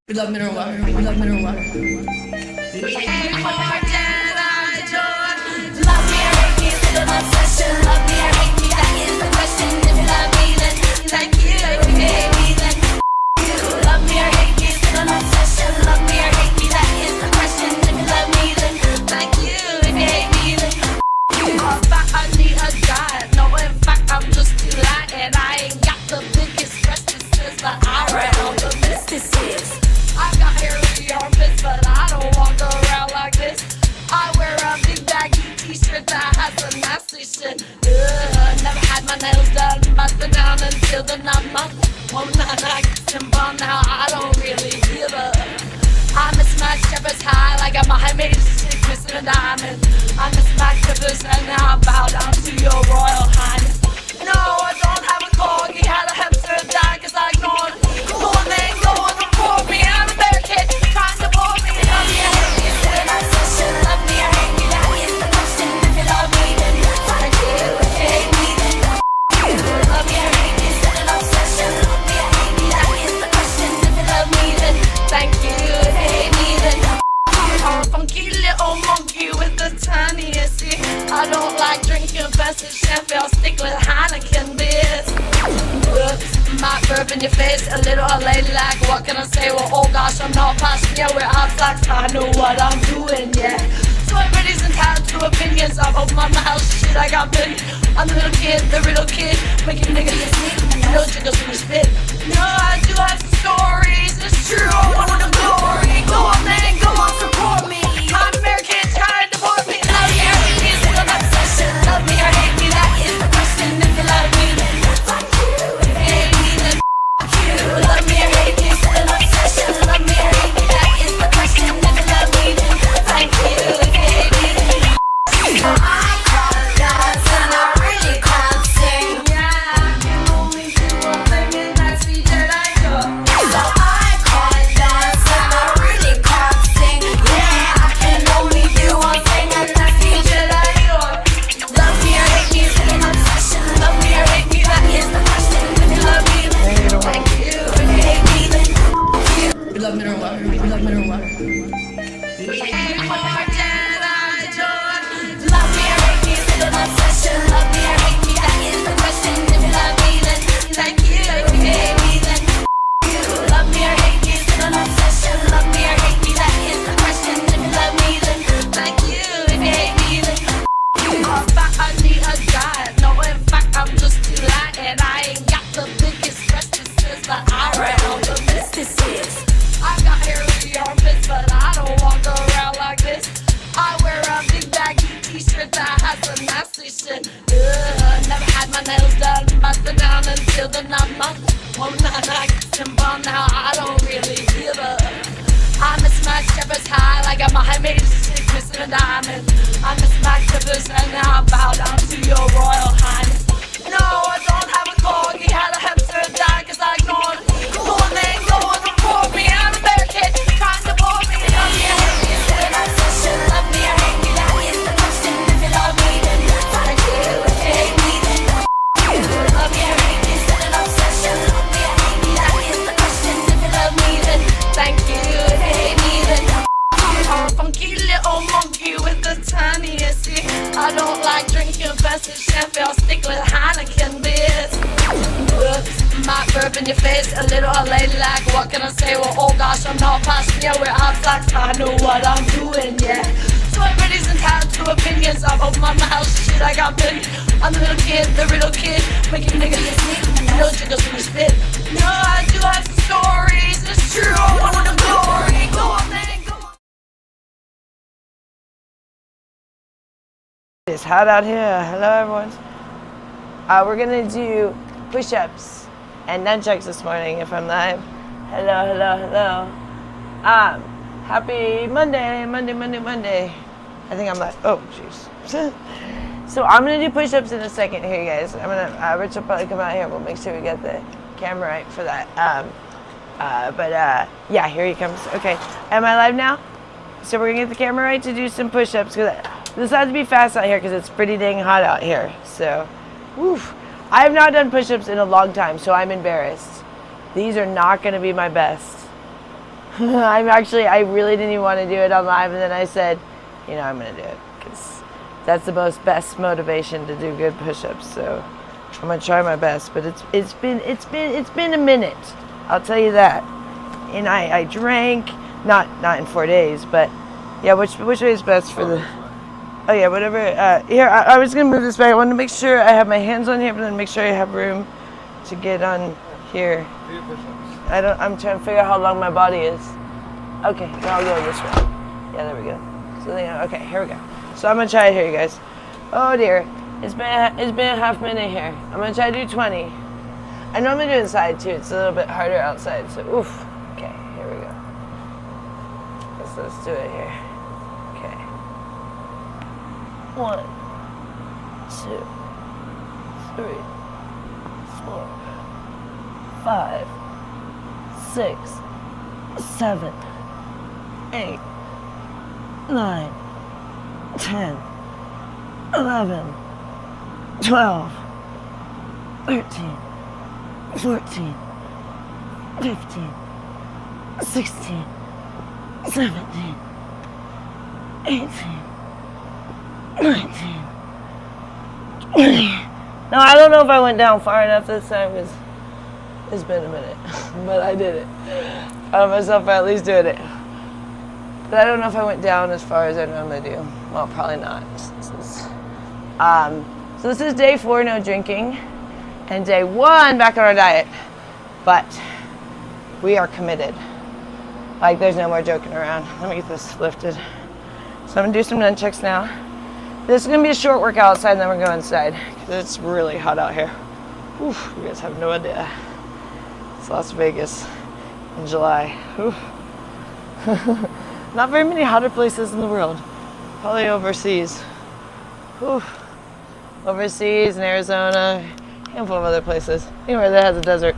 We love mineral water. We love mineral water. Love me or hate me, still an obsession. Love me or hate me, that is the question. If you love me, then thank you. If you hate me, then you. Love me or hate me, still an obsession. Love me or hate me, that is the question. If you love me, then thank you. If you hate me, then you. In fact, I need a diet. No, in fact, I'm just too light, and I ain't got the biggest breasts, but I read all the businesses. I got hairy armpits, but I don't walk around like this. I wear a big baggy t-shirt that has a nasty shit. Never had my nails done, busted down until the 9th month. One night I kissed him bomb, now I don't really give a. I miss my shepherd's high like I'm a high-made chick missing a diamond. I miss my clippers and now I bow down to your royal highness. No, I don't have a corgi, had a hamster die cause I ignored. Go on then, go on, report me. I'm a bear kid, trying to bore me. Love me or hate me, still an obsession. Love me or hate me, that is the question. If you love me, then thank you. If you hate me, then you. Love me or hate me, still an obsession. Love me or hate me, that is the question. If you love me, then thank you. If you hate me, then I'm a funky little monkey with the tiniest ear. I don't like drinking fancy champagne, I'll stick with Heineken beers. Whoops, might burp in your face, a little ladylike. What can I say? Well, oh gosh, I'm not passionate. We're out flux, I know what I'm doing, yeah. So everybody's entitled to opinions. I've opened my mouth, shit, I got billions. I'm the little kid, making niggas sleep. No jiggles when you spit. No, I do have some stories. It's true, I want the glory. Go on, man, go on, support me. I'm American, trying to deport me. Love me or hate me, still an obsession. Love me or hate me, that is the question. If you love me, then fuck you. If you hate me, then fuck you. Love me or hate me, still an obsession. Love me or hate me, that is the question. If you love me, then thank you. If you hate me, then I can't dance and I really can't sing. Yeah, I can only do one thing and that's be Jedi. So I can't dance and I really can't sing. Yeah, I can only do one thing and that's be Jedi. Love me or hate me, still an obsession. Love me or hate me, that is the question. If you love me, then thank you. If you hate me, then you. We love mineral water. We love mineral water. Love me or hate me, still an obsession. Love me or hate me, that is the question. If you love me, then thank you. If you hate me, then you. Love me or hate me, still an obsession. Love me or hate me, that is the question. If you love me, then thank you. If you hate me, then you. In fact, I need a diet. No, in fact, I'm just too light, and I ain't got the biggest breasts, but I read all the businesses. I got hairy armpits, but I don't walk around like this. I wear a big baggy t-shirt that has a nasty shit. Never had my nails done, busted down until the 9th month. One night I kissed him bomb, now I don't really give a. I miss my shepherd's high like I'm a high-made chick missing a diamond. I miss my clippers and now I bow down to your royal highness. No, I don't have a corgi, had a hamster die cause I ignored. Go on then, go on, report me. I'm a bear kid, trying to bore me. Love me or hate me, still an obsession. Love me or hate me, that is the question. If you love me, then thank you. If you hate me, then you. Love me or hate me, still an obsession. Love me or hate me, that is the question. If you love me, then thank you. If you hate me, then I'm a funky little monkey with the tiniest ear. I don't like drinking fancy champagne, I'll stick with Heineken beers. Whoops, might burp in your face, a little ladylike. What can I say? Well, oh gosh, I'm not passionate. We're out flux, I know what I'm doing, yeah. So everybody's entitled to opinions. I've opened my mouth, shit, I got billions. I'm the little kid, making niggas sleep. No jiggles when you spit. No, I do have some stories. It's true, I want the glory. Go on, man, go on. It's hot out here. Hello, everyone. We're gonna do push-ups and nunchucks this morning if I'm live. Hello, hello, hello. Happy Monday. I think I'm live. Oh, jeez. So I'm gonna do push-ups in a second here, you guys. Rich will probably come out here. We'll make sure we get the camera right for that. Yeah, here he comes. Okay, am I live now? So we're gonna get the camera right to do some push-ups. This has to be fast out here because it's pretty dang hot out here. So, woof. I have not done push-ups in a long time, so I'm embarrassed. These are not going to be my best. I really didn't even want to do it on live, and then I said, I'm going to do it because that's the best motivation to do good push-ups. So I'm going to try my best, but it's been a minute. I'll tell you that. And I drank, not in 4 days, but yeah, which way is best for the... Oh yeah, whatever. Here, I was gonna move this back. I want to make sure I have my hands on here, but then make sure I have room to get on here. I'm trying to figure out how long my body is. Okay, so I'll go this way. Yeah, there we go. So okay, here we go. So I'm gonna try it here, you guys. Oh dear, it's been a half minute here. I'm gonna try to do 20. I normally do inside too. It's a little bit harder outside. So oof. Okay, here we go. Let's do it here. Okay. 1, 2, 3, 4, 5, 6, 7, 8, 9, 10, 11, 12, 13, 14, 15, 16, 17, 18, 19, 20. Now, I don't know if I went down far enough this time because it's been a minute, but I did it. Proud of myself for at least doing it. But I don't know if I went down as far as I normally do. Well, probably not. So this is day 4, no drinking, and day 1 back on our diet. But we are committed. Like, there's no more joking around. Let me get this lifted. So I'm gonna do some nunchucks now. This is gonna be a short workout outside, and then we're going inside because it's really hot out here. Oof, you guys have no idea. It's Las Vegas in July. Not very many hotter places in the world. Probably overseas. Overseas in Arizona, a handful of other places. Anywhere that has a desert.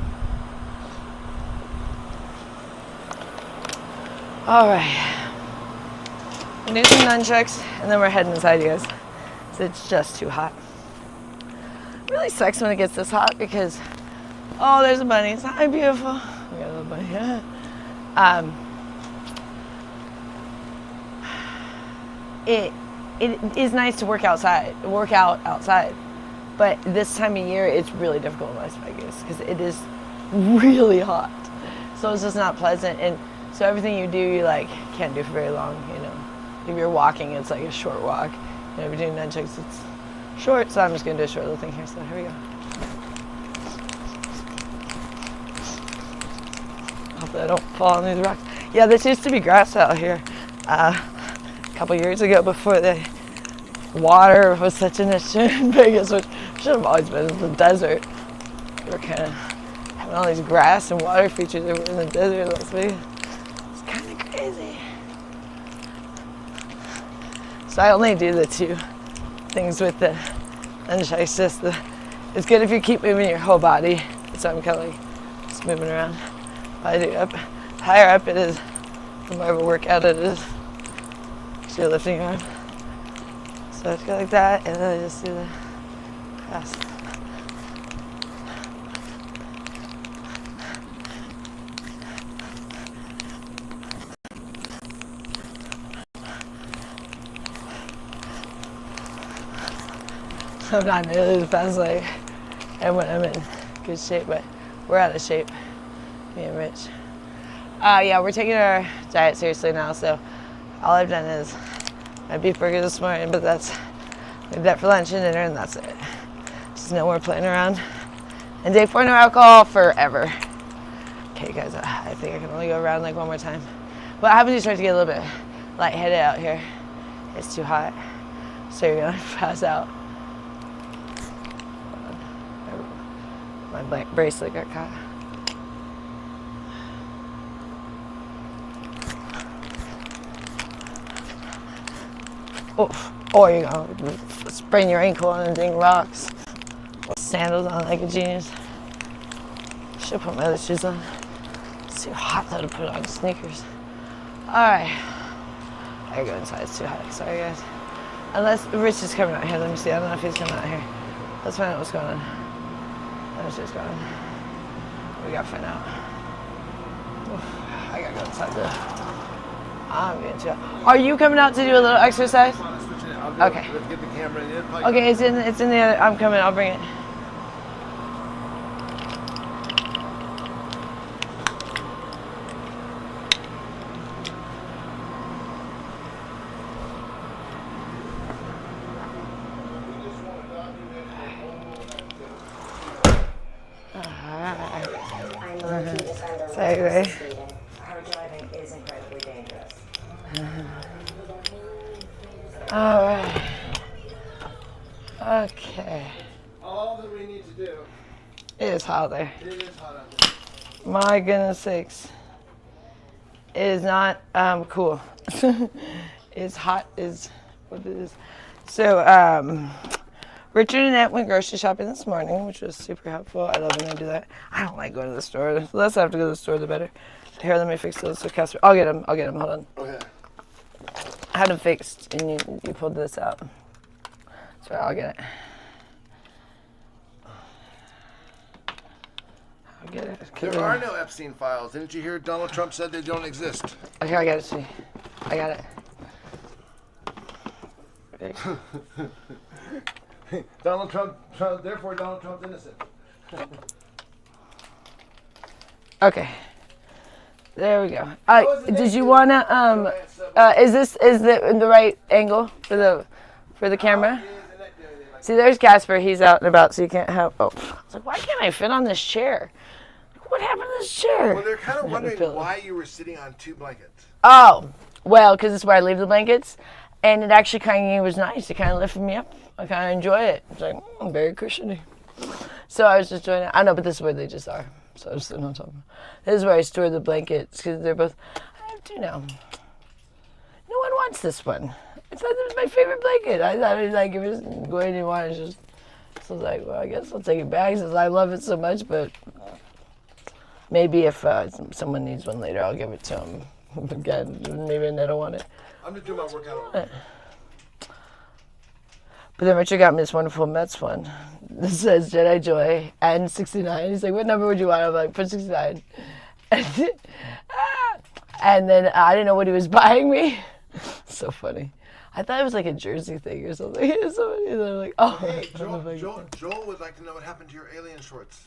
All right. We're gonna do some nunchucks, and then we're heading inside, you guys. So it's just too hot. It really sucks when it gets this hot because, oh, there's a bunny. It's not beautiful. We got a little bunny. Yeah. It is nice to work out outside, but this time of year it's really difficult in Las Vegas because it is really hot. So it's just not pleasant, and so everything you do, you like can't do for very long. If you're walking, it's like a short walk. If you're doing nunchucks, it's short. So I'm just gonna do a short little thing here. So here we go. Hopefully I don't fall on these rocks. Yeah, this used to be grass out here. A couple years ago, before the water was such an issue in Vegas, which should have always been in the desert. We were kind of having all these grass and water features over in the desert in Las Vegas. It's kind of crazy. So I only do the 2 things with the nunchucks. It's good if you keep moving your whole body. So I'm kind of like just moving around. I do higher up it is, the more of a workout it is. So you're lifting your arm. So I just go like that, and then I just do the press. I'm not nearly as fast like and when I'm in good shape, but we're out of shape, me and Rich. Yeah, we're taking our diet seriously now, so all I've done is my beef burger this morning, but I did that for lunch and dinner, and that's it. Just no more playing around. And day 4, no alcohol forever. Okay, guys, I think I can only go around like 1 more time. What happens is you start to get a little bit lightheaded out here. It's too hot, so you're gonna pass out. My bracelet got caught. Oh, you're gonna sprain your ankle on the dang rocks. With sandals on like a genius. Should put my other shoes on. It's too hot though to put on sneakers. Alright. I gotta go inside, it's too hot. Sorry guys. Unless Rich is coming out here. Let me see. I don't know if he's coming out here. Let's find out what's going on. Let's just go on. We gotta find out. I gotta go inside I'm going to. Are you coming out to do a little exercise? Okay. Let's get the camera in. Okay, it's in the other. I'm coming. I'll bring it. Segue. Her driving is incredibly dangerous. All right. Okay. All that we need to do. It is hot there. It is hot out there. My goodness sakes. It is not cool. It's hot is what it is. So Richard and Annette went grocery shopping this morning, which was super helpful. I love when I do that. I don't like going to the store. The less I have to go to the store, the better. Here, let me fix those with Casper. I'll get them. Hold on. Okay. I had them fixed, and you pulled this out. So I'll get it. I'll get it. There are no Epstein files. Didn't you hear Donald Trump said they don't exist? Okay, I got it. See, I got it. Donald Trump, therefore Donald Trump's innocent. Okay. There we go. Did you wanna is the in the right angle for the camera? See, there's Casper. He's out and about, so you can't have. Oh, I was like, why can't I fit on this chair? What happened to this chair? Well, they're kind of wondering why you were sitting on 2 blankets. Oh, well, because it's where I leave the blankets, and it actually kind of was nice. It kind of lifted me up. I kind of enjoy it. It's like very cushiony. So I was just doing it. I know, but this is where they just are. So I was sitting on top of them. This is where I store the blankets because they're both. I have 2 now. No one wants this one. I thought it was my favorite blanket. I thought it was like, if it was going to want, it's just. So I was like, well, I guess I'll take it back since I love it so much. But maybe if someone needs one later, I'll give it to them. Again, maybe Annette will want it. I'm just doing my workout. But then Richard got me this wonderful Mets one. This says Jedi Joy and 69. He's like, what number would you want? I'm like, put 69. And then I didn't know what he was buying me. So funny. I thought it was like a jersey thing or something. Somebody, they're like, oh. Hey, Joel would like to know what happened to your alien shorts.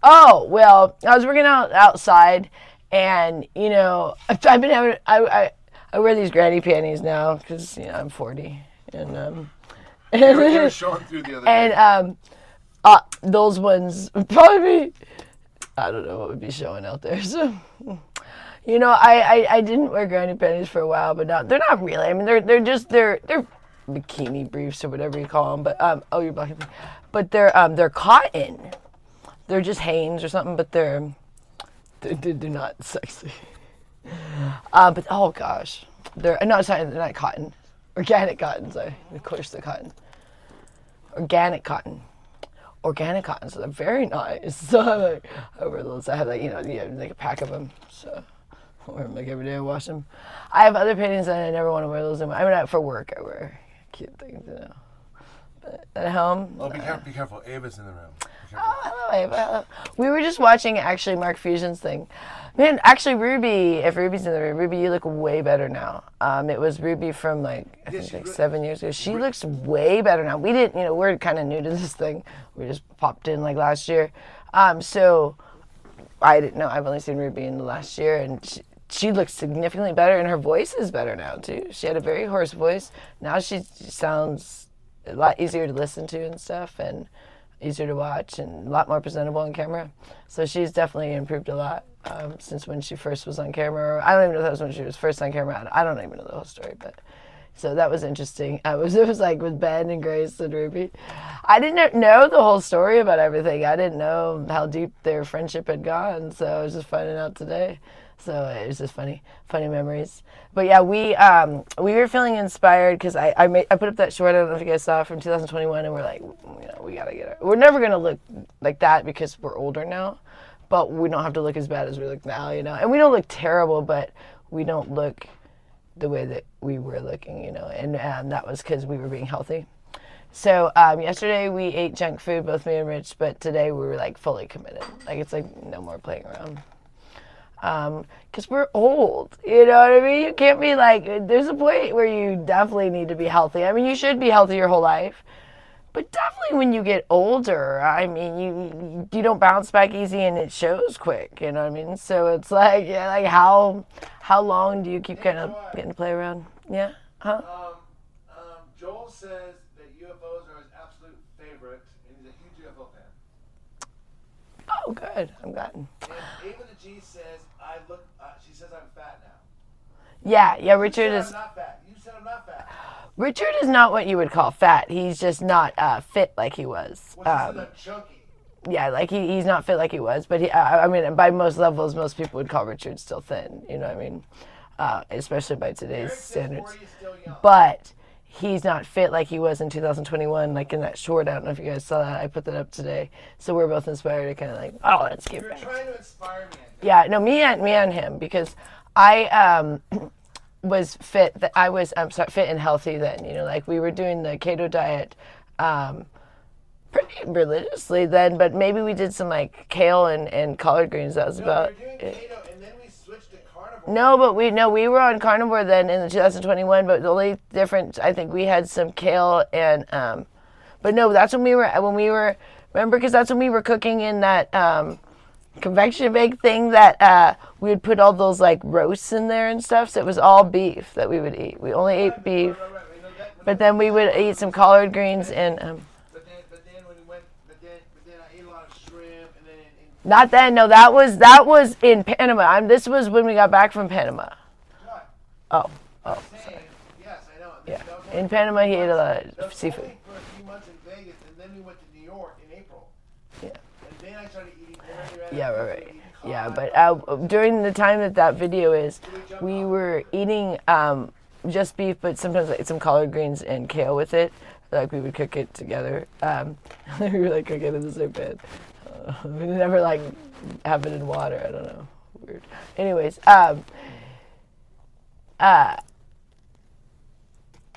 Oh, well, I was working outside, and, you know, I've been having, I wear these granny panties now because, you know, I'm 40. And, You were showing through the other day. And those ones would probably be, I don't know what would be showing out there. So, you know, I didn't wear granny panties for a while, but now they're not really. I mean, they're bikini briefs or whatever you call them. But oh, you're blocking me. But they're cotton. They're just Hanes or something, but they're not sexy. But oh gosh, they're not cotton. Organic cotton, sorry. Of course they're cotton. Organic cotton, so they're very nice. So I wear those. I have like, you know, like a pack of them. So I wear them like every day. I wash them. I have other paintings and I never want to wear those. I mean, for work I wear cute things, you know. But at home. Oh, be careful. Ava's in the room. Oh, hello, Ava. We were just watching actually Mark Fusion's thing. Man, actually Ruby, if Ruby's in the room, Ruby, you look way better now. It was Ruby from like, I think like 7 years ago. She looks way better now. We didn't, you know, we're kind of new to this thing. We just popped in like last year. So I didn't know. I've only seen Ruby in the last year, and she looks significantly better, and her voice is better now too. She had a very hoarse voice. Now she sounds a lot easier to listen to and stuff, and easier to watch, and a lot more presentable on camera. So she's definitely improved a lot since when she first was on camera. I don't even know if that was when she was first on camera. I don't even know the whole story, but so that was interesting. It was like with Ben and Grace and Ruby. I didn't know the whole story about everything. I didn't know how deep their friendship had gone, so I was just finding out today. So it was just funny memories. But yeah, we were feeling inspired because I put up that short, I don't know if you guys saw, from 2021, and we're like, you know, we gotta get it. We're never gonna look like that because we're older now, but we don't have to look as bad as we look now, you know. And we don't look terrible, but we don't look the way that we were looking, you know. And that was because we were being healthy. So yesterday we ate junk food, both me and Rich, but today we were like fully committed. Like it's like no more playing around. because we're old. You know what I mean? You can't be like, there's a point where you definitely need to be healthy. I mean, you should be healthy your whole life. But definitely when you get older, I mean, you don't bounce back easy and it shows quick, you know what I mean? So it's like, yeah, like how long do you keep kind of getting to play around? Yeah? Huh? Joel says that UFOs are his absolute favorite, and he's a huge UFO fan. Oh, good. I'm glad. And Ava the G says, she says I'm fat now. Yeah, Richard You is... said I'm not fat. You said I'm not fat. Richard is not what you would call fat. He's just not fit like he was. Well, she said I'm chunky. Yeah, like he's not fit like he was. But I mean, by most levels, most people would call Richard still thin. You know what I mean? Especially by today's standards. 40 is still young. But he's not fit like he was in 2021, like in that short. I don't know if you guys saw that. I put that up today. So we're both inspired to kind of like, oh, let's get You're back. trying to inspire me, I think. Yeah, no, me and him, because I was fit. I'm sorry, fit and healthy then. You know, like we were doing the keto diet pretty religiously then, but maybe we did some like kale and collard greens. That was about We were doing keto, and then we switched to carnivore. No, but we were on carnivore then in the 2021. But the only difference, I think, we had some kale and but no, that's when we were remember, because that's when we were cooking in that convection bake thing that we would put all those like roasts in there and stuff. So it was all beef that we would eat. We only ate beef, but then we would eat some collard greens and. But then when we went, but then I ate a lot of shrimp, and then Not then. No, that was in Panama. This was when we got back from Panama. what? Oh. I'm saying, yes, I know. Yeah. That was only In Panama, he ate a lot that of was seafood. only for a few months in Vegas, and then we went to New York in April. Yeah. And then I started eating. Yeah, right. Yeah, but during the time that video is, we were eating just beef, but sometimes like some collard greens and kale with it. Like we would cook it together. We would like cook it in the same pan. We never like have it in water. I don't know. Weird. Anyways,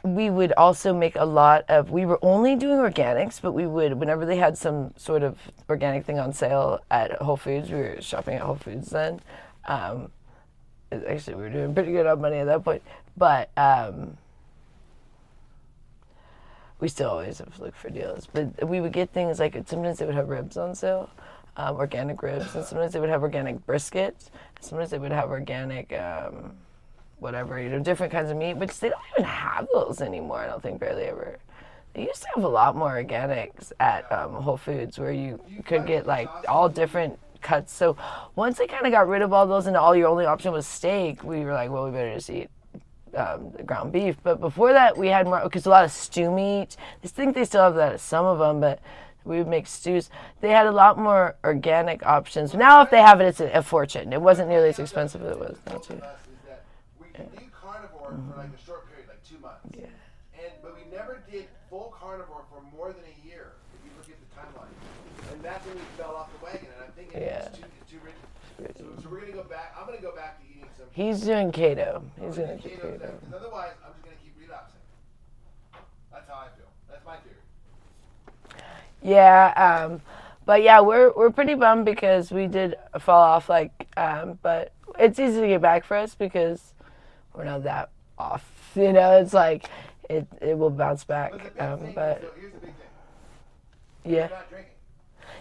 we would also make a lot of, we were only doing organics, but we would, whenever they had some sort of organic thing on sale at Whole Foods, we were shopping at Whole Foods then. Actually, we were doing pretty good on money at that point, but we still always have to look for deals. But we would get things like, sometimes they would have ribs on sale, organic ribs, and sometimes they would have organic brisket, sometimes they would have organic, whatever, you know, different kinds of meat, which they don't even have those anymore, I don't think, barely ever. They used to have a lot more organics at Whole Foods where you could get like all different cuts. So once they kind of got rid of all those and all your only option was steak, we were like, well, we better just eat ground beef. But before that, we had more, because a lot of stew meat. I think they still have that at some of them, but we would make stews. They had a lot more organic options. Now if they have it, it's a fortune. It wasn't nearly as expensive as it was now too. We could do carnivore for like a short period, like 2 months. Yeah. But we never did full carnivore for more than a year, if you look at the timeline. And that's when we fell off the wagon, and I'm thinking it's too rigid. So we're going to go back. I'm going to go back to eating some. He's doing keto. He's going to do keto. keto. Because otherwise, I'm just going to keep relapsing. That's how I feel. That's my theory. Yeah, but yeah, we're pretty bummed because we did fall off, like, but it's easy to get back for us because we're not that off, you know. It's like it will bounce back. But So here's the big thing. yeah, You're not drinking.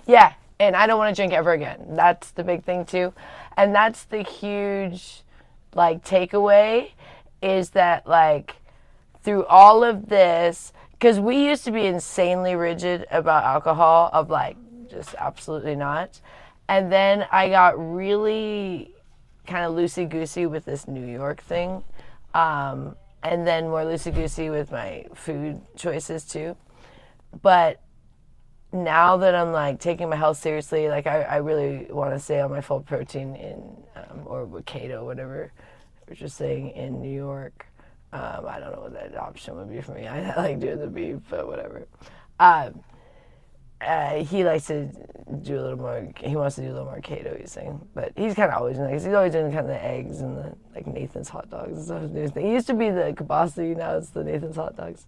yeah, and I don't want to drink ever again. That's the big thing too, and that's the huge like takeaway is that like through all of this, because we used to be insanely rigid about alcohol, of like just absolutely not, and then I got really kind of loosey-goosey with this New York thing, and then more loosey-goosey with my food choices too. But now that I'm like taking my health seriously, like I really want to stay on my full protein in, or with keto, whatever we're just saying, in New York. I don't know what that option would be for me. I like doing the beef, but whatever. He likes to do a little more, he wants to do a little more keto, he's saying. But he's kind of always doing, he's always doing kind of the eggs and the, like, Nathan's hot dogs and stuff. He used to be the kibasi, now it's the Nathan's hot dogs.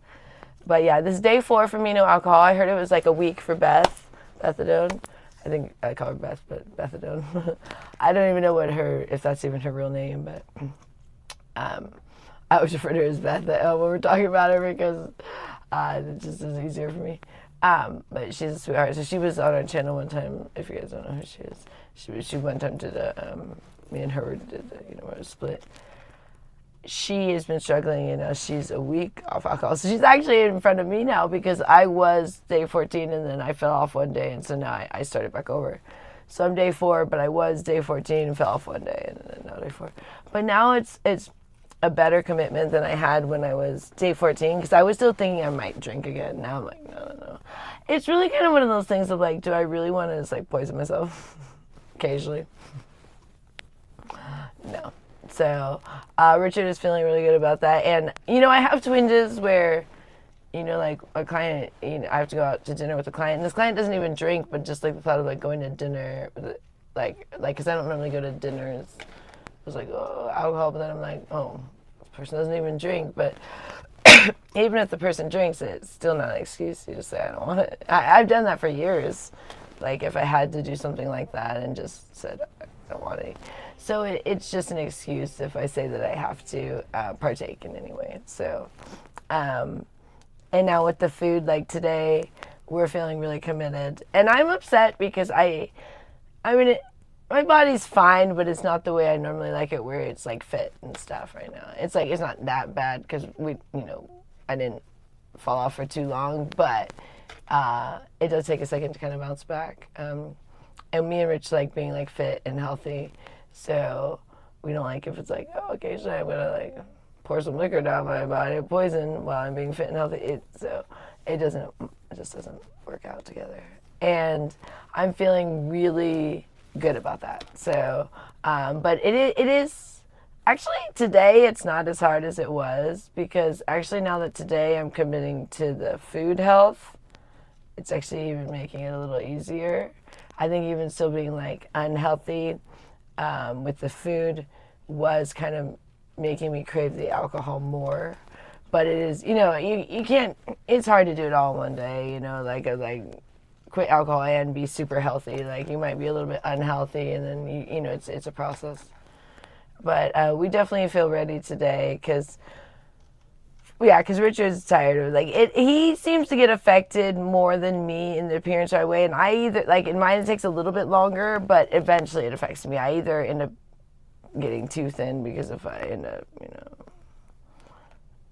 But yeah, this is day 4 for me, no alcohol. I heard it was like a week for Bethadone. I think I call her Beth, but Bethadone. I don't even know if that's even her real name, but I always refer to her as Beth when we're talking about her because it just is easier for me. But she's a sweetheart. So she was on our channel one time. If you guys don't know who she is, she one time did me and her did a split. She has been struggling, she's a week off alcohol. So she's actually in front of me now because I was day 14 and then I fell off one day, and so now I started back over. So I'm day 4, but I was day 14 and fell off one day, and then now day 4. But now it's a better commitment than I had when I was day 14, because I was still thinking I might drink again. Now I'm like, no. It's really kind of one of those things of like, do I really want to just like poison myself occasionally? No. So Richard is feeling really good about that. And, I have twinges where, like a client, I have to go out to dinner with a client. And this client doesn't even drink, but just like the thought of like going to dinner, like, because I don't normally go to dinners. It was like, oh, alcohol. But then I'm like, oh, this person doesn't even drink. But even if the person drinks, it's still not an excuse. You just say, I don't want it. I've done that for years. Like if I had to do something like that and just said, I don't want it. So it's just an excuse if I say that I have to partake in any way. So, and now with the food, like today, we're feeling really committed. And I'm upset because my body's fine, but it's not the way I normally like it, where it's like fit and stuff right now. It's like, it's not that bad because I didn't fall off for too long, but it does take a second to kind of bounce back. And me and Rich like being like fit and healthy. So we don't like if it's like, oh, occasionally I'm gonna like pour some liquor down my body, poison, while I'm being fit and healthy. It just doesn't work out together. And I'm feeling really good about that. So, but it is actually today. It's not as hard as it was, because actually now that today I'm committing to the food health, it's actually even making it a little easier. I think even still being like unhealthy with the food was kind of making me crave the alcohol more. But it is, you can't, it's hard to do it all in one day, like quit alcohol and be super healthy. Like you might be a little bit unhealthy, and then it's a process. But we definitely feel ready today because Richard's tired of he seems to get affected more than me in the appearance right away, and I either in mine it takes a little bit longer, but eventually it affects me. I either end up getting too thin because if I end up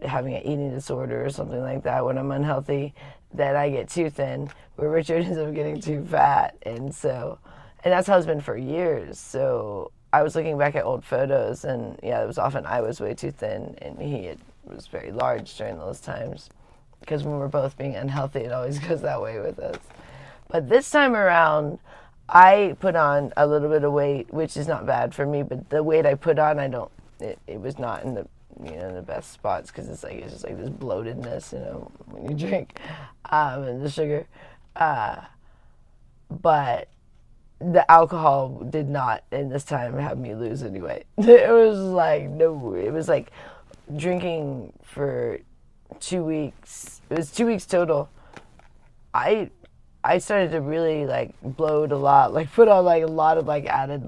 having an eating disorder or something like that when I'm unhealthy, then I get too thin, where Richard ends up getting too fat, and that's how it's been for years. So I was looking back at old photos, and it was often I was way too thin and he was very large during those times, because when we're both being unhealthy, it always goes that way with us. But this time around, I put on a little bit of weight, which is not bad for me, but the weight I put on, it was not in the the best spots, because it's just like this bloatedness, when you drink, and the sugar. But the alcohol did not, in this time, have me lose any weight. It was like, no, it was like drinking for 2 weeks. It was 2 weeks total. I started to really bloat a lot, put on a lot of added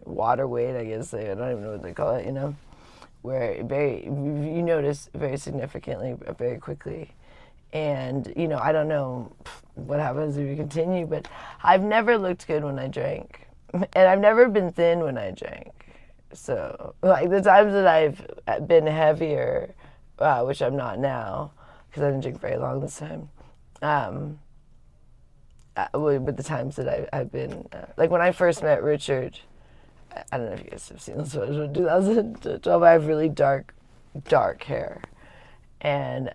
water weight, I guess. I don't even know what they call it, where you notice very significantly, very quickly. And, I don't know what happens if you continue, but I've never looked good when I drank. And I've never been thin when I drank. So, the times that I've been heavier, which I'm not now, because I didn't drink very long this time, but the times that I've been, when I first met Richard, I don't know if you guys have seen those photos, but 2012, I have really dark hair. And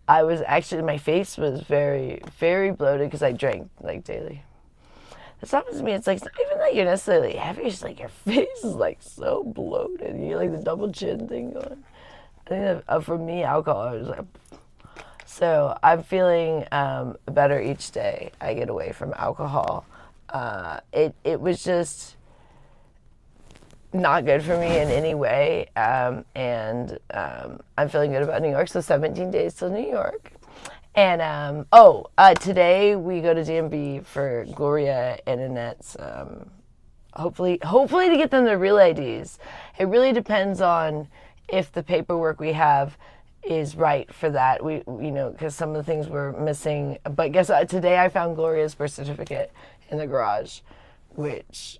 I was actually, my face was very, very bloated because I drank daily. This happens to me, it's not even that you're necessarily heavy, it's just your face is so bloated. You the double chin thing going. I think that, for me, alcohol is so I'm feeling better each day I get away from alcohol. It was just not good for me in any way, and I'm feeling good about New York. So 17 days till New York, And today we go to DMV for Gloria and Annette's. Hopefully to get them their real IDs. It really depends on if the paperwork we have is right for that. Because some of the things were missing. But guess what? Today I found Gloria's birth certificate in the garage, which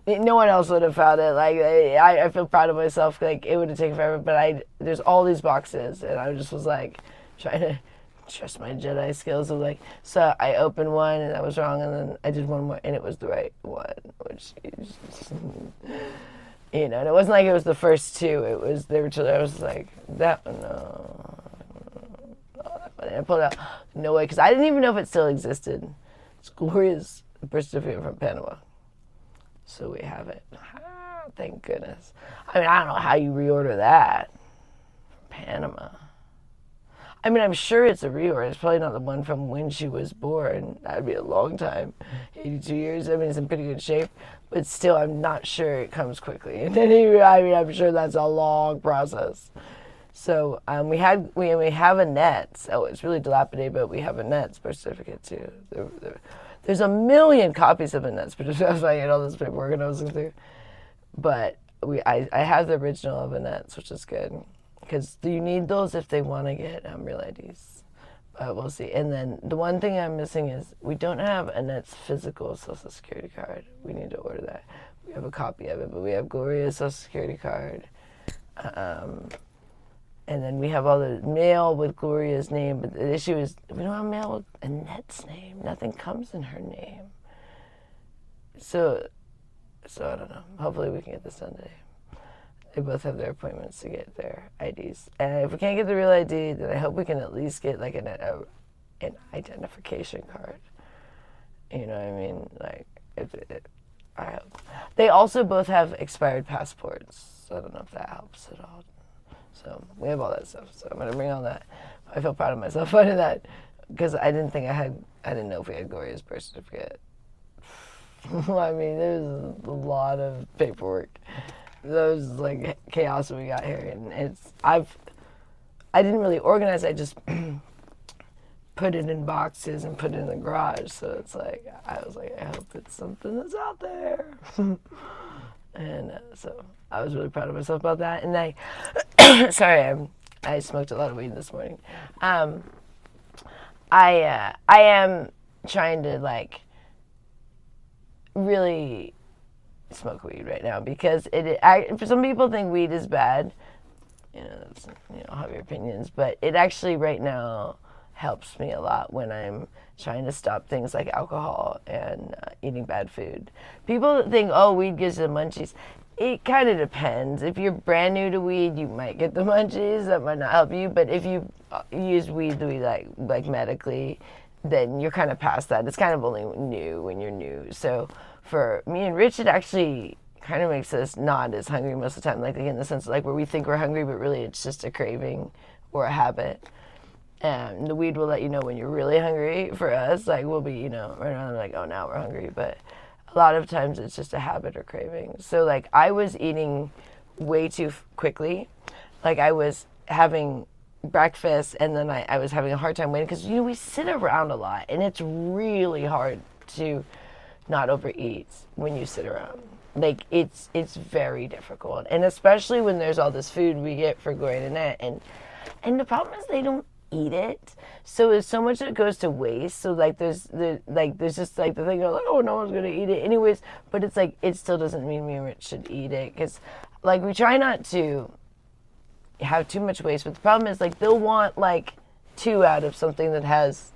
no one else would have found it. Like I feel proud of myself. Like it would have taken forever, but there's all these boxes, and I just was like trying to trust my Jedi skills of like, so I opened one and that was wrong, and then I did one more and it was the right one, which is, and it wasn't like it was the first two. It was I was like that one, no, that one. And I pulled it out, no way, because I didn't even know if it still existed. It's Gloria's birth certificate from Panama, so we have it. Thank goodness. I mean, I don't know how you reorder that from Panama. I mean, I'm sure it's a reorder. It's probably not the one from when she was born. That'd be a long time. 82 years. I mean, it's in pretty good shape. But still, I'm not sure it comes quickly. And I'm sure that's a long process. So we have Annette's. Oh, it's really dilapidated, but we have Annette's birth certificate too. There's a million copies of Annette's birth certificate. That's why I get all this paperwork and I was going through. But I have the original of Annette's, which is good. Because you need those if they want to get real IDs. We'll see. And then the one thing I'm missing is we don't have Annette's physical Social Security card. We need to order that. We have a copy of it, but we have Gloria's Social Security card. And then we have all the mail with Gloria's name. But the issue is we don't have mail with Annette's name. Nothing comes in her name. So I don't know. Hopefully we can get this done today. They both have their appointments to get their IDs. And if we can't get the real ID, then I hope we can at least get like an identification card. You know what I mean? Like, I hope. They also both have expired passports. So I don't know if that helps at all. So we have all that stuff. So I'm going to bring all that. I feel proud of myself finding that because I didn't know if we had Gloria's birth certificate. I mean, there's a lot of paperwork. Those like chaos we got here, and I didn't really organize. I just put it in boxes and put it in the garage. So it's like I was like, I hope it's something that's out there. And so I was really proud of myself about that. And I smoked a lot of weed this morning. I am trying to like really smoke weed right now because for some people think weed is bad. Have your opinions, but it actually right now helps me a lot when I'm trying to stop things like alcohol and eating bad food. People think, oh, weed gives you the munchies. It kind of depends. If you're brand new to weed, you might get the munchies. That might not help you. But if you use weed like medically, then you're kind of past that. It's kind of only new when you're new. So for me and Rich, it actually kind of makes us not as hungry most of the time, like in the sense of like where we think we're hungry, but really it's just a craving or a habit. And the weed will let you know when you're really hungry. For us, like we'll be, right around like, oh, now we're hungry. But a lot of times it's just a habit or craving. So like I was eating way too quickly. Like I was having breakfast and then I was having a hard time waiting because, we sit around a lot and it's really hard to not overeat when you sit around. Like it's very difficult, and especially when there's all this food we get for Gloria and Annette, and the problem is they don't eat it, so there's so much that goes to waste. So like there's just like the thing of like, oh, no one's gonna eat it anyways, but it's like it still doesn't mean me and Rich should eat it because like we try not to have too much waste, but the problem is like they'll want like 2 out of something that has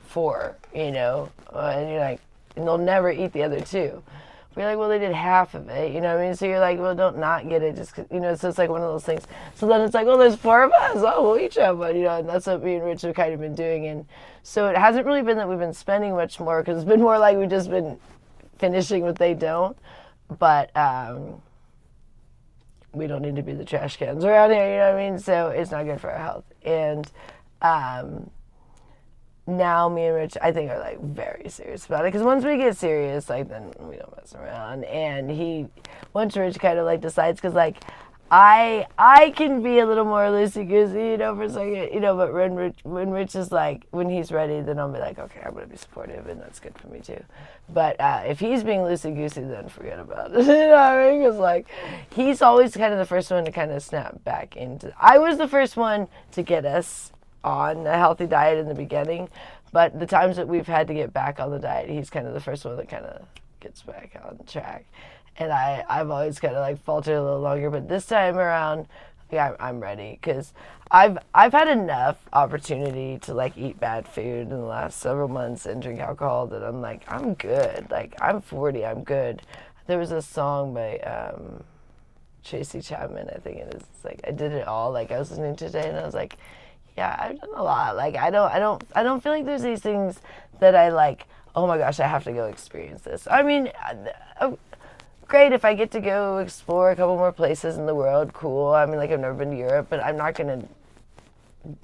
4, and you're like, and they'll never eat the other 2. We're like, well, they did half of it, you know what I mean? So you're like, well, don't not get it just 'cause, so it's like one of those things. So then it's like, well, there's 4 of us. Oh, we'll each have one, and that's what me and Rich have kind of been doing. And so it hasn't really been that we've been spending much more because it's been more like we've just been finishing what they don't. But we don't need to be the trash cans around here, you know what I mean? So it's not good for our health. And now me and Rich, I think, are like very serious about it because once we get serious, like then we don't mess around. And once Rich kind of like decides, because like I can be a little more loosey-goosey, for a second, but when Rich is like, when he's ready, then I'll be like, okay, I'm going to be supportive, and that's good for me too. But if he's being loosey-goosey, then forget about it, you know what I mean? Because, like, he's always kind of the first one to kind of snap back into, I was the first one to get us on a healthy diet in the beginning, but the times that we've had to get back on the diet, he's kind of the first one that kind of gets back on track. And I've always kind of like faltered a little longer, but this time around, yeah, I'm ready, because I've had enough opportunity to like eat bad food in the last several months and drink alcohol that I'm like, I'm good. Like, I'm 40, I'm good. There was a song by Tracy Chapman, I think it is. It's like, I did it all. Like, I was listening to today, and I was like, yeah, I've done a lot. Like, I don't feel like there's these things that I like, oh my gosh, I have to go experience this. I mean, great if I get to go explore a couple more places in the world, cool. I mean, like, I've never been to Europe, but I'm not gonna,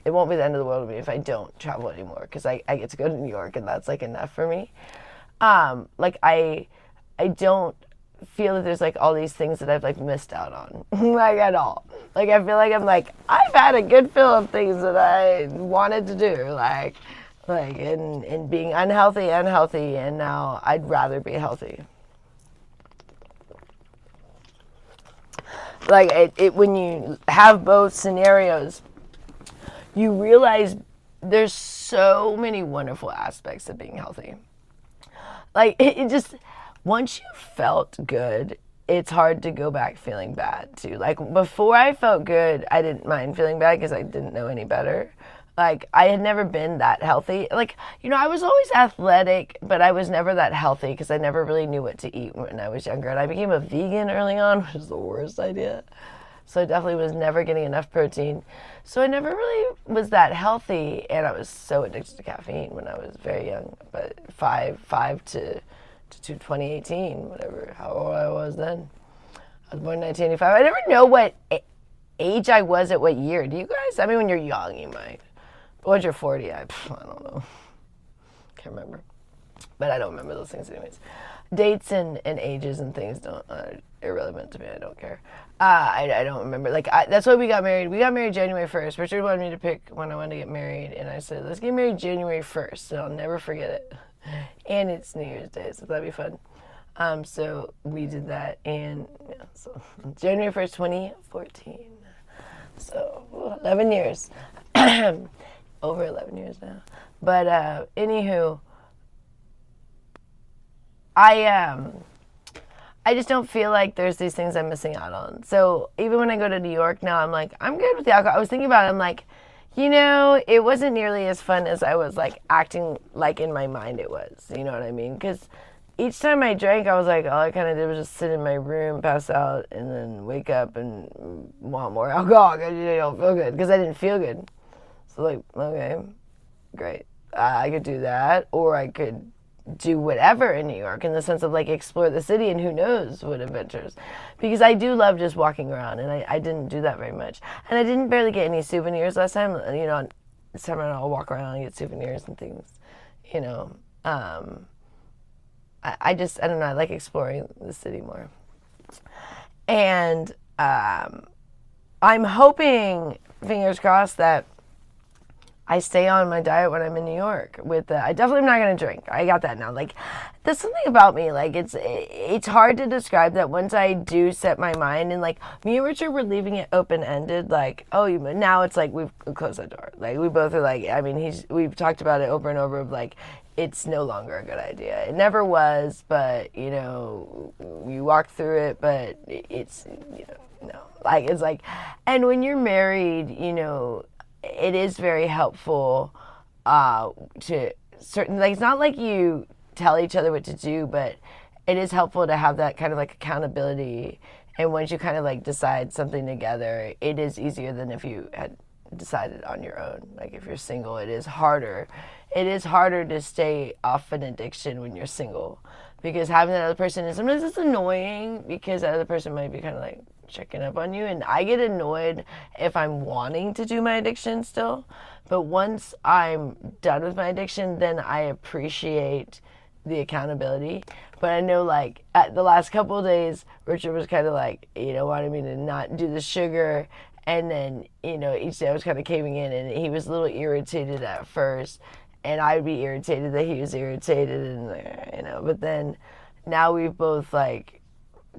it won't be the end of the world to me if I don't travel anymore, because I get to go to New York, and that's like enough for me. Like, I don't feel that there's like all these things that I've like missed out on, like, at all. Like, I feel like I'm like, I've had a good fill of things that I wanted to do, like in being unhealthy, and now I'd rather be healthy. Like, it when you have both scenarios, you realize there's so many wonderful aspects of being healthy. Like, it just, once you felt good, it's hard to go back feeling bad too. Like, before I felt good, I didn't mind feeling bad because I didn't know any better. Like, I had never been that healthy. Like, I was always athletic, but I was never that healthy because I never really knew what to eat when I was younger. And I became a vegan early on, which is the worst idea. So I definitely was never getting enough protein. So I never really was that healthy, and I was so addicted to caffeine when I was very young. But 5 to 2018, whatever, how old I was then. I was born in 1985. I never know what age I was at what year. Do you guys? I mean, when you're young, you might. But once you're 40, I don't know. Can't remember. But I don't remember those things anyways. Dates and ages and things are irrelevant to me. I don't care. I don't remember. Like, that's why we got married. We got married January 1st. Richard wanted me to pick when I wanted to get married, and I said, let's get married January 1st, and I'll never forget it. And it's New Year's Day, so that'd be fun. So we did that, and yeah, so January 1st, 2014. So 11 years. Over 11 years now. But anywho, I just don't feel like there's these things I'm missing out on. So even when I go to New York now, I'm like, I'm good with the alcohol. I was thinking about it. I'm like, it wasn't nearly as fun as I was like acting like in my mind it was. You know what I mean? Because each time I drank, I was like, all I kind of did was just sit in my room, pass out, and then wake up and want more alcohol because I don't feel good, because I didn't feel good. So, like, okay, great. I could do that, or I could do whatever in New York, in the sense of like explore the city and who knows what adventures, because I do love just walking around, and I didn't do that very much, and I didn't barely get any souvenirs last time. This time around I'll walk around and get souvenirs and things. I don't know, I like exploring the city more, and I'm hoping, fingers crossed, that I stay on my diet when I'm in New York. I definitely am not gonna drink. I got that now. Like, there's something about me. Like, it's hard to describe that once I do set my mind, and like me and Richard were leaving it open ended. Like, now it's like we've closed that door. Like, we both are like, I mean, we've talked about it over and over of like, it's no longer a good idea. It never was, but we walked through it, but it's no. Like, it's like, and when you're married, it is very helpful to certain, like, it's not like you tell each other what to do, but it is helpful to have that kind of like accountability. And once you kind of like decide something together, it is easier than if you had decided on your own. Like, if you're single, it is harder. It is harder to stay off an addiction when you're single, because having that other person, and sometimes it's annoying because that other person might be kind of like checking up on you, and I get annoyed if I'm wanting to do my addiction still, but once I'm done with my addiction, then I appreciate the accountability. But I know, like, at the last couple of days, Richard was kind of like, wanted me to not do the sugar. And then, each day I was kind of caving in, and he was a little irritated at first. And I'd be irritated that he was irritated, and, but then now we've both, like,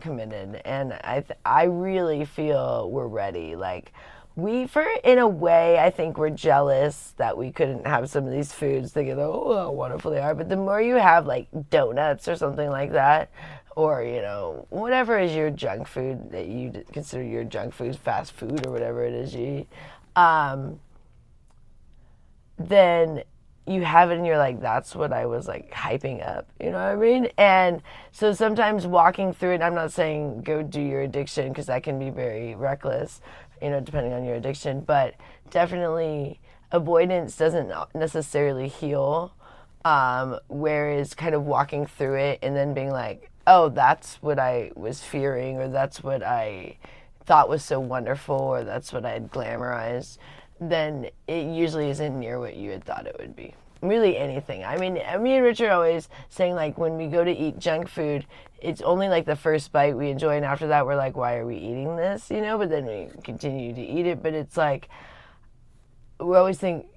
committed. And I really feel we're ready. Like, in a way, I think we're jealous that we couldn't have some of these foods, thinking, oh, how wonderful they are. But the more you have, like, donuts or something like that, or, whatever is your junk food that you consider your junk food, fast food or whatever it is you eat, then you have it and you're like, that's what I was, like, hyping up, you know what I mean? And so sometimes walking through it, I'm not saying go do your addiction, because that can be very reckless, depending on your addiction, but definitely avoidance doesn't necessarily heal, whereas kind of walking through it and then being like, oh, that's what I was fearing, or that's what I thought was so wonderful, or that's what I had glamorized, then it usually isn't near what you had thought it would be. Really anything. I mean, me and Richard are always saying, like, when we go to eat junk food, it's only, like, the first bite we enjoy, and after that we're like, why are we eating this, but then we continue to eat it. But it's like, we always think,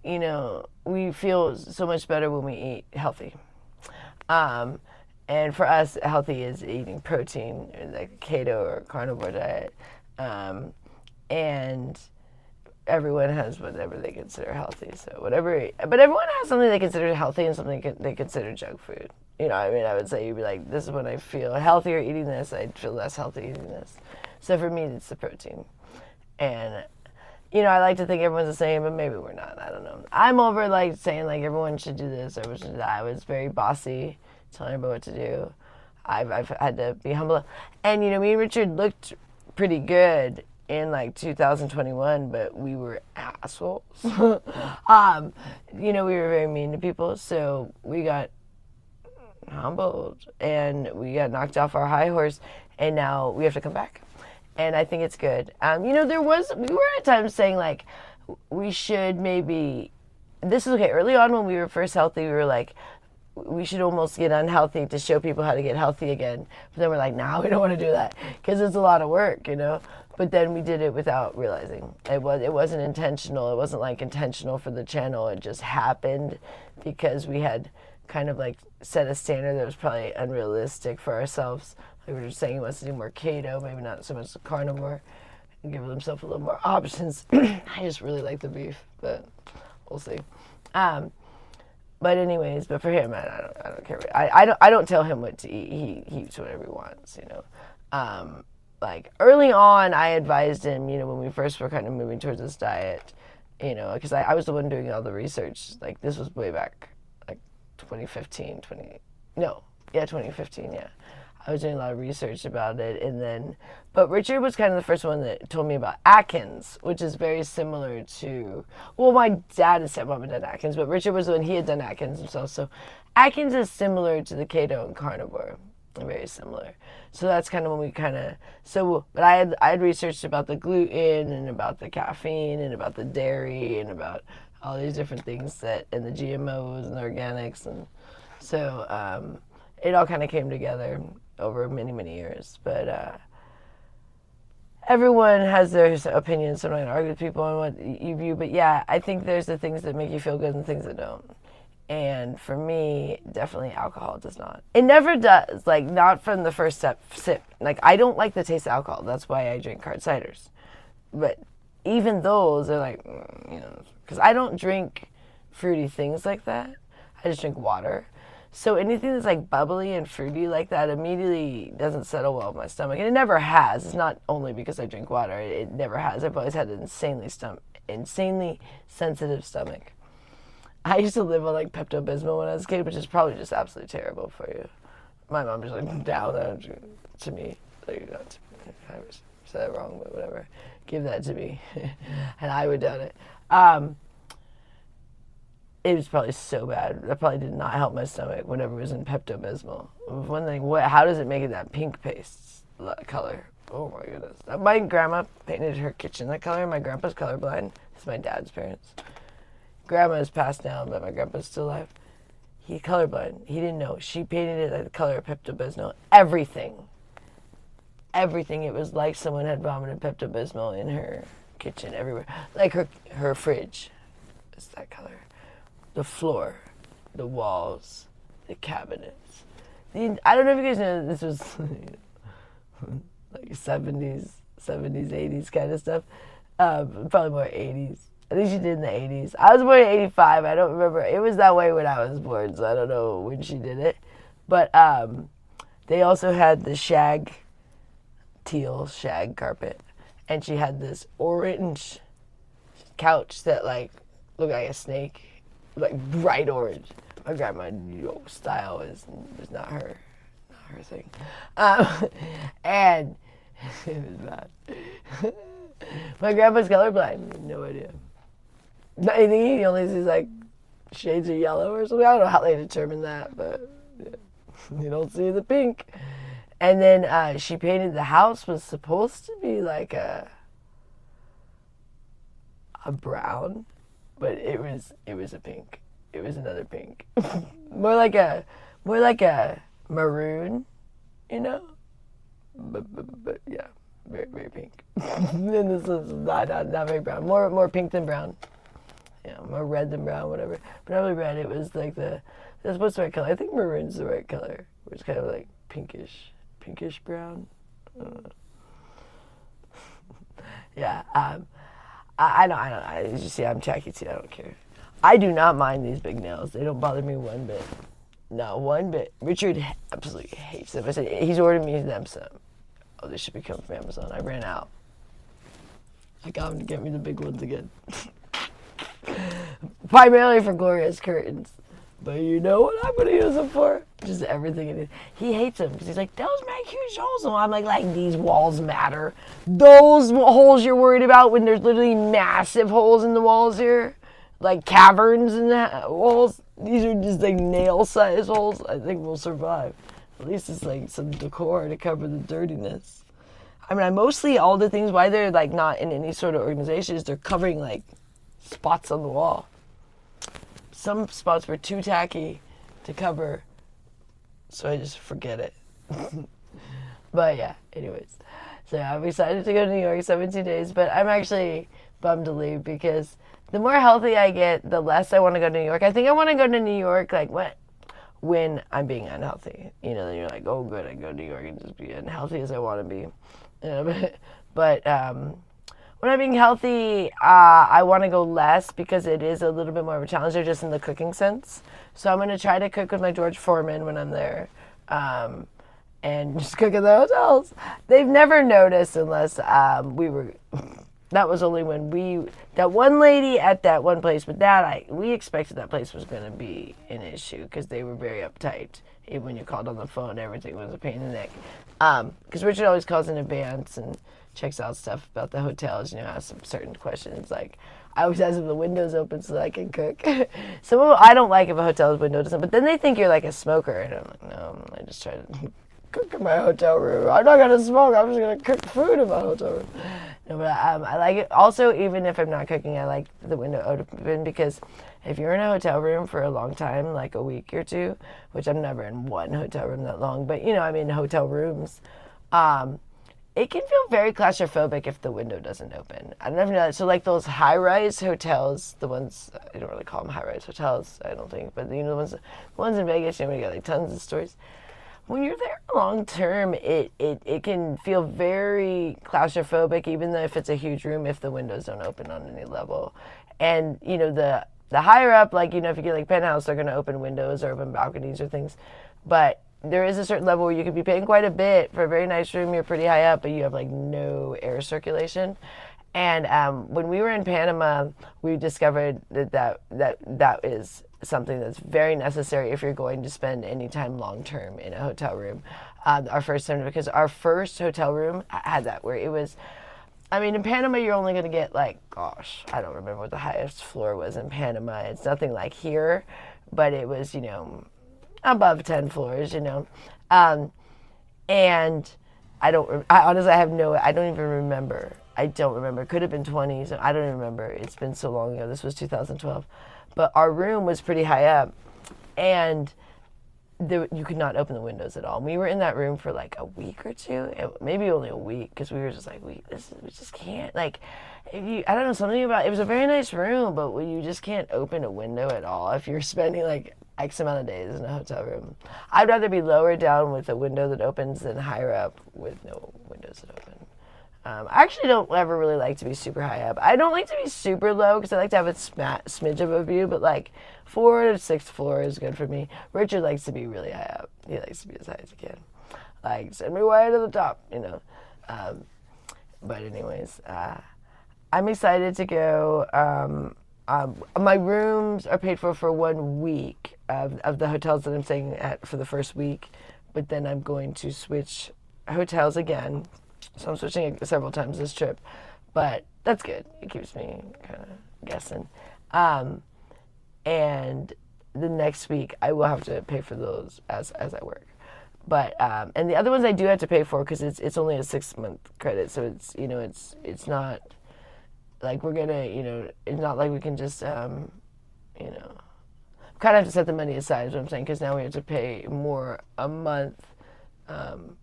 we feel so much better when we eat healthy. And for us, healthy is eating protein, or like keto or carnivore diet. And everyone has whatever they consider healthy. But everyone has something they consider healthy and something they consider junk food. I would say, you'd be like, this is when I feel healthier eating this, I feel less healthy eating this. So for me, it's the protein. And, I like to think everyone's the same, but maybe we're not. I don't know. I'm over, like, saying, like, everyone should do this, or everyone should do that. I was very bossy, telling everybody what to do. I've had to be humble. And, me and Richard looked pretty good in, like, 2021, but we were assholes. We were very mean to people, so we got humbled, and we got knocked off our high horse, and now we have to come back. And I think it's good. We were at times saying, like, we should maybe, this is okay, early on when we were first healthy, we were like, we should almost get unhealthy to show people how to get healthy again. But then we're like, nah, we don't want to do that, because it's a lot of work, But then we did it without realizing. It wasn't intentional. It wasn't, like, intentional for the channel. It just happened because we had kind of, like, set a standard that was probably unrealistic for ourselves. Like, we were just saying he wants to do more keto, maybe not so much the carnivore, and give himself a little more options. I just really like the beef, but we'll see. But anyways, but for him, I don't care. I don't tell him what to eat. He eats whatever he wants, Like, early on, I advised him, when we first were kind of moving towards this diet, because I was the one doing all the research. Like, this was way back, like, 2015, yeah. I was doing a lot of research about it, but Richard was kind of the first one that told me about Atkins, which is very similar to, well, my dad and stepmom had done Atkins, but Richard was the one, he had done Atkins himself, so Atkins is similar to the keto and carnivore, very similar. So that's kind of when we but I had researched about the gluten, and about the caffeine, and about the dairy, and about all these different things and the GMOs and the organics, and so it all kind of came together over many, many years. But everyone has their opinions, so I'm not going to argue with people on what you view, but yeah, I think there's the things that make you feel good and things that don't. And for me, definitely alcohol does not. It never does, like, not from the first sip. Like, I don't like the taste of alcohol. That's why I drink hard ciders. But even those are like, because I don't drink fruity things like that. I just drink water. So anything that's, like, bubbly and fruity like that immediately doesn't settle well in my stomach. And it never has. It's not only because I drink water. It never has. I've always had an insanely sensitive stomach. I used to live on, like, Pepto-Bismol when I was a kid, which is probably just absolutely terrible for you. My mom just, like, down that to me. Like, I said it wrong, but whatever. Give that to me. And I would down it. It was probably so bad. That probably did not help my stomach, whatever was in Pepto-Bismol. One thing, how does it make it that pink paste color? Oh my goodness. My grandma painted her kitchen that color. My grandpa's colorblind. This is my dad's parents. Grandma's passed down, but my grandpa's still alive. He's colorblind. He didn't know. She painted it like the color of Pepto-Bismol. Everything. It was like someone had vomited Pepto-Bismol in her kitchen everywhere. Like her fridge is that color. The floor, the walls, the cabinets. I don't know if you guys know this was like 70s, 80s kind of stuff. Probably more 80s. I think she did in the 80s. I was born in 85. I don't remember. It was that way when I was born, so I don't know when she did it. But they also had the teal shag carpet. And she had this orange couch that, like, looked like a snake. Like, bright orange. My grandma, style was not her thing. And it was bad. My grandpa's colorblind. No idea. I think he only sees like shades of yellow or something. I don't know how they determine that, but yeah. You don't see the pink. And then she painted the house was supposed to be like a brown, but it was a pink. It was another pink. more like a maroon, you know? But yeah, very, very pink. And this is not very brown. More pink than brown. Yeah, more red than brown, whatever. But not really red. It was like that's what's the right color. I think maroon's the right color. It's kind of like pinkish brown. Yeah. I don't. You see, I'm tacky too. I don't care. I do not mind these big nails. They don't bother me one bit. No, one bit. Richard absolutely hates them. I said he's ordered me them some. Oh, they should be coming from Amazon. I ran out. I got him to get me the big ones again. Primarily for Gloria's curtains. But you know what I'm going to use them for? Just everything in it. He hates them because he's like, those make huge holes. And I'm like these walls matter. Those holes you're worried about when there's literally massive holes in the walls here. Like caverns in the walls. These are just like nail-sized holes. I think we'll survive. At least it's like some decor to cover the dirtiness. I mean, mostly all the things, why they're like not in any sort of organization is they're covering like spots on the wall. Some spots were too tacky to cover, so I just forget it. But yeah, anyways. So I'm excited to go to New York, 17 days, but I'm actually bummed to leave because the more healthy I get, the less I want to go to New York. I think I want to go to New York like when I'm being unhealthy. You know, then you're like, oh good, I go to New York and just be unhealthy as I want to be. You know, but when I'm being healthy, I want to go less because it is a little bit more of a challenge, just in the cooking sense. So I'm going to try to cook with my George Foreman when I'm there, and just cook in the hotels. They've never noticed unless we were. That was only when that one lady at that one place, but we expected that place was going to be an issue because they were very uptight. Even when you called on the phone, everything was a pain in the neck. Because Richard always calls in advance and checks out stuff about the hotels, asks some certain questions. Like, I always ask if the window's open so that I can cook. Some of them I don't like if a hotel's window doesn't, but then they think you're like a smoker. And I'm like, no, I just try to cook in my hotel room. I'm not going to smoke. I'm just going to cook food in my hotel room. No, but I like it. Also, even if I'm not cooking, I like the window open because if you're in a hotel room for a long time, like a week or two, which I'm never in one hotel room that long, but, I'm in hotel rooms, it can feel very claustrophobic if the window doesn't open. I don't know if you know that. So, like those high-rise hotels, the ones, I don't really call them high-rise hotels, I don't think, but the ones in Vegas, we got like tons of stories. When you're there long term, it can feel very claustrophobic, even though if it's a huge room, if the windows don't open on any level. And, the higher up, like, if you get like penthouse, they're going to open windows or open balconies or things. But there is a certain level where you could be paying quite a bit for a very nice room. You're pretty high up, but you have like no air circulation. And when we were in Panama, we discovered that is something that's very necessary if you're going to spend any time long term in a hotel room. Our first time, because our first hotel room had that, where it was, in Panama you're only going to get like, gosh, I don't remember what the highest floor was in Panama. It's nothing like here, but it was, above 10 floors, and I honestly I don't even remember. I don't remember. It could have been 20, so I don't even remember. It's been so long ago. This was 2012. But our room was pretty high up, and you could not open the windows at all. We were in that room for like a week or two, maybe only a week, because we were just like, we just can't, like, I don't know, something about it was a very nice room, but you just can't open a window at all if you're spending like X amount of days in a hotel room. I'd rather be lower down with a window that opens than higher up with no windows that open. I actually don't ever really like to be super high up. I don't like to be super low because I like to have a smidge of a view, but like 4th to 6th floor is good for me. Richard likes to be really high up. He likes to be as high as he can. Like, send me way to the top, you know. But anyways, I'm excited to go. My rooms are paid for 1 week of the hotels that I'm staying at for the first week, but then I'm going to switch hotels again. So I'm switching several times this trip, but that's good. It keeps me kind of guessing. And the next week I will have to pay for those as I work. But and the other ones I do have to pay for because it's only a 6-month credit, so it's not like we're gonna, it's not like we can just kind of have to set the money aside, is what I'm saying, because now we have to pay more a month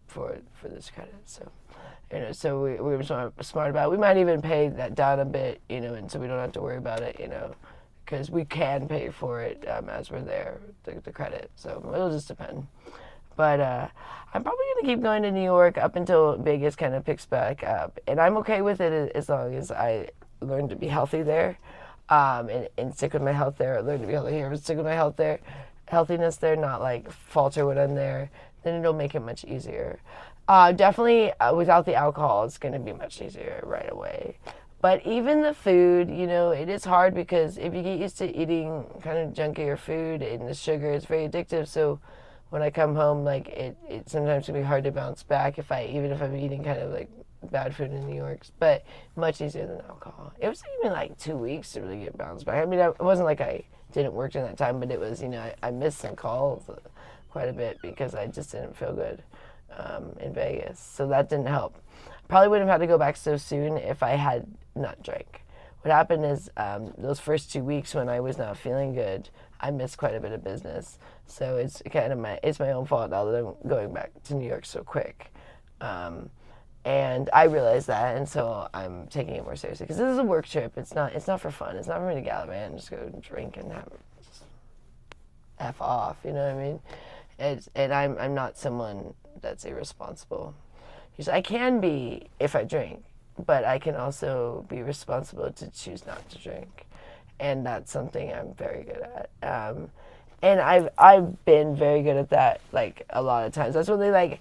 for this credit. So. So we were smart about it. We might even pay that down a bit, and so we don't have to worry about it, because we can pay for it as we're there, the credit. So it'll just depend. But I'm probably going to keep going to New York up until Vegas kind of picks back up. And I'm okay with it as long as I learn to be healthy there and stick with my health there. I learn to be healthy here, but stick with my healthiness there, not like falter when I'm there. Then it'll make it much easier. Definitely without the alcohol, it's going to be much easier right away. But even the food, it is hard because if you get used to eating kind of junkier food and the sugar, it's very addictive. So when I come home, like it sometimes can be hard to bounce back even if I'm eating kind of like bad food in New York, but much easier than alcohol. It was taking me like 2 weeks to really get bounced back. I mean, it wasn't like I didn't work during that time, but it was, I missed some calls quite a bit because I just didn't feel good in Vegas. So that didn't help. Probably wouldn't have had to go back so soon if I had not drank. What happened is those first 2 weeks when I was not feeling good, I missed quite a bit of business. So it's kind of my own fault now that I'm going back to New York so quick. And I realized that, and so I'm taking it more seriously because this is a work trip. It's not for fun. It's not for me to gallivant and just go drink and have just F off. You know what I mean? And I'm not someone that's irresponsible. I can be if I drink, but I can also be responsible to choose not to drink, and that's something I'm very good at. And I've been very good at that, like a lot of times. That's what they like.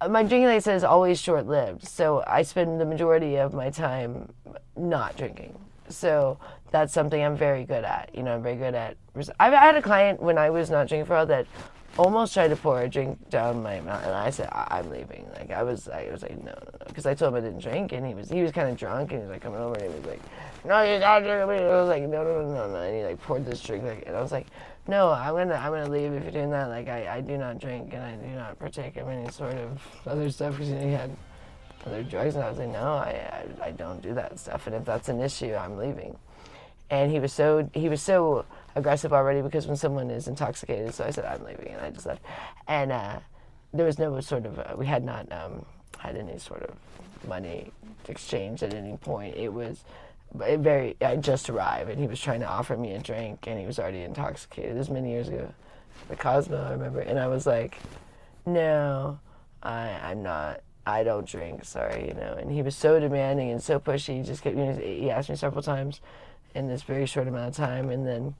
My drinking, like I said, is always short-lived, so I spend the majority of my time not drinking. So that's something I'm very good at. I'm very good at. I had a client when I was not drinking for a while that almost tried to pour a drink down my mouth, and I said, I'm leaving. Like I was like, no, because I told him I didn't drink, and he was kind of drunk, and he was like coming over, and he was like, no, you're not drinking. I was like, no, and he like poured this drink, and I was like, no, I'm gonna leave if you're doing that. Like I do not drink, and I do not partake of any sort of other stuff, because he had other drugs, and I was like, no, I don't do that stuff, and if that's an issue, I'm leaving. And he was so aggressive already because when someone is intoxicated, so I said, I'm leaving, and I just left. And there was no sort of, we had not had any sort of money exchange at any point. It was I just arrived, and he was trying to offer me a drink, and he was already intoxicated. This was many years ago, the Cosmo, I remember, and I was like, no, I'm not. I don't drink, sorry, And he was so demanding and so pushy. He just kept, he asked me several times in this very short amount of time, and then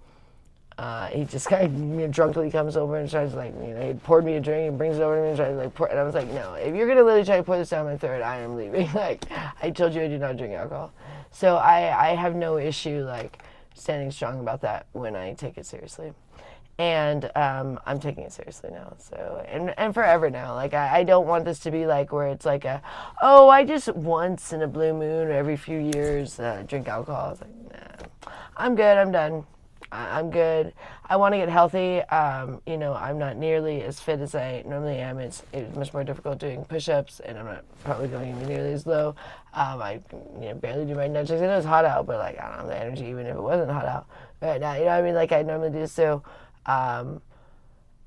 he just kind of drunkenly comes over and tries to he poured me a drink and brings it over to me and tries to pour, and I was like, no, if you're gonna literally try to pour this down my throat, I am leaving. I told you I do not drink alcohol. So I have no issue standing strong about that when I take it seriously. And I'm taking it seriously now. So and forever now. I don't want this to be where it's I just once in a blue moon or every few years drink alcohol. It's nah, I'm good. I'm done. I'm good. I want to get healthy. I'm not nearly as fit as I normally am. It's much more difficult doing push-ups, and I'm not probably going to be nearly as low. I barely do my nunchucks. I know it's hot out, but I don't have the energy even if it wasn't hot out right now. I normally do. So And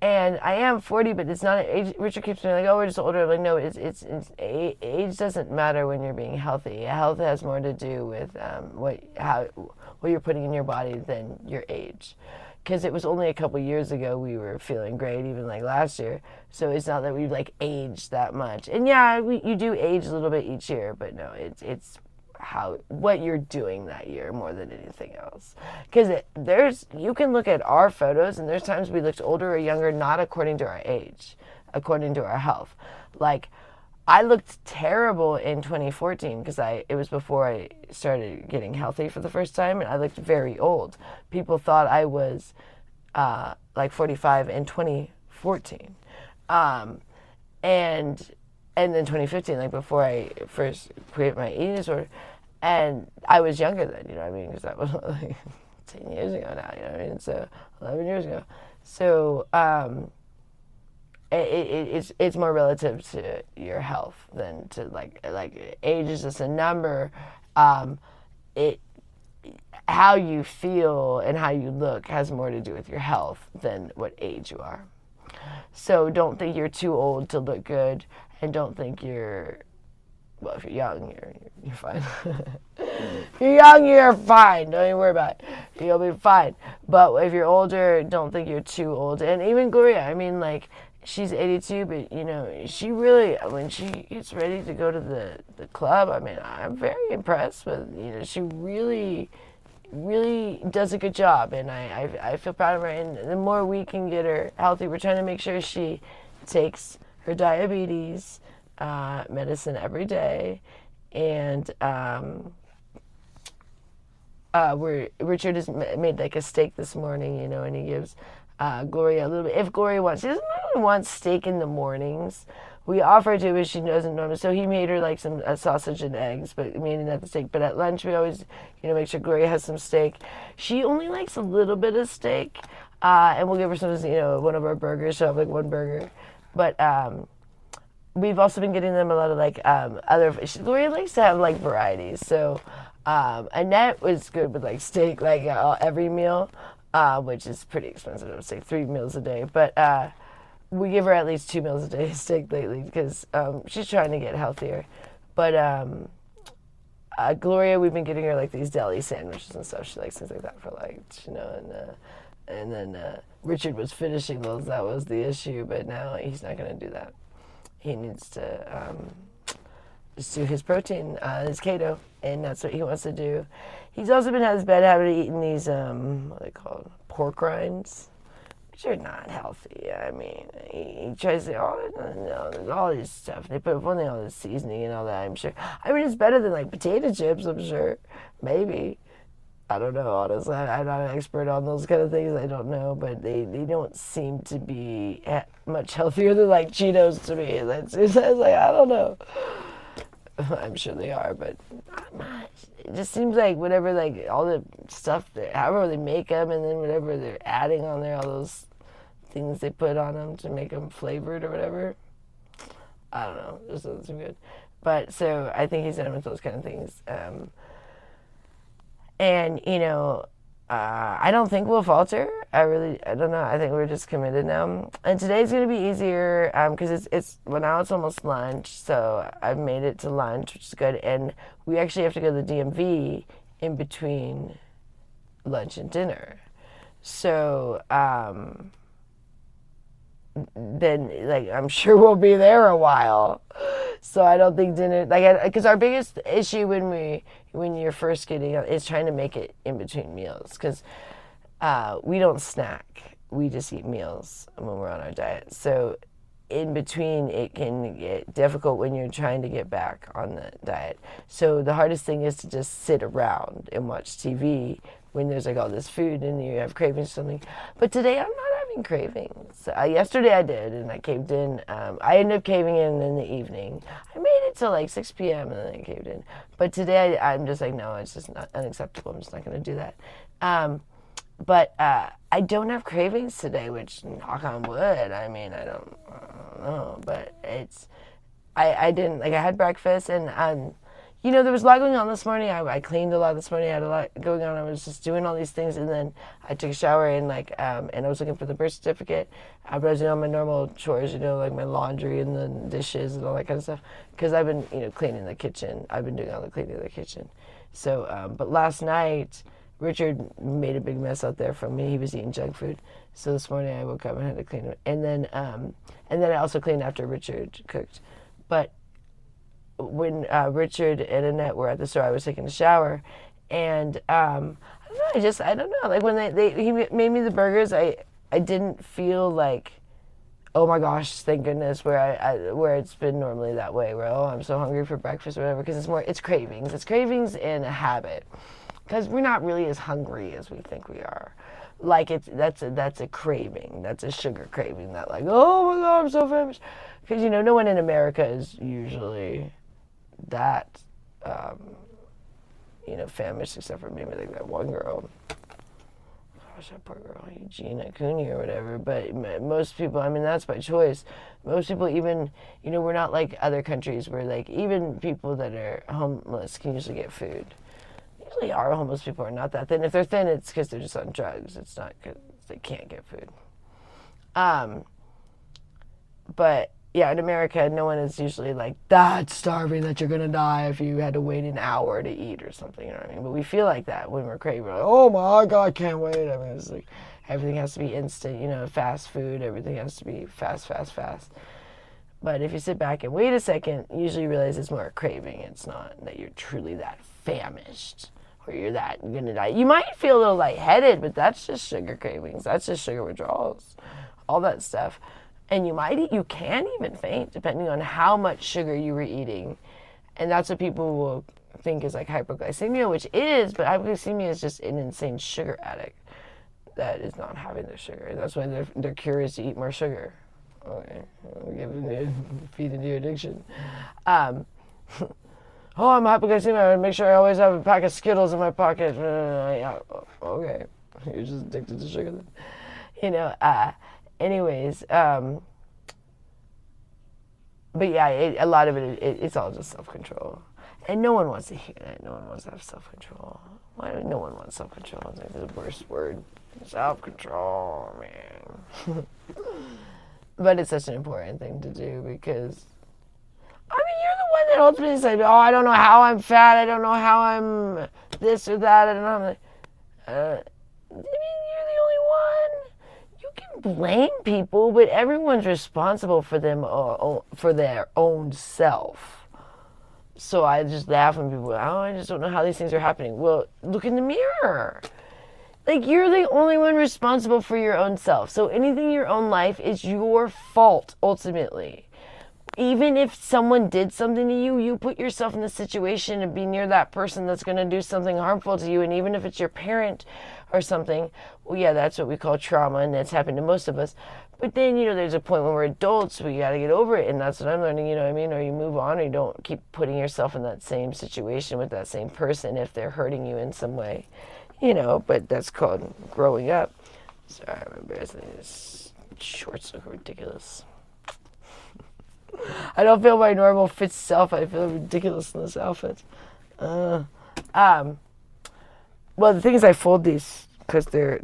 I am 40, but it's not age. Richard keeps saying like, "Oh, we're just older." I'm like, no, age doesn't matter when you're being healthy. Health has more to do with what you're putting in your body than your age. Because it was only a couple years ago we were feeling great, even like last year. So it's not that we've like aged that much. And yeah, you do age a little bit each year, but no, it's what you're doing that year more than anything else. Because you can look at our photos and there's times we looked older or younger, not according to our age, according to our health. Like, I looked terrible in 2014 because it was before I started getting healthy for the first time, and I looked very old. People thought I was like 45 in 2014. And then 2015, like before I first created my eating disorder, and I was younger then, you know what I mean? Because that was like 10 years ago now, you know what I mean? So 11 years ago. So it's more relative to your health than to like age is just a number. How you feel and how you look has more to do with your health than what age you are. So don't think you're too old to look good, and don't think you're, well, if you're young, you're fine. If you're young, you're fine. Don't even worry about it. You'll be fine. But if you're older, don't think you're too old. And even Gloria, I mean, like, she's 82, but, you know, she really, when she gets ready to go to the club, I mean, I'm very impressed with, you know, she really does a good job, and I feel proud of her. And the more we can get her healthy, we're trying to make sure she takes her diabetes medicine every day, and Richard has made like a steak this morning, you know, and he gives Gloria a little bit. If Gloria wants, she doesn't really want steak in the mornings. We offer to, but she doesn't normally. So he made her like some sausage and eggs, but meaning not the steak. But at lunch, we always, you know, make sure Gloria has some steak. She only likes a little bit of steak, and we'll give her some, you know, one of our burgers. She'll have like one burger, but we've also been getting them a lot of like Gloria likes to have like varieties. So Annette was good with like steak, like every meal, which is pretty expensive. I would say 3 meals a day, but we give her at least 2 meals a day of steak lately because she's trying to get healthier. But Gloria, we've been getting her like these deli sandwiches and stuff. She likes things like that for like, you know, and then Richard was finishing those. That was the issue, but now he's not going to do that. He needs to just do his protein, his keto, and that's what he wants to do. He's also been having this bad habit of eating these, what are they called, pork rinds, which are not healthy. I mean, he tries to say, there's all this stuff. They put only all this seasoning and all that, I'm sure. I mean, it's better than like potato chips, I'm sure. Maybe. I don't know, honestly. I'm not an expert on those kind of things. I don't know, but they don't seem to be much healthier than like Cheetos to me. That's like, I don't know. I'm sure they are, but not much. It just seems like whatever, like all the stuff, however they make them, and then whatever they're adding on there, all those things they put on them to make them flavored or whatever. I don't know. It just doesn't seem good. But so I think he's done with those kind of things. And, you know, I don't think we'll falter. I don't know. I think we're just committed now. And today's going to be easier because well, now it's almost lunch. So I've made it to lunch, which is good. And we actually have to go to the DMV in between lunch and dinner. So then, like, I'm sure we'll be there a while. So I don't think dinner, like, because our biggest issue when you're first getting is trying to make it in between meals, because we don't snack, we just eat meals when we're on our diet. So in between, it can get difficult when you're trying to get back on the diet. So the hardest thing is to just sit around and watch TV when there's like all this food and you have cravings or something. But today I'm not having cravings. Yesterday I did, and I caved in. I ended up caving in the evening. I made it till like 6 p.m. and then I caved in. But today I'm just like, no, it's just not unacceptable. I'm just not going to do that. But I don't have cravings today, which, knock on wood, I mean, I don't know. But I didn't, like, I had breakfast, and there was a lot going on this morning. I cleaned a lot this morning. I had a lot going on. I was just doing all these things, and then I took a shower and and I was looking for the birth certificate. But I was doing all my normal chores, like my laundry and the dishes and all that kind of stuff. Because I've been, cleaning the kitchen. I've been doing all the cleaning of the kitchen. So, but last night, Richard made a big mess out there from me. He was eating junk food. So this morning I woke up and had to clean it. And then I also cleaned after Richard cooked. But when Richard and Annette were at the store, I was taking a shower, and I don't know. Like when he made me the burgers, I didn't feel like, oh my gosh, thank goodness, where it's been normally that way, where I'm so hungry for breakfast or whatever, because it's cravings and a habit, because we're not really as hungry as we think we are. Like that's a craving, that's a sugar craving, that like, oh my God, I'm so famished, because no one in America is usually that famished, except for maybe like that one girl. Gosh, that poor girl, Eugenia Cooney or whatever. But most people, that's by choice. Most people, even, we're not like other countries where like even people that are homeless can usually get food. Usually our homeless people are not that thin. If they're thin, it's because they're just on drugs. It's not because they can't get food. But yeah, in America, no one is usually like that starving that you're gonna die if you had to wait an hour to eat or something. You know what I mean? But we feel like that when we're craving. We're like, oh my God, I can't wait. It's like everything has to be instant. Fast food. Everything has to be fast. But if you sit back and wait a second, you usually realize it's more a craving. It's not that you're truly that famished or you're that gonna die. You might feel a little lightheaded, but that's just sugar cravings. That's just sugar withdrawals, all that stuff. And you can even faint depending on how much sugar you were eating. And that's what people will think is like hypoglycemia, which is, but hypoglycemia is just an insane sugar addict that is not having their sugar. That's why they're curious to eat more sugar. Okay, feed into your addiction. I'm hypoglycemic. I make sure I always have a pack of Skittles in my pocket. Yeah, okay, you're just addicted to sugar then. Anyways, but yeah, a lot of it's all just self-control. And no one wants to hear that. No one wants to have self-control. Why do no one want self-control? It's like the worst word. Self-control, man. But it's such an important thing to do because, you're the one that ultimately said, oh, I don't know how I'm fat. I don't know how I'm this or that. I don't know how I'm you're the only one. You can blame people, but everyone's responsible for them for their own self. So I just laugh when people, I just don't know how these things are happening. Well, look in the mirror. Like, you're the only one responsible for your own self. So anything in your own life is your fault, ultimately. Even if someone did something to you, you put yourself in the situation to be near that person that's going to do something harmful to you. And even if it's your parent or something, well, yeah, that's what we call trauma, and that's happened to most of us. But then, there's a point when we're adults, we got to get over it, and that's what I'm learning, or you move on, or you don't keep putting yourself in that same situation with that same person if they're hurting you in some way, but that's called growing up. Sorry, I'm embarrassing. These shorts look ridiculous. I don't feel my normal fit self. I feel ridiculous in this outfit. Well, the thing is, I fold these because they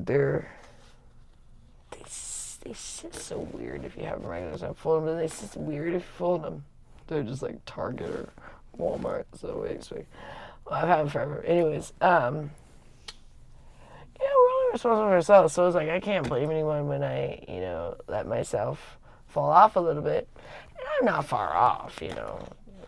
sit so weird if you have them regular. So I fold them, but they sit weird if you fold them. They're just like Target or Walmart. So we expect. Well, I've had them forever. Anyways, yeah, we're only responsible for ourselves. So it's like I can't blame anyone when I, let myself fall off a little bit. And I'm not far off,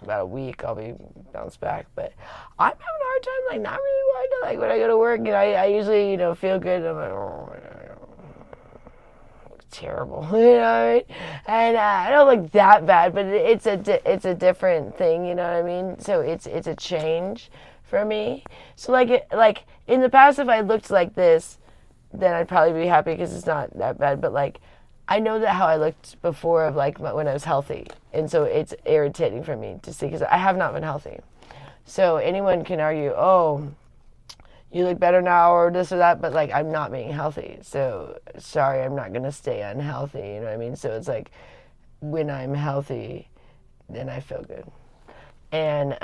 About a week I'll be bounced back, but I'm having a hard time, like, not really wanting to, like, when I go to work, I usually, feel good. I'm like, oh my God, it's terrible, what I mean? And I don't look that bad, but it's a different thing, you know what I mean? So it's a change for me. So like in the past, if I looked like this, then I'd probably be happy because it's not that bad, but like, I know that how I looked before of like when I was healthy. And so it's irritating for me to see because I have not been healthy. So anyone can argue, oh, you look better now or this or that, but like I'm not being healthy. So sorry, I'm not going to stay unhealthy. You know what I mean? So it's like when I'm healthy, then I feel good. And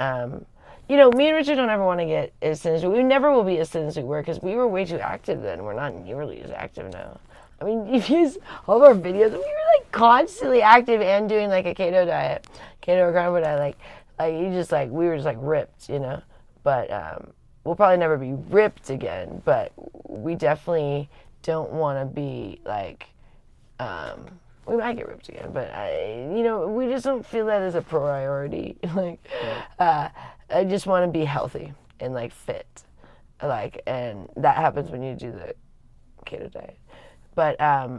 you know, me and Richard don't ever want to get as thin as we never will be as thin as we were because we were way too active then. We're not nearly as active now. I mean, if you use all of our videos, we were like constantly active and doing like a keto diet, keto or carnivore diet. Like you just like, we were just like ripped, you know. But we'll probably never be ripped again. But we definitely don't want to be like, we might get ripped again, but you know, we just don't feel that as a priority. Like, I just want to be healthy and like fit, like, and that happens when you do the keto diet. But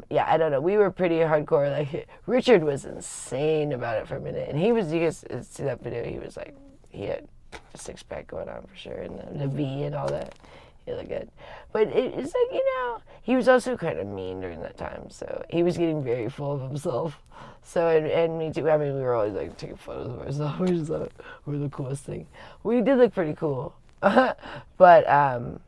yeah, I don't know. We were pretty hardcore. Like Richard was insane about it for a minute, and he was. You guys see that video? He was like, he had a six pack going on for sure, and the V and all that. He looked good. But it's like, you know, he was also kind of mean during that time, so he was getting very full of himself. So, and me too. I mean, we were always like taking photos of ourselves. We just thought we were the coolest thing. We did look pretty cool. But I'm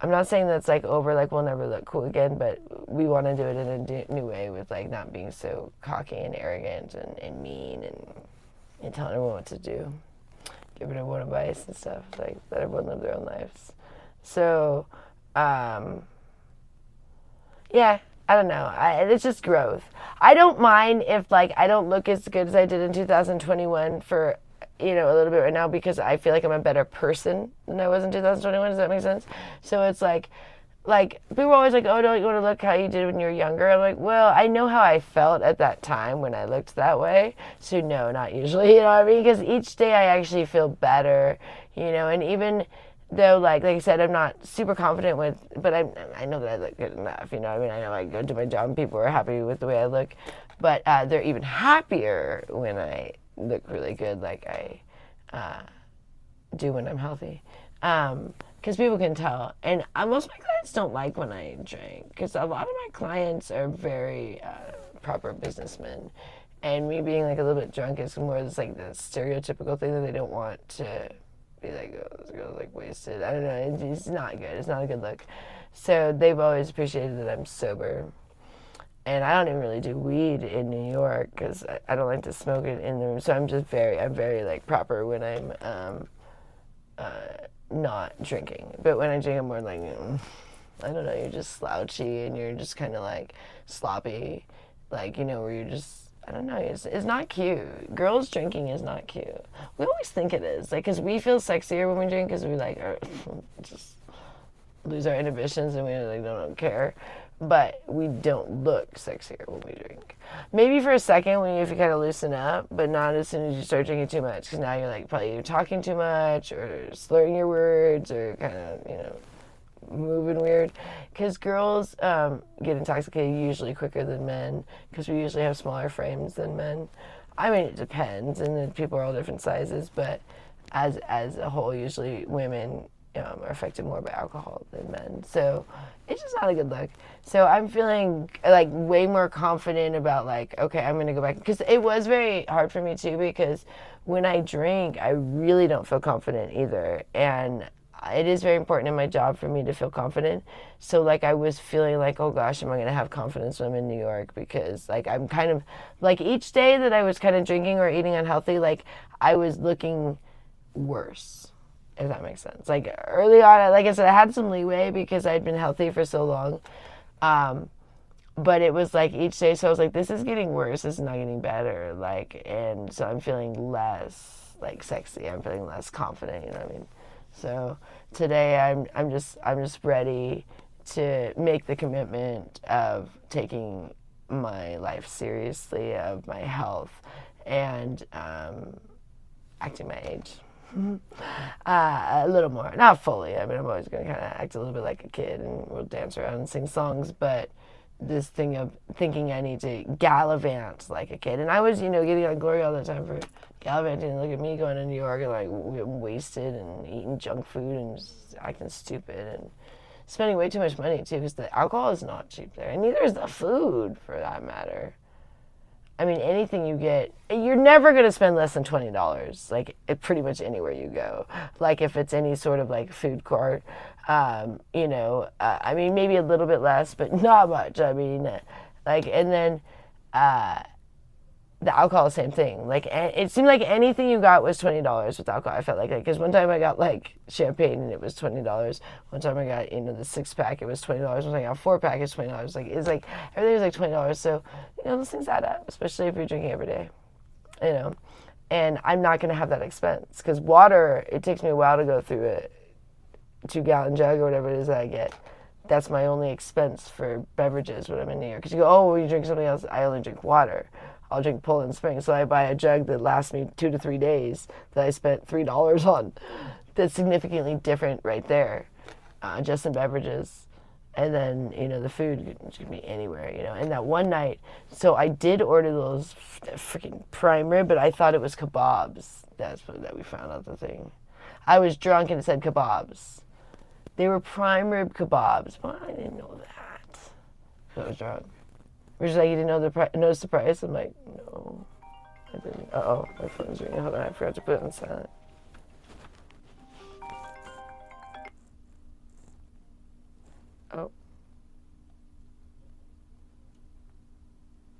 not saying that's like over, like we'll never look cool again, but we want to do it in a new way with like not being so cocky and arrogant and mean and telling everyone what to do, giving everyone advice and stuff, like let everyone live their own lives. So, yeah, I don't know. It's just growth. I don't mind if like I don't look as good as I did in 2021 for, you know, a little bit right now because I feel like I'm a better person than I was in 2021. Does that make sense? So it's like people are always like, oh, don't you want to look how you did when you were younger? I'm like, well, I know how I felt at that time when I looked that way. So no, not usually, you know what I mean? Because each day I actually feel better, you know, and even though, like I said, I'm not super confident with, but I know that I look good enough, you know what I mean? I know I go to my job and people are happy with the way I look, but they're even happier when I look really good like I do when I'm healthy. Because people can tell. And most of my clients don't like when I drink, because a lot of my clients are very proper businessmen. And me being like a little bit drunk is more just like the stereotypical thing that they don't want to be like, oh, this girl's like wasted. I don't know. It's not good. It's not a good look. So they've always appreciated that I'm sober. And I don't even really do weed in New York because I don't like to smoke it in the room. So I'm very like proper when I'm not drinking. But when I drink, I'm more like, I don't know, you're just slouchy and you're just kind of like sloppy. Like, you know, where you're just, I don't know, it's not cute. Girls drinking is not cute. We always think it is, like, because we feel sexier when we drink because we like just lose our inhibitions and we like don't care. But we don't look sexier when we drink. Maybe for a second if you kind of loosen up, but not as soon as you start drinking too much, because now you're like probably either talking too much or slurring your words or kind of, you know, moving weird. Because girls get intoxicated usually quicker than men because we usually have smaller frames than men. I mean, it depends, and then people are all different sizes, but as a whole, usually women are affected more by alcohol than men. So it's just not a good look. So I'm feeling like way more confident about like, okay, I'm going to go back. Because it was very hard for me too, because when I drink, I really don't feel confident either. And it is very important in my job for me to feel confident. So like I was feeling like, oh gosh, am I going to have confidence when I'm in New York? Because like I'm kind of, like each day that I was kind of drinking or eating unhealthy, like I was looking worse. If that makes sense. Like early on, like I said, I had some leeway because I'd been healthy for so long. But it was like each day, so I was like, this is getting worse, this is not getting better. Like, and so I'm feeling less like sexy, I'm feeling less confident, you know what I mean? So today I'm just ready to make the commitment of taking my life seriously, of my health, and acting my age. A little more, not fully. I mean, I'm always going to kind of act a little bit like a kid and we'll dance around and sing songs, but this thing of thinking I need to gallivant like a kid. And I was, you know, getting on Glory all the time for gallivanting. And look at me going to New York and like wasted and eating junk food and just acting stupid and spending way too much money too, because the alcohol is not cheap there, and neither is the food for that matter. I mean, anything you get, you're never going to spend less than $20, like pretty much anywhere you go. Like if it's any sort of like food court, you know, I mean, maybe a little bit less, but not much. I mean, like, and then the alcohol, same thing. Like, it seemed like anything you got was $20 with alcohol. I felt like, because one time I got like champagne and it was $20. One time I got, the 6-pack, it was $20. One time I got a 4-pack, it's $20. Like, it's like everything was like $20. So, those things add up, especially if you're drinking every day. And I'm not going to have that expense, because water, it takes me a while to go through a 2-gallon jug or whatever it is that I get. That's my only expense for beverages when I'm in New York. Because you go, oh, well, you drink something else. I only drink water. I'll drink Poland Spring. So I buy a jug that lasts me 2 to 3 days that I spent $3 on. That's significantly different right there, just in beverages. And then, the food could be anywhere, And that one night, so I did order those freaking prime rib, but I thought it was kebabs. That's what that we found out the thing. I was drunk and it said kebabs. They were prime rib kebabs, but I didn't know that. So I was drunk. We're just like, you didn't notice the price? I'm like, no, I didn't. Uh-oh, my phone's ringing. Hold on, I forgot to put it on silent. Oh.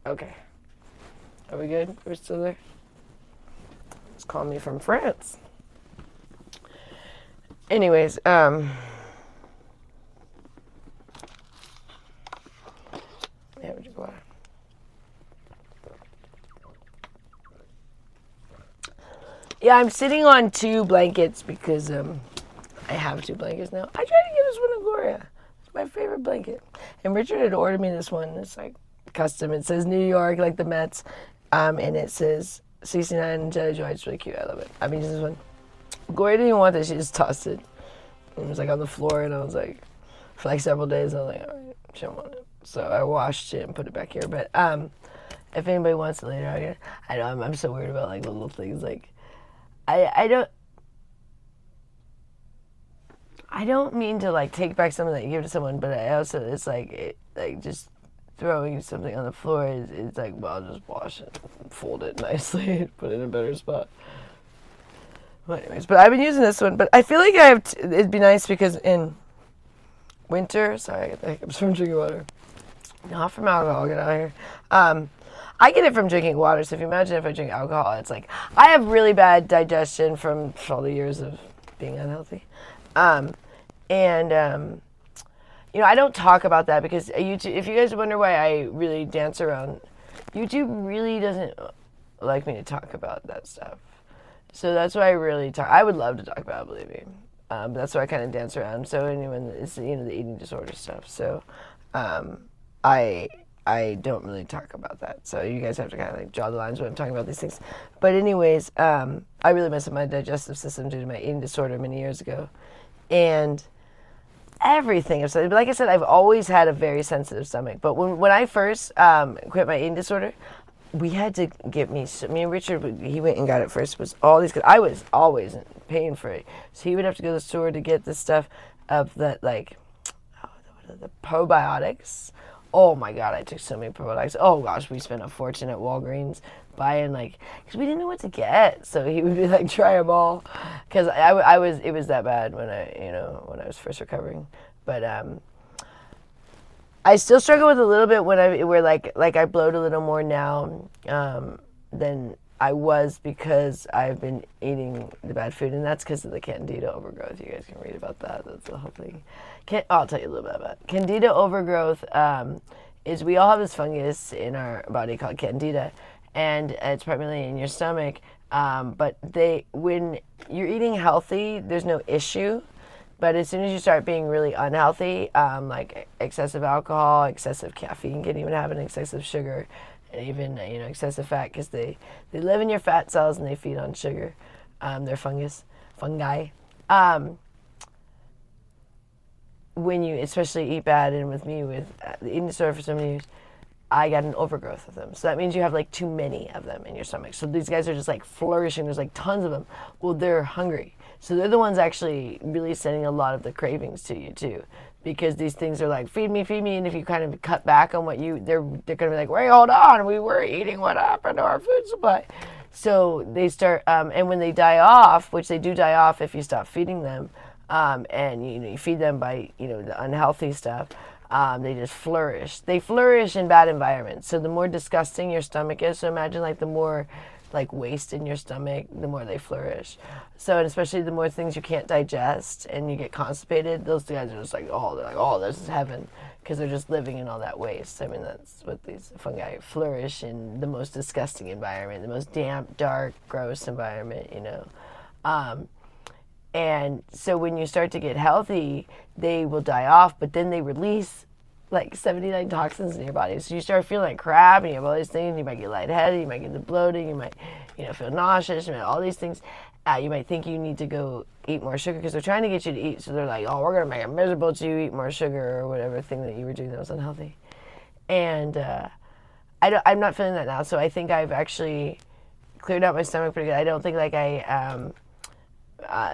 Okay. Are we good? We're still there? It's calling me from France. Anyways, yeah, we drink water. Yeah, I'm sitting on 2 blankets because I have 2 blankets now. I tried to give this one to Gloria. It's my favorite blanket. And Richard had ordered me this one. It's like custom. It says New York, like the Mets, and it says 69 Jedi Joy. It's really cute. I love it. I've been using this one. Gloria didn't even want this. She just tossed it. It was like on the floor, and I was like, for like several days, I was like, all right, she don't want it. So I washed it and put it back here. But if anybody wants it later, I know I'm so weird about like little things. Like I don't mean to like take back something that you give to someone, but I also, it's like just throwing something on the floor is like, well, I'll just wash it, fold it nicely, put it in a better spot. Well, anyways, but I've been using this one, but I feel like it'd be nice because in winter, sorry, I get the hiccups from drinking water. Not from alcohol, get out of here. I get it from drinking water, so if you imagine if I drink alcohol, it's like, I have really bad digestion from all the years of being unhealthy. I don't talk about that because YouTube, if you guys wonder why I really dance around, YouTube really doesn't like me to talk about that stuff. So that's why I really talk. I would love to talk about it, believe me. But that's why I kind of dance around. So anyone, it's, the eating disorder stuff. So I don't really talk about that. So you guys have to kind of like draw the lines when I'm talking about these things. But anyways, I really messed up my digestive system due to my eating disorder many years ago. And everything. But like I said, I've always had a very sensitive stomach. But when I first quit my eating disorder, we had to get me and Richard, he went and got it first, was all these, I was always paying for it. So he would have to go to the store to get this stuff of the, like, the probiotics. Oh my God, I took so many probiotics. Oh gosh, we spent a fortune at Walgreens buying, like, because we didn't know what to get. So he would be like, try them all. Because it was that bad when I was first recovering. But I still struggle with a little bit where I bloat a little more now than I was because I've been eating the bad food, and that's because of the candida overgrowth. You guys can read about that. That's the whole thing. I'll tell you a little bit about it. Candida overgrowth is we all have this fungus in our body called candida, and it's primarily in your stomach. But when you're eating healthy, there's no issue. But as soon as you start being really unhealthy, like excessive alcohol, excessive caffeine can even happen, excessive sugar, and even excessive fat, because they live in your fat cells and they feed on sugar. They're fungi. When you especially eat bad, and with me with the eating disorder for so many years, I got an overgrowth of them. So that means you have like too many of them in your stomach. So these guys are just like flourishing. There's like tons of them. Well, they're hungry. So they're the ones actually really sending a lot of the cravings to you too, because these things are like, feed me. And if you kind of cut back on what they're going to be like, wait, hold on, we were eating, what happened to our food supply? So they start, and when they die off, which they do die off if you stop feeding them, and you feed them by the unhealthy stuff, They just flourish. They flourish in bad environments. So the more disgusting your stomach is, so imagine like the more like waste in your stomach, the more they flourish. So, and especially the more things you can't digest and you get constipated, those guys are just like, oh, this is heaven, because they're just living in all that waste. I mean, that's what these fungi flourish in, the most disgusting environment, the most damp, dark, gross environment, you know. And so when you start to get healthy, they will die off, but then they release like 79 toxins in your body. So you start feeling like crap, and you have all these things. You might get lightheaded, you might get the bloating, you might, feel nauseous, you might all these things. You might think you need to go eat more sugar because they're trying to get you to eat. So they're like, oh, we're going to make it miserable to you, eat more sugar or whatever thing that you were doing that was unhealthy. And I'm not feeling that now. So I think I've actually cleared out my stomach pretty good. I don't think like I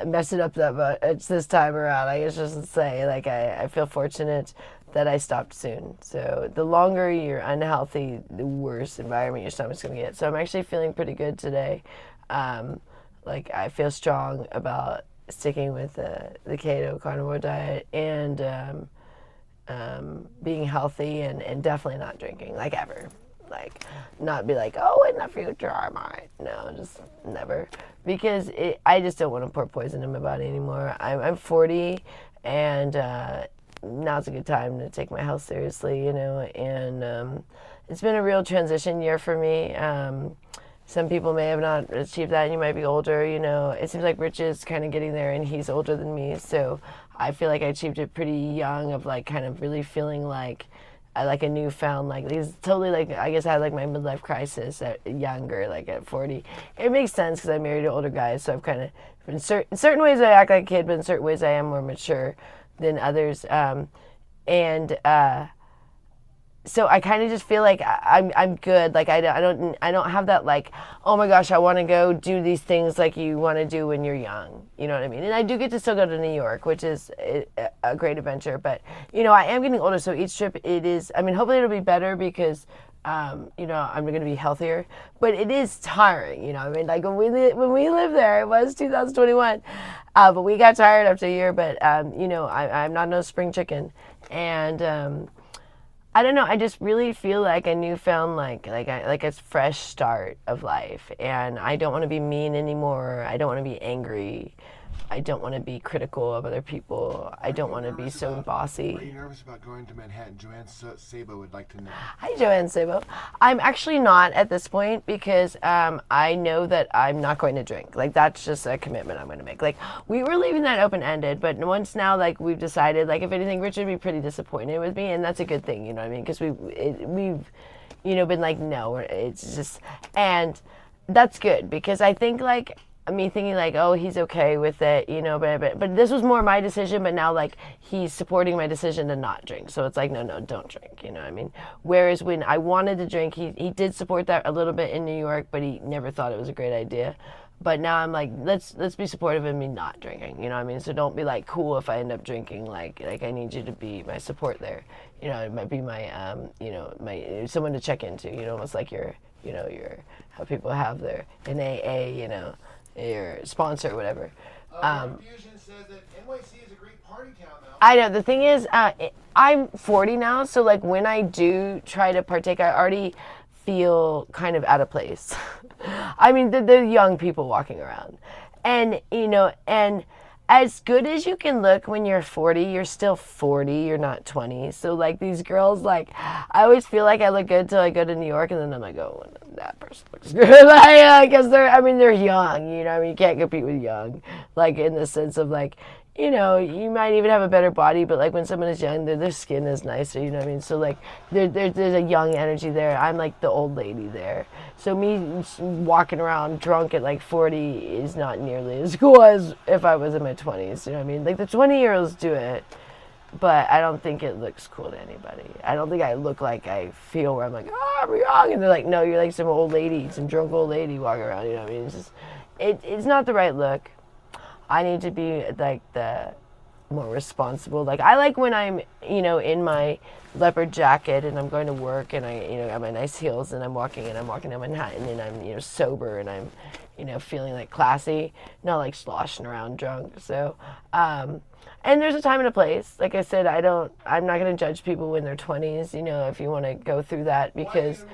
messed it up that much this time around. I guess just to say, like, I feel fortunate that I stopped soon. So the longer you're unhealthy, the worse environment your stomach's going to get. So I'm actually feeling pretty good today. Like, I feel strong about sticking with the keto carnivore diet and being healthy and definitely not drinking, like, ever. Like, not be like, oh, in the future I might. No, just never. Because I just don't want to pour poison in my body anymore. I'm 40, and now's a good time to take my health seriously, and it's been a real transition year for me. Some people may have not achieved that, and you might be older, It seems like Rich is kind of getting there, and he's older than me, so I feel like I achieved it pretty young, of like kind of really feeling like a newfound, like, these totally, like, I guess I had like my midlife crisis at younger, like at 40. It makes sense because I married an older guy, so I've kind of, in certain ways I act like a kid, but in certain ways I am more mature than others. So I kind of just feel like I'm good. Like I don't have that, like, oh my gosh, I want to go do these things like you want to do when you're young. You know what I mean? And I do get to still go to New York, which is a great adventure. But I am getting older, so each trip hopefully it'll be better because I'm going to be healthier. But it is tiring. Like when we lived there, it was 2021, but we got tired after a year. But I'm not no spring chicken, and I don't know. I just really feel like a newfound, like a fresh start of life, and I don't want to be mean anymore. I don't want to be angry. I don't want to be critical of other people. I don't want to be so bossy. Are you nervous about going to Manhattan? Joanne Sabo would like to know. Hi, Joanne Sabo. I'm actually not at this point because I know that I'm not going to drink. Like, that's just a commitment I'm going to make. Like, we were leaving that open-ended, but once now, like, we've decided, like, if anything, Richard would be pretty disappointed with me, and that's a good thing, you know what I mean? Because we've been like, no, it's just, and that's good because I think, like, me thinking like, oh, he's okay with it, but this was more my decision, but now, like, he's supporting my decision to not drink. So it's like, no, don't drink, what I mean? Whereas when I wanted to drink, he did support that a little bit in New York, but he never thought it was a great idea. But now I'm like, let's be supportive of me not drinking, what I mean? So don't be like, cool if I end up drinking, like I need you to be my support there. It might be my, my someone to check into, almost like your how people have their, in AA, your sponsor or whatever. Fusion says that NYC is a great party town, though. I know. The thing is, I'm 40 now, so like when I do try to partake, I already feel kind of out of place. I mean, the young people walking around, and and as good as you can look when you're 40, you're still 40. You're not 20. So like these girls, like, I always feel like I look good till I go to New York, and then I'm like, oh, that person looks good. Because they're young. You can't compete with young. Like in the sense of like, you might even have a better body, but like when someone is young, their skin is nicer. You know what I mean? So like there's a young energy there. I'm like the old lady there. So me walking around drunk at like 40 is not nearly as cool as if I was in my 20s. You know what I mean? Like the 20-year-olds do it, but I don't think it looks cool to anybody. I don't think I look like I feel where I'm like, oh, I'm young, and they're like, no, you're like some old lady, some drunk old lady walking around. You know what I mean? It's just it's not the right look. I need to be like the more responsible. Like I like when I'm, in my leopard jacket and I'm going to work and I, got my nice heels and I'm walking down Manhattan and I'm, sober and I'm, feeling like classy, not like sloshing around drunk. So, and there's a time and a place. Like I said, I'm not going to judge people when they're 20s, if you want to go through that, because,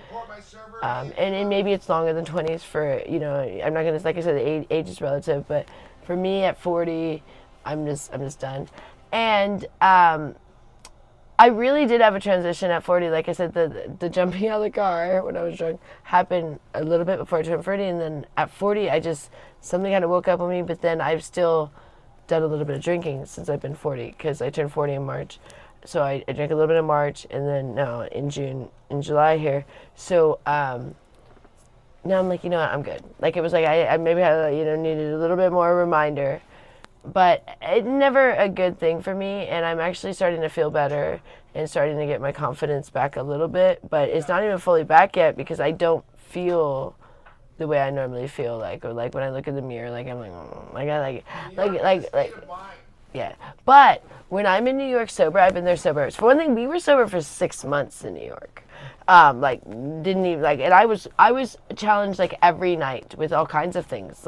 and maybe it's longer than 20s for, I'm not going to, like I said, age is relative, but for me at 40, I'm just done. And, I really did have a transition at 40. Like I said, the jumping out of the car when I was drunk happened a little bit before I turned 40. And then at 40, something kind of woke up on me. But then I've still done a little bit of drinking since I've been 40, because I turned 40 in March. So I drank a little bit in March and then now in July here. So now I'm like, what, I'm good. Like it was like I maybe had, needed a little bit more reminder. But it's never a good thing for me, and I'm actually starting to feel better and starting to get my confidence back a little bit, but it's not even fully back yet because I don't feel the way I normally feel, or like when I look in the mirror, like I'm like yeah. But when I'm in New York sober, I've been there sober. For one thing, we were sober for 6 months in New York. Didn't even and I was challenged every night with all kinds of things.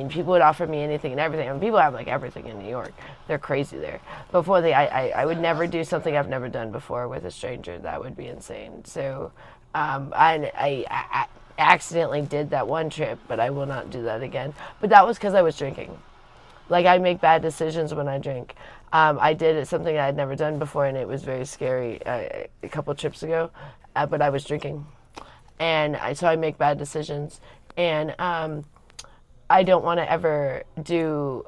People would offer me anything and everything. People have everything in New York. They're crazy there. But for one thing, I would never do something I've never done before with a stranger. That would be insane. So, I accidentally did that one trip, but I will not do that again. But that was because I was drinking. I make bad decisions when I drink. I did something I had never done before, and it was very scary a couple trips ago, but I was drinking. And so I make bad decisions. And I don't want to ever do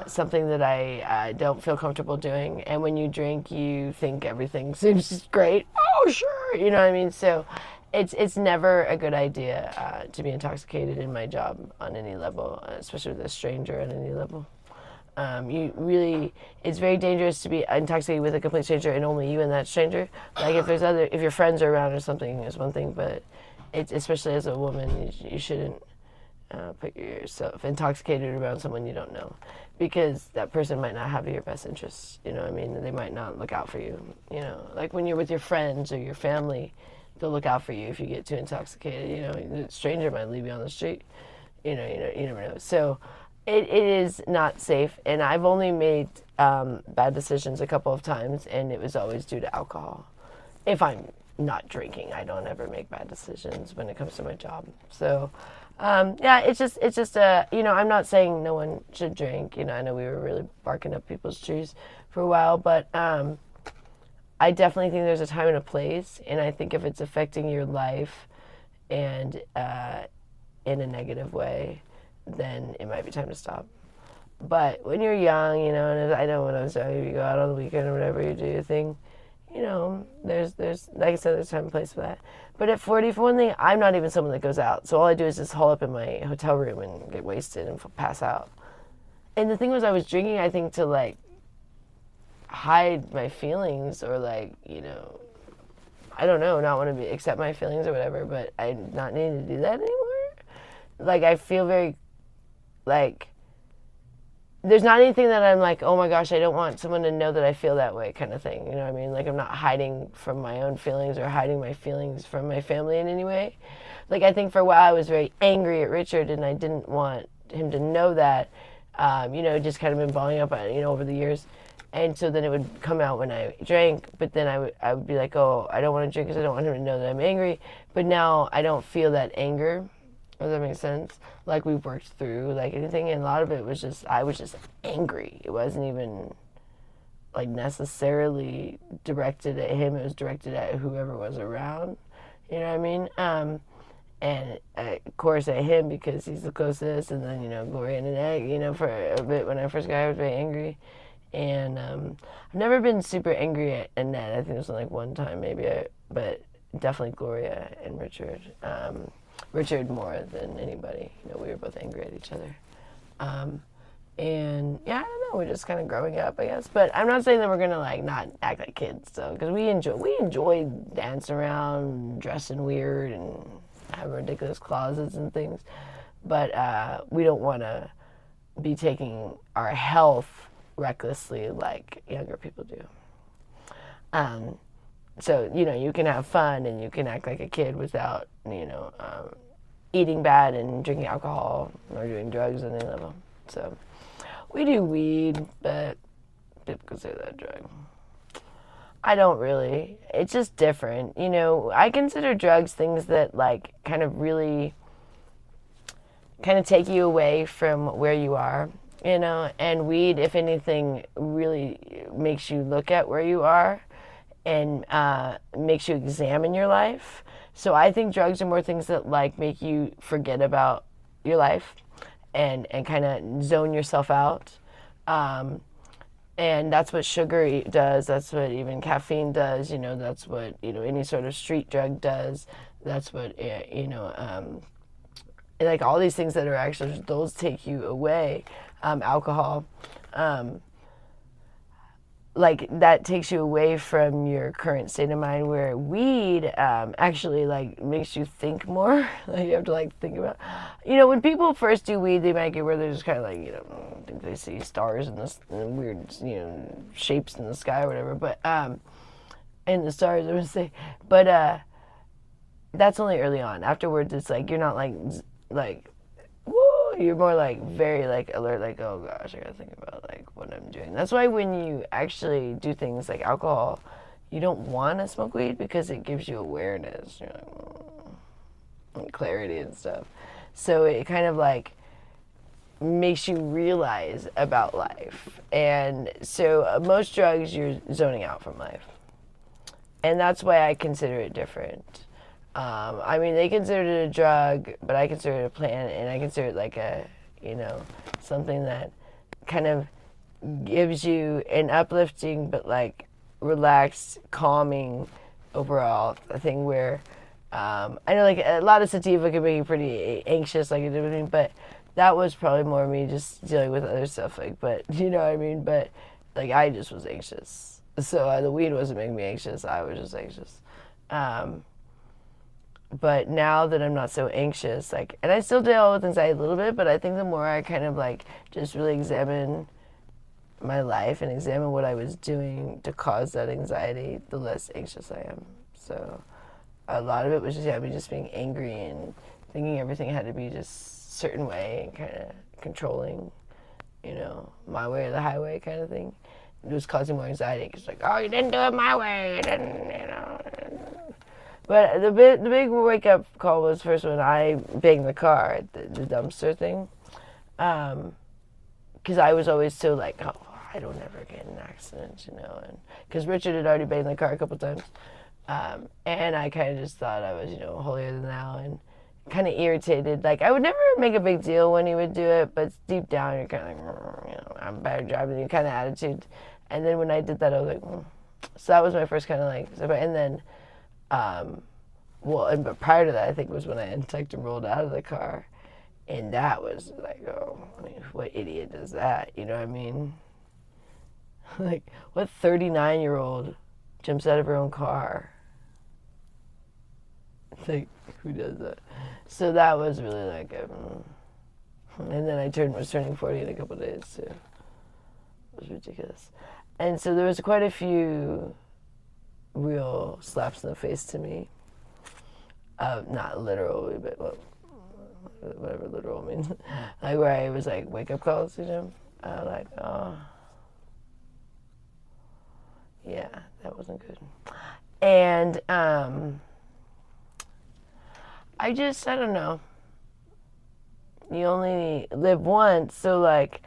something that I don't feel comfortable doing. And when you drink, you think everything seems great. Oh, sure. You know what I mean? So it's never a good idea to be intoxicated in my job on any level, especially with a stranger on any level. It's very dangerous to be intoxicated with a complete stranger and only you and that stranger. If your friends are around or something is one thing, but especially as a woman, you shouldn't put yourself intoxicated around someone you don't know, because that person might not have your best interests. You know what I mean? They might not look out for you. When you're with your friends or your family, they'll look out for you. If you get too intoxicated, the stranger might leave you on the street. You never know. So it is not safe, and I've only made bad decisions a couple of times, and it was always due to alcohol. If I'm not drinking, I don't ever make bad decisions when it comes to my job. So it's just I'm not saying no one should drink. I know we were really barking up people's trees for a while, but I definitely think there's a time and a place, and I think if it's affecting your life and in a negative way, then it might be time to stop. But when you're young, and I know when I was young, if you go out on the weekend or whatever, you do your thing, there's like I said, there's time and place for that. But at 40, for one thing, I'm not even someone that goes out. So all I do is just hole up in my hotel room and get wasted and pass out. And the thing was, I was drinking, I think, to hide my feelings or I don't know, not want to accept my feelings or whatever, but I'm not needing to do that anymore. I feel very there's not anything that I'm oh my gosh, I don't want someone to know that I feel that way kind of thing. You know what I mean? I'm not hiding from my own feelings or hiding my feelings from my family in any way. I think for a while I was very angry at Richard, and I didn't want him to know that. Just kind of been balling up, over the years. And so then it would come out when I drank, but then I would be oh, I don't want to drink because I don't want him to know that I'm angry. But now I don't feel that anger. Does that make sense? We've worked through anything, and a lot of it was just I was just angry. It wasn't even necessarily directed at him. It was directed at whoever was around. You know what I mean? And of course at him because he's the closest, and then Gloria and Annette. For a bit when I first got, I was very angry, and I've never been super angry at Annette. I think it was one time maybe, but definitely Gloria and Richard. Richard more than anybody. We were both angry at each other. And yeah, I don't know, we're just kind of growing up, I guess. But I'm not saying that we're gonna not act like kids, so because we enjoy dancing around, dressing weird, and having ridiculous closets and things. But we don't want to be taking our health recklessly like younger people do. So, you know, you can have fun and you can act like a kid without, you know, eating bad and drinking alcohol or doing drugs on any level. So we do weed, but people consider that a drug. I don't really. It's just different. You know, I consider drugs things that like kind of really kind of take you away from where you are, you know, and weed, if anything, really makes you look at where you are and makes you examine your life. So I think drugs are more things that like make you forget about your life and kind of zone yourself out. And that's what sugar does. That's what even caffeine does. You know, that's what, you know, any sort of street drug does. That's what, you know, like all these things that are actually, those take you away. Alcohol, like that takes you away from your current state of mind, where weed actually like makes you think more. Like you have to like think about, you know, when people first do weed, they might get where they're just kind of like, you know, I think they see stars and this and weird, you know, shapes in the sky or whatever, but in the stars I would say, but that's only early on. Afterwards it's like you're not like whoa, you're more like very like alert, like, oh gosh, I gotta think about like what I'm doing. That's why when you actually do things like alcohol, you don't want to smoke weed because it gives you awareness, you're like, and clarity and stuff. So it kind of like makes you realize about life. And so most drugs, you're zoning out from life. And that's why I consider it different. I mean, they consider it a drug, but I consider it a plant, and I consider it like a, you know, something that kind of gives you an uplifting but like relaxed, calming overall thing where I know like a lot of sativa can make you pretty anxious, like it did with me, but that was probably more me just dealing with other stuff, like, but you know what I mean? But like I just was anxious. So the weed wasn't making me anxious, I was just anxious. But now that I'm not so anxious, like, and I still deal with anxiety a little bit, but I think the more I kind of like just really examine my life and examine what I was doing to cause that anxiety, the less anxious I am. So a lot of it was just, yeah, me just being angry and thinking everything had to be just a certain way and kind of controlling, you know, my way or the highway kind of thing. It was causing more anxiety because like, oh, you didn't do it my way, you didn't, you know. But the big wake up call was first when I banged the car at the dumpster thing, because I was always so like, oh, I don't ever get in an accident, you know, and because Richard had already banged the car a couple times, and I kind of just thought I was, you know, holier than thou and kind of irritated. Like I would never make a big deal when he would do it, but deep down you're kind of like, you know, I'm better driving you kind of attitude. And then when I did that, I was like, so that was my first kind of like, and then. But prior to that, I think was when I untucked and rolled out of the car, and that was like, oh, I mean, what idiot does that? You know what I mean? Like, what 39-year-old jumps out of her own car? Like, who does that? So that was really like, and then I was turning 40 in a couple of days too. It was ridiculous, and so there was quite a few real slaps in the face to me. Not literally, but well, whatever literal means. Like where I was like wake up calls, you know. Like, oh, yeah, that wasn't good. And I don't know. You only live once, so like,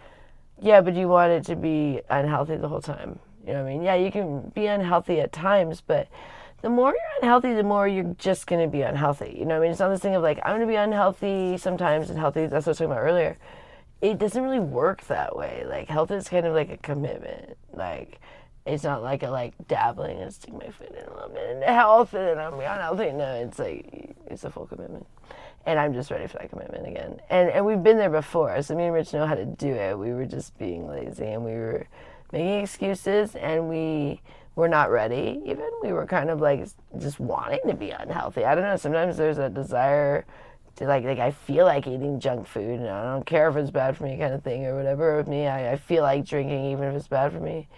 yeah, but you want it to be unhealthy the whole time. You know what I mean? Yeah, you can be unhealthy at times, but the more you're unhealthy, the more you're just going to be unhealthy. You know what I mean? It's not this thing of like, I'm going to be unhealthy sometimes and healthy. That's what I was talking about earlier. It doesn't really work that way. Like, health is kind of like a commitment. Like, it's not like a like dabbling and stick my foot in a little bit into health and then I'll be unhealthy. No, it's like, it's a full commitment. And I'm just ready for that commitment again. And we've been there before. So me and Rich know how to do it. We were just being lazy and we were making excuses and we were not ready even. We were kind of like just wanting to be unhealthy. I don't know, sometimes there's a desire like I feel like eating junk food, and I don't care if it's bad for me, kind of thing, or whatever. With me, I feel like drinking even if it's bad for me.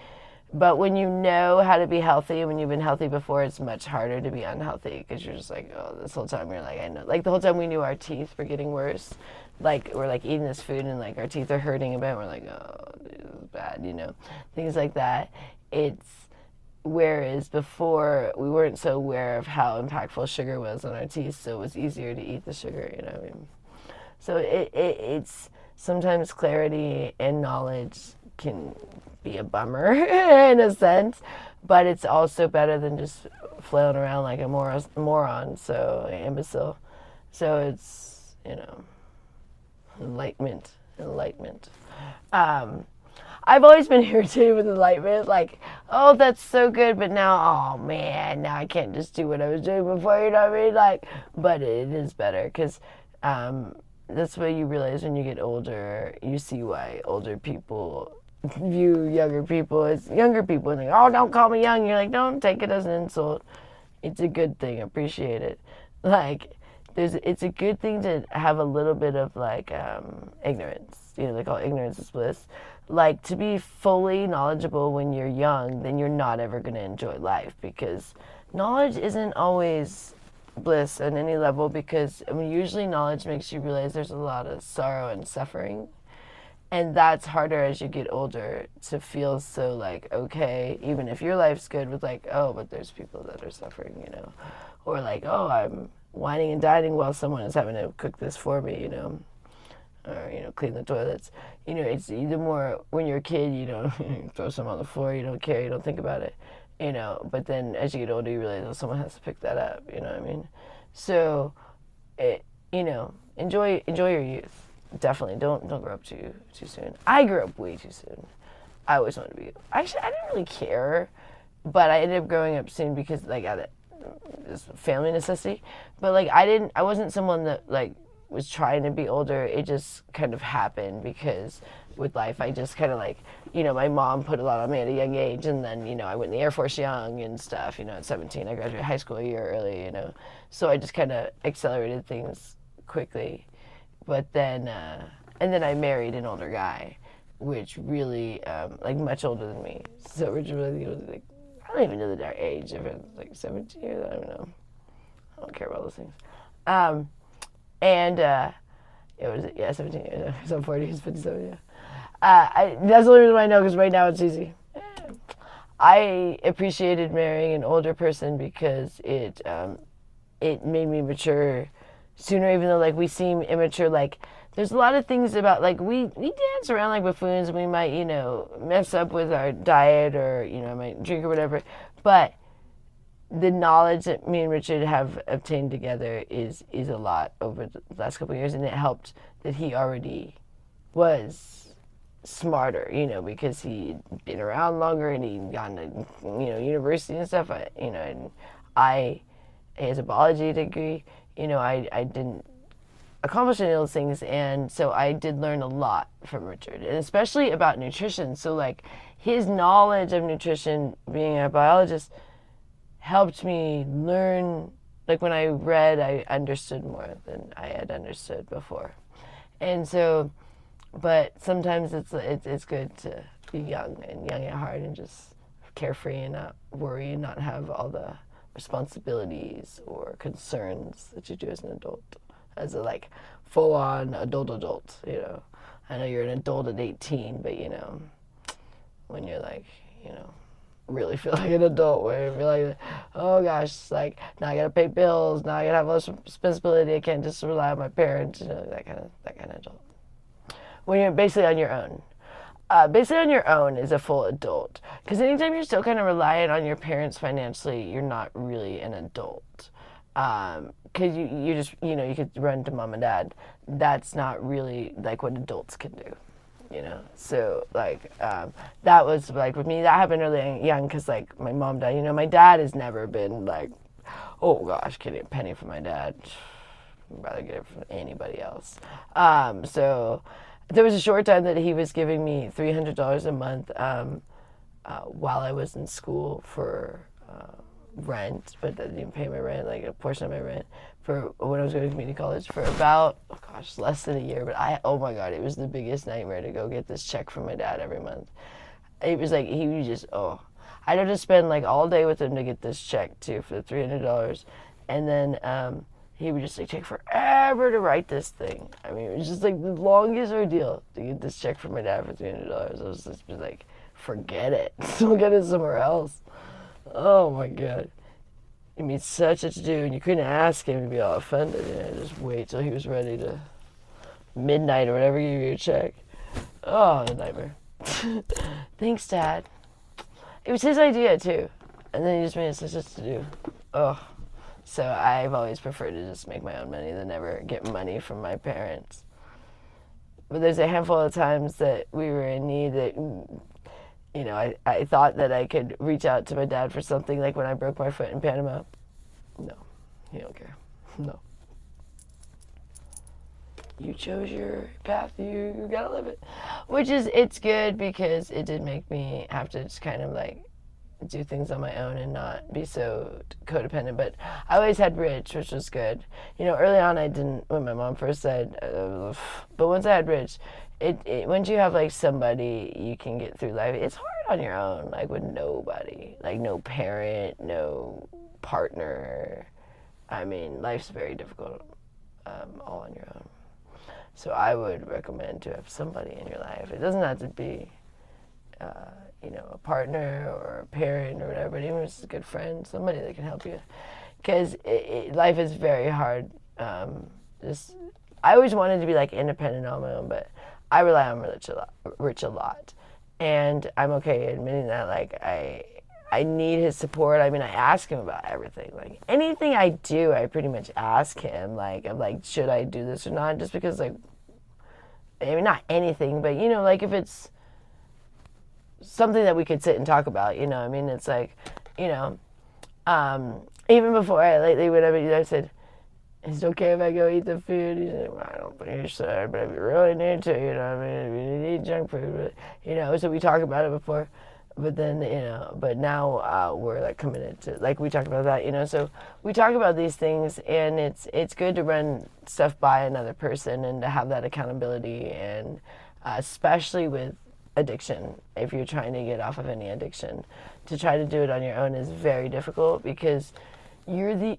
But when you know how to be healthy, when you've been healthy before, it's much harder to be unhealthy, because you're just like, oh, this whole time you're like, I know, like the whole time we knew our teeth were getting worse, like we're like eating this food and like our teeth are hurting a bit, and we're like, oh, this is bad, you know, things like that. Whereas before, we weren't so aware of how impactful sugar was on our teeth, so it was easier to eat the sugar, you know what I mean? So it's sometimes clarity and knowledge can be a bummer in a sense, but it's also better than just flailing around like a moron, so imbecile. So it's, you know, enlightenment. I've always been irritated with enlightenment, like, oh, that's so good, but now, oh man, now I can't just do what I was doing before, you know what I mean? Like, but it is better, because that's what you realize when you get older. You see why older people view younger people as younger people, and like, oh, don't call me young. You're like, don't take it as an insult. It's a good thing. Appreciate it. Like, it's a good thing to have a little bit of like ignorance. You know, they call it ignorance is bliss. Like, to be fully knowledgeable when you're young, then you're not ever going to enjoy life, because knowledge isn't always bliss at any level, because I mean, usually knowledge makes you realize there's a lot of sorrow and suffering, and that's harder as you get older to feel. So like, okay, even if your life's good, with like, oh, but there's people that are suffering, you know, or like, oh, I'm whining and dining while someone is having to cook this for me, you know, or, you know, clean the toilets. You know, it's either more when you're a kid, you know, you throw some on the floor, you don't care, you don't think about it, you know, but then as you get older, you realize, oh, someone has to pick that up, you know what I mean? So, you know, enjoy your youth. Definitely, don't grow up too soon. I grew up way too soon. I always wanted to be, actually, I didn't really care, but I ended up growing up soon because, like, this family necessity. But, like, I wasn't someone that, like, was trying to be older. It just kind of happened, because with life, I just kind of, like, you know, my mom put a lot on me at a young age, and then, you know, I went in the Air Force young and stuff, you know, at 17. I graduated high school a year early, you know. So I just kind of accelerated things quickly. But then, and then I married an older guy, which really, like, much older than me. So which really, you know, like, I don't even know their age, if it's like 17 years, I don't know. I don't care about those things. And it was, yeah, 17 years. So I'm 40, he's 57, yeah. That's the only reason why I know, because right now it's easy. I appreciated marrying an older person because it made me mature sooner, even though, like, we seem immature. Like, there's a lot of things about, like, we dance around like buffoons, and we might, you know, mess up with our diet, or, you know, I might drink or whatever, but the knowledge that me and Richard have obtained together is a lot over the last couple of years, and it helped that he already was smarter, you know, because he'd been around longer and he'd gone to, you know, university and stuff, you know, and he has a biology degree, you know, I didn't accomplish any of those things, and so I did learn a lot from Richard, and especially about nutrition. So, like, his knowledge of nutrition, being a biologist, helped me learn. Like, when I read, I understood more than I had understood before. And so, but sometimes it's good to be young at heart, and just carefree and not worry and not have all the responsibilities or concerns that you do as an adult, as a, like, full-on adult, you know. I know you're an adult at 18, but, you know, when you're, like, you know, really feel like an adult, where you feel like, oh gosh, like, now I gotta pay bills, now I gotta have less responsibility, I can't just rely on my parents, you know, that kind of adult. When you're basically on your own. Basically on your own is a full adult. Because anytime you're still kind of reliant on your parents financially, you're not really an adult. Because you just, you know, you could run to mom and dad. That's not really, like, what adults can do, you know? So, like, that was, like, with me, that happened really young, because, like, my mom died. You know, my dad has never been, like, oh gosh, getting a penny from my dad. I'd rather get it from anybody else. So there was a short time that he was giving me $300 a month while I was in school for rent, but that didn't pay my rent, like a portion of my rent. for when I was going to community college for about, less than a year. But oh my God, it was the biggest nightmare to go get this check from my dad every month. It was like, he would just, I'd have to spend like all day with him to get this check too for the $300. And then he would just like take forever to write this thing. I mean, it was just like the longest ordeal to get this check from my dad for $300. I was just like, forget it. We'll get it somewhere else. Oh my God. It means such a to-do, and you couldn't ask him to be all offended. You know, just wait till he was ready to midnight or whatever, give you a check. Oh, a nightmare. Thanks, Dad. It was his idea too, and then he just made it such a to-do. Oh, so I've always preferred to just make my own money than ever get money from my parents. But there's a handful of times that we were in need that, you know, I thought that I could reach out to my dad for something, like when I broke my foot in Panama. No, he don't care. No. You chose your path, you gotta live it. Which is, it's good because it did make me have to just kind of like do things on my own and not be so codependent. But I always had Rich, which was good. You know, early on I didn't, when my mom first said, but once I had Rich, once you have like somebody you can get through life, it's hard on your own, like with nobody, like no parent, no partner. I mean, life's very difficult all on your own. So I would recommend to have somebody in your life. It doesn't have to be, you know, a partner or a parent or whatever, but even if it's a good friend, somebody that can help you. Because life is very hard. I always wanted to be like independent on my own, but I rely on Rich a lot. And I'm okay admitting that, like, I need his support. I mean, I ask him about everything. Like, anything I do, I pretty much ask him. Like, I'm like, should I do this or not? Just because, like, I mean, not anything, but, you know, like, if it's something that we could sit and talk about, you know, I mean, it's like, you know, even before lately, whenever I said, is it okay if I go eat the food? He said, well, I don't think you should, but if you really need to, you know, I mean, if you need to eat junk food, but, you know, so we talked about it before, but then, you know, but now we're, like, committed to, like, we talked about that, you know, so we talk about these things, and it's good to run stuff by another person and to have that accountability, and especially with addiction, if you're trying to get off of any addiction, to try to do it on your own is very difficult, because you're the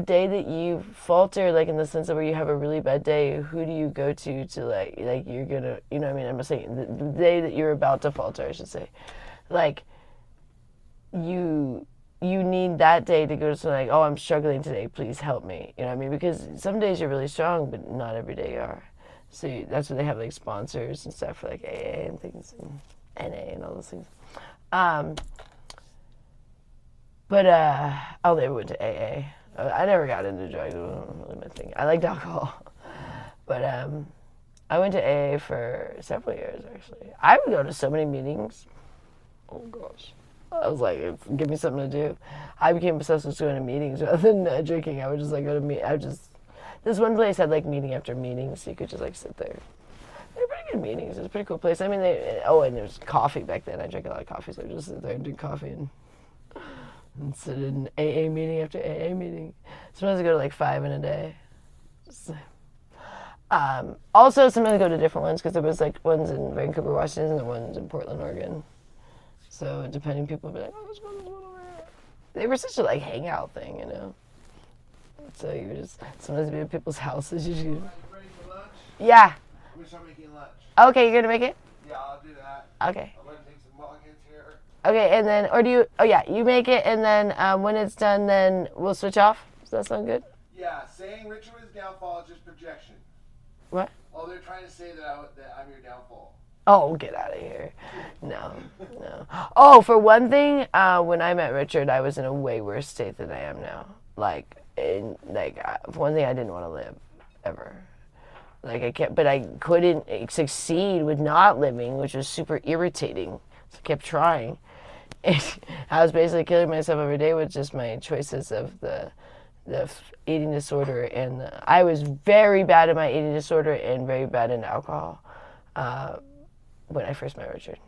day that you falter, like in the sense of where you have a really bad day, who do you go to like you're gonna, you know what I mean? I'm saying the day that you're about to falter, I should say, like you need that day to go to someone like, oh, I'm struggling today, please help me, you know what I mean? Because some days you're really strong, but not every day you are. So that's where they have like sponsors and stuff for like AA and things, and NA and all those things. But I never went to AA. I never got into drugs. It wasn't really my thing. I liked alcohol. But I went to AA for several years, actually. I would go to so many meetings. Oh, gosh. I was like, give me something to do. I became obsessed with going to meetings rather than drinking. I would just like go to this one place had like meeting after meeting, so you could just like sit there. They were pretty good meetings. It was a pretty cool place. I mean, and there was coffee back then. I drank a lot of coffee, so I would just sit there and drink coffee and sit in AA meeting after AA meeting. Sometimes I go to like 5 in a day. Also, sometimes I go to different ones, because there was like ones in Vancouver, Washington, and the ones in Portland, Oregon. So depending, people would be like, oh, there's one over here. They were such a like hangout thing, you know. So you would just sometimes be at people's houses. You just, Ready for lunch? yeah. I'm gonna start making lunch. Okay, you're gonna make it? Yeah, I'll do that. Okay. I'm gonna take some mulligans here. Okay, and then, or do you, oh yeah, you make it, and then when it's done, then we'll switch off. Does that sound good? Yeah, saying Richard was downfall is just projection. What? Oh, they're trying to say that I'm your downfall. Oh, get out of here. No. Oh, for one thing, when I met Richard, I was in a way worse state than I am now. Like, for one thing, I didn't want to live, ever. Like, I couldn't succeed with not living, which was super irritating. So I kept trying. And I was basically killing myself every day with just my choices of the eating disorder, and I was very bad at my eating disorder and very bad in alcohol when I first met Richard.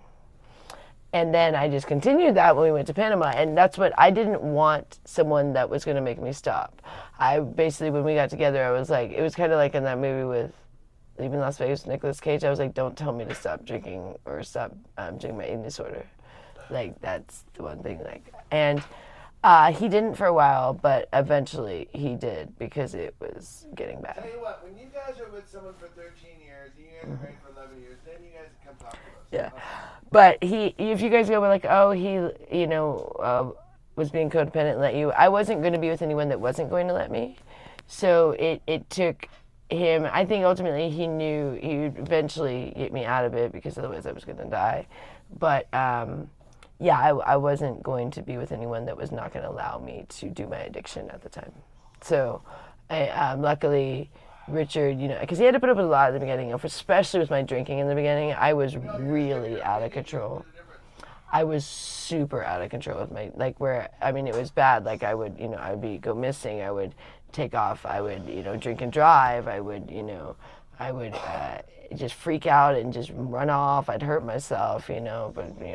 And then I just continued that when we went to Panama. And that's what I didn't want, someone that was going to make me stop. I basically, when we got together, I was like, it was kind of like in that movie with Leaving Las Vegas with Nicolas Cage. I was like, don't tell me to stop drinking or stop drinking my eating disorder. Like, that's the one thing. Like, and he didn't for a while, but eventually he did because it was getting bad. Tell you what, when you guys are with someone for 13 years, you guys are married for 11 years, then you guys come talk to us. Yeah. But if you guys go like, oh, he, was being codependent and let you, I wasn't going to be with anyone that wasn't going to let me. So it took him, I think ultimately he knew he would eventually get me out of it because otherwise I was going to die. But, I wasn't going to be with anyone that was not going to allow me to do my addiction at the time. So, luckily, Richard, because he had to put up with a lot at the beginning, especially with my drinking in the beginning. I was really out of control. I was super out of control with my, it was bad. Like I would go missing. I would take off. I would, drink and drive. I would just freak out and just run off. I'd hurt myself,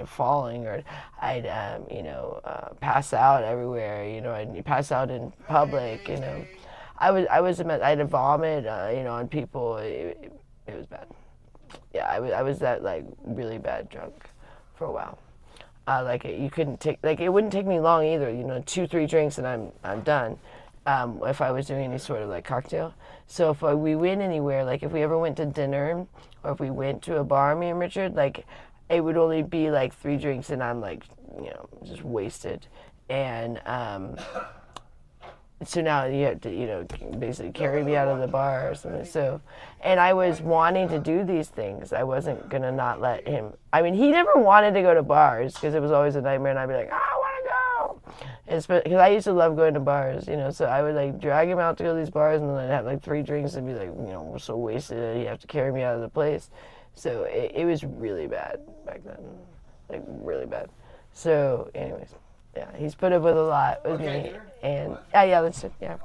falling, or I'd, pass out everywhere. I'd pass out in public. I had to vomit, on people. It was bad. Yeah, I was that really bad drunk for a while. You couldn't take, it wouldn't take me long either. 2-3 drinks and I'm done. If I was doing any sort of cocktail. So if we went anywhere, if we ever went to dinner or if we went to a bar, me and Richard, it would only be 3 drinks and I'm just wasted. And so now you have to, basically carry me out of the bar or something. So, and I was wanting to do these things. I wasn't going to not let him. I mean, he never wanted to go to bars because it was always a nightmare. And I'd be like, I want to go. Because I used to love going to bars, so I would drag him out to go to these bars and then I'd have 3 drinks and be we're so wasted. You have to carry me out of the place. So it was really bad back then, really bad. So anyways. Yeah, he's put up with a lot with me. And that's it. Yeah.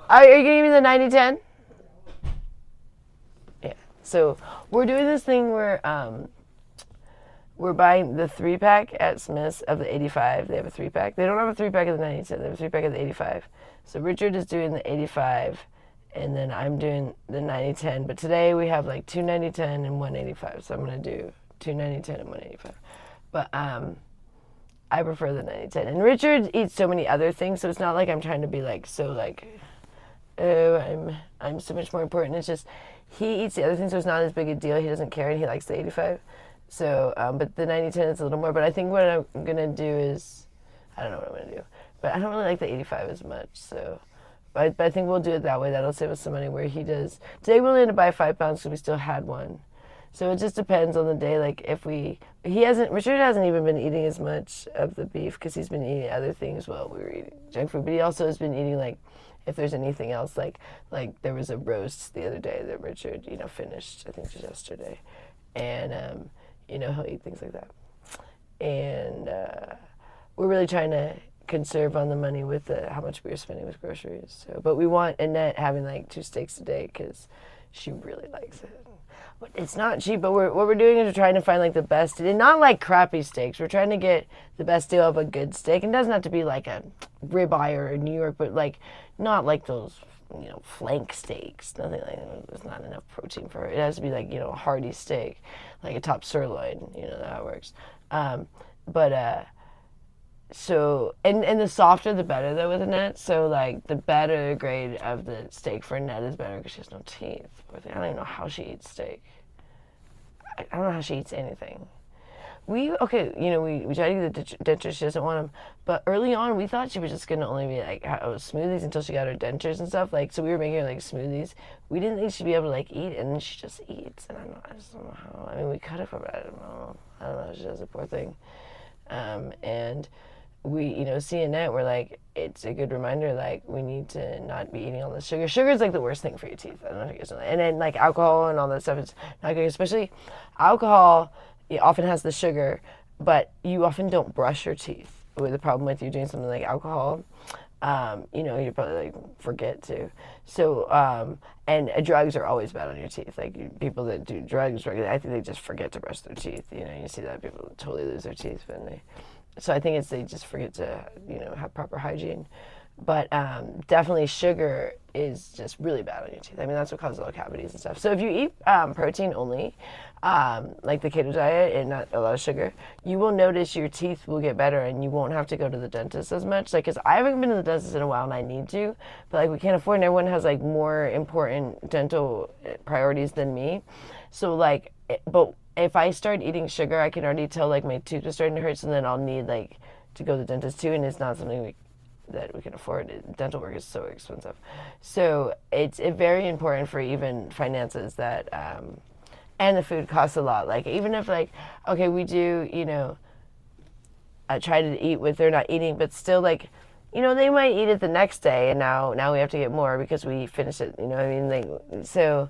Are you gonna give me the 90-10? Yeah. So we're doing this thing where we're buying the 3-pack at Smith's of the 85. They have a 3-pack. They don't have a 3-pack of the 90-10. They have a 3-pack of the 85. So Richard is doing the 85, and then I'm doing the 90-10. But today we have 2 90-10 and 1 85. So I'm gonna do 2 90-10 and 1 85. But I prefer the 90-10. And Richard eats so many other things, so it's not like I'm trying to be oh, I'm so much more important. It's just he eats the other things, so it's not as big a deal. He doesn't care, and he likes the 85. So, but the 90-10 is a little more. But I think what I'm going to do is, I don't know what I'm going to do. But I don't really like the 85 as much, so. But I think we'll do it that way. That'll save us some money where he does. Today we only had to buy 5 pounds because we still had one. So it just depends on the day. Richard hasn't even been eating as much of the beef because he's been eating other things while we were eating junk food. But he also has been eating if there's anything else, like there was a roast the other day that Richard, finished, I think just yesterday. And, he'll eat things like that. And we're really trying to conserve on the money with how much we were spending with groceries. So, but we want Annette having 2 steaks a day because she really likes it. But it's not cheap, but what we're doing is we're trying to find the best, and not crappy steaks. We're trying to get the best deal of a good steak. And it doesn't have to be a ribeye or a New York, but not those, flank steaks. Nothing there's not enough protein for it. It has to be a hearty steak, like a top sirloin, that works. So, and the softer the better though with Annette. So the better grade of the steak for Annette is better because she has no teeth. I don't even know how she eats steak. I don't know how she eats anything. We try to get the dentures. She doesn't want them. But early on, we thought she was just going to only be smoothies until she got her dentures and stuff. So we were making her smoothies. We didn't think she'd be able to eat, and then she just eats. And I just don't know how. I mean, we cut it for her, but I don't know. She does a poor thing. And we, see Annette, we're it's a good reminder, we need to not be eating all this sugar. Sugar is the worst thing for your teeth. I don't know if you guys know that. And then alcohol and all that stuff is not good, especially alcohol. It often has the sugar, but you often don't brush your teeth. The problem with you doing something like alcohol, you know, you probably like forget to. So, and drugs are always bad on your teeth. Like people that do drugs, I think they just forget to brush their teeth. You know, you see that people totally lose their teeth when they. So I think it's they just forget to, you know, have proper hygiene. But definitely sugar is just really bad on your teeth. I mean, that's what causes all cavities and stuff. So if you eat protein only, like the keto diet and not a lot of sugar, you will notice your teeth will get better and you won't have to go to the dentist as much. Like, because I haven't been to the dentist in a while and I need to, but like we can't afford it and everyone has like more important dental priorities than me. So like, but if I start eating sugar, I can already tell like my tooth is starting to hurt, and then I'll need like to go to the dentist too, and it's not something that we can afford. Dental work is so expensive. So it's very important for even finances that, and the food costs a lot. Like even if like, okay, we do, you know, try to eat what they're not eating, but still like, you know, they might eat it the next day and now we have to get more because we finished it, you know what I mean? Like, so,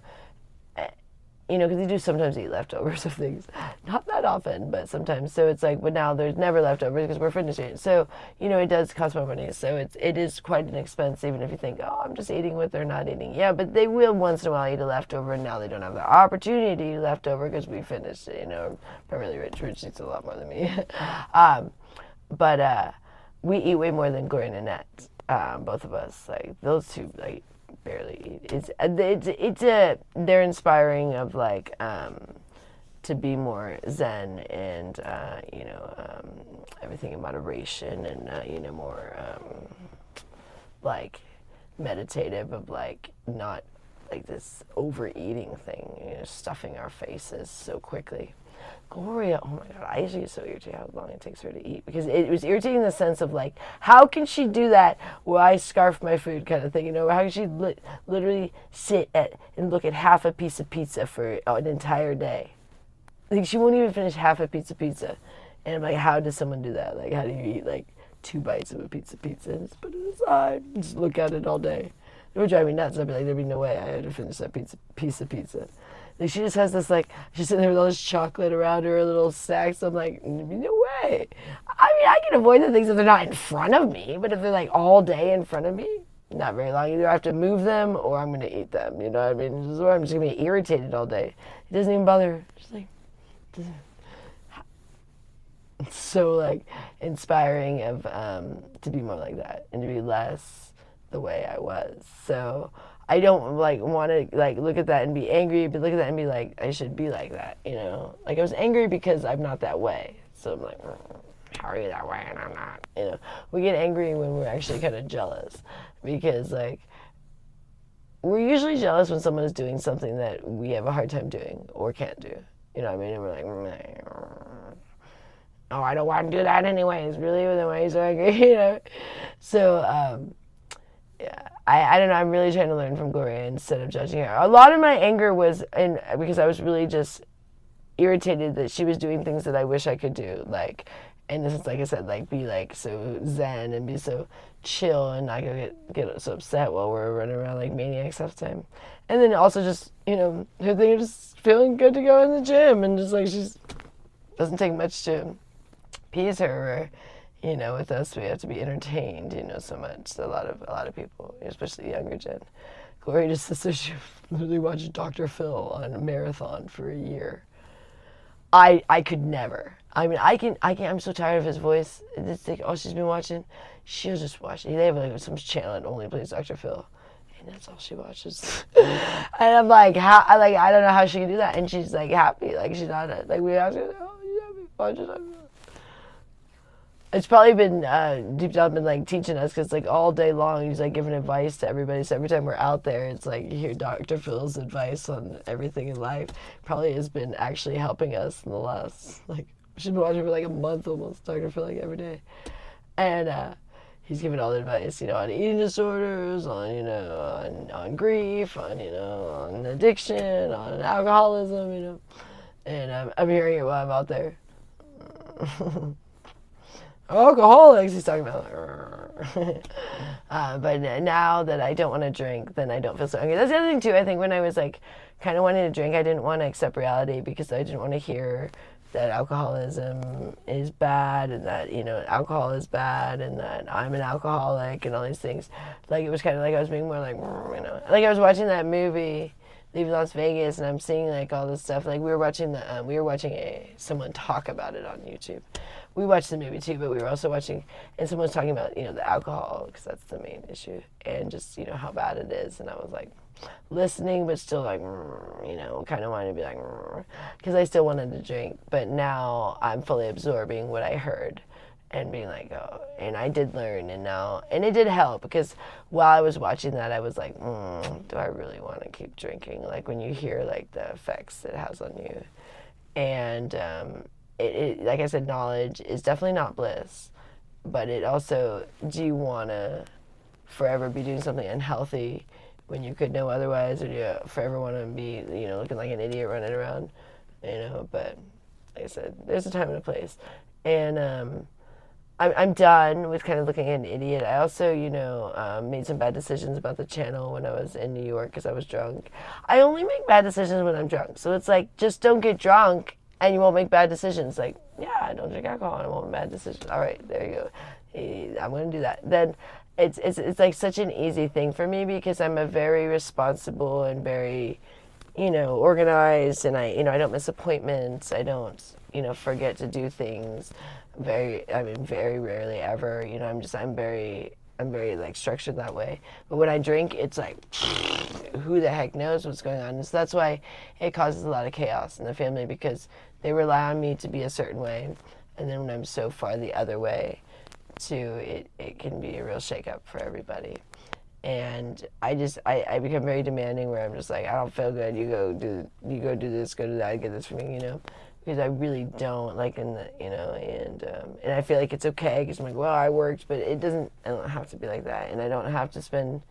you know, because you do sometimes eat leftovers of things. Not that often, but sometimes. So it's like, but now there's never leftovers because we're finishing it. So, you know, it does cost more money. So it is quite an expense, even if you think, oh, I'm just eating what they're not eating. Yeah, but they will once in a while eat a leftover, and now they don't have the opportunity to eat leftover because we finished it, you know. Primarily Rich eats a lot more than me. But we eat way more than Gloria and Annette, both of us. Like, those two, like, barely eat. They're inspiring of like to be more zen and you know, everything in moderation and you know, more like meditative of like not like this overeating thing, you know, stuffing our faces so quickly. Gloria, oh my God, I usually get so irritated how long it takes her to eat, because it was irritating in the sense of like, how can she do that while I scarf my food kind of thing, you know? How can she literally sit and look at half a piece of pizza for an entire day? Like, she won't even finish half a piece of pizza. And I'm like, how does someone do that? Like, how do you eat like 2 bites of a piece of pizza and just put it aside and just look at it all day? It would drive me nuts. I'd be like, there'd be no way I had to finish that piece of pizza. Like, she just has this, like, she's sitting there with all this chocolate around her, little snacks. I'm like, no way. I mean, I can avoid the things if they're not in front of me, but if they're, like, all day in front of me, not very long. Either I have to move them or I'm going to eat them, you know what I mean? This is where I'm just going to be irritated all day. It doesn't even bother her. Just like, it's so, like, inspiring of to be more like that and to be less the way I was. So I don't like want to like look at that and be angry, but look at that and be like, I should be like that, you know? Like, I was angry because I'm not that way. So I'm like, how are you that way and I'm not? You know, we get angry when we're actually kind of jealous, because like we're usually jealous when someone is doing something that we have a hard time doing or can't do. You know what I mean? And we're like, oh, I don't want to do that anyways. Really? Then why are you so angry? You know? So yeah, I don't know. I'm really trying to learn from Gloria instead of judging her. A lot of my anger was because I was really just irritated that she was doing things that I wish I could do. Like, and this is, like I said, like, be like so zen and be so chill and not get so upset while we're running around like maniacs half the time. And then also just, you know, her thing of just feeling good to go in the gym, and just like she's doesn't take much to appease her. Or, you know, with us, we have to be entertained, you know, so much. A lot of people, especially younger gen. Gloria just sits there, she literally watched Dr. Phil on a marathon for a year. I could never. I mean, I'm so tired of his voice. It's like, oh, she's been watching. She'll just watch. They have like some channel that only plays Dr. Phil, and that's all she watches. And I'm like, I don't know how she can do that. And she's like happy, like she's not like we ask her, oh, you happy? Watch it. It's probably been Deep Down been like teaching us, because like all day long he's like giving advice to everybody. So every time we're out there, it's like you hear Dr. Phil's advice on everything in life. Probably has been actually helping us in the last, like, she's been watching for like a month almost, Dr. Phil, like every day. And he's giving all the advice, you know, on eating disorders, on, you know, on grief, on, you know, on addiction, on alcoholism, you know. And I'm hearing it while I'm out there. Alcoholics, he's talking about. But now that I don't want to drink, then I don't feel so hungry. That's the other thing too. I think when I was like kind of wanting to drink, I didn't want to accept reality because I didn't want to hear that alcoholism is bad, and that, you know, alcohol is bad, and that I'm an alcoholic, and all these things. Like, it was kind of like I was being more like, you know, like I was watching that movie, Leaving Las Vegas, and I'm seeing like all this stuff. Like, we were watching someone talk about it on YouTube. We watched the movie too, but we were also watching, and someone was talking about, you know, the alcohol, because that's the main issue, and just, you know, how bad it is. And I was like, listening, but still like, you know, kind of wanted to be like, because I still wanted to drink. But now I'm fully absorbing what I heard and being like, oh, and I did learn, and now, and it did help, because while I was watching that, I was like, do I really want to keep drinking? Like, when you hear like the effects it has on you. And it like I said, knowledge is definitely not bliss, but it also, do you want to forever be doing something unhealthy when you could know otherwise, or do you forever want to be, you know, looking like an idiot running around, you know? But like I said, there's a time and a place. And I'm done with kind of looking at an idiot. I also, you know, made some bad decisions about the channel when I was in New York because I was drunk. I only make bad decisions when I'm drunk. So it's like, just don't get drunk and you won't make bad decisions. Like, yeah, I don't drink alcohol and I won't make bad decisions. All right, there you go. I'm going to do that. Then it's like such an easy thing for me, because I'm a very responsible and very, you know, organized, and I don't miss appointments. I don't, you know, forget to do things. Very rarely ever. You know, I'm very like structured that way. But when I drink, it's like, who the heck knows what's going on? And so that's why it causes a lot of chaos in the family, because they rely on me to be a certain way, and then when I'm so far the other way, too, it can be a real shakeup for everybody. And I become very demanding, where I'm just like, I don't feel good, you go do this, go do that, get this for me, you know, because I really don't, like, in the, you know, and I feel like it's okay, because I'm like, well, I worked, but I don't have to be like that, and I don't have to spend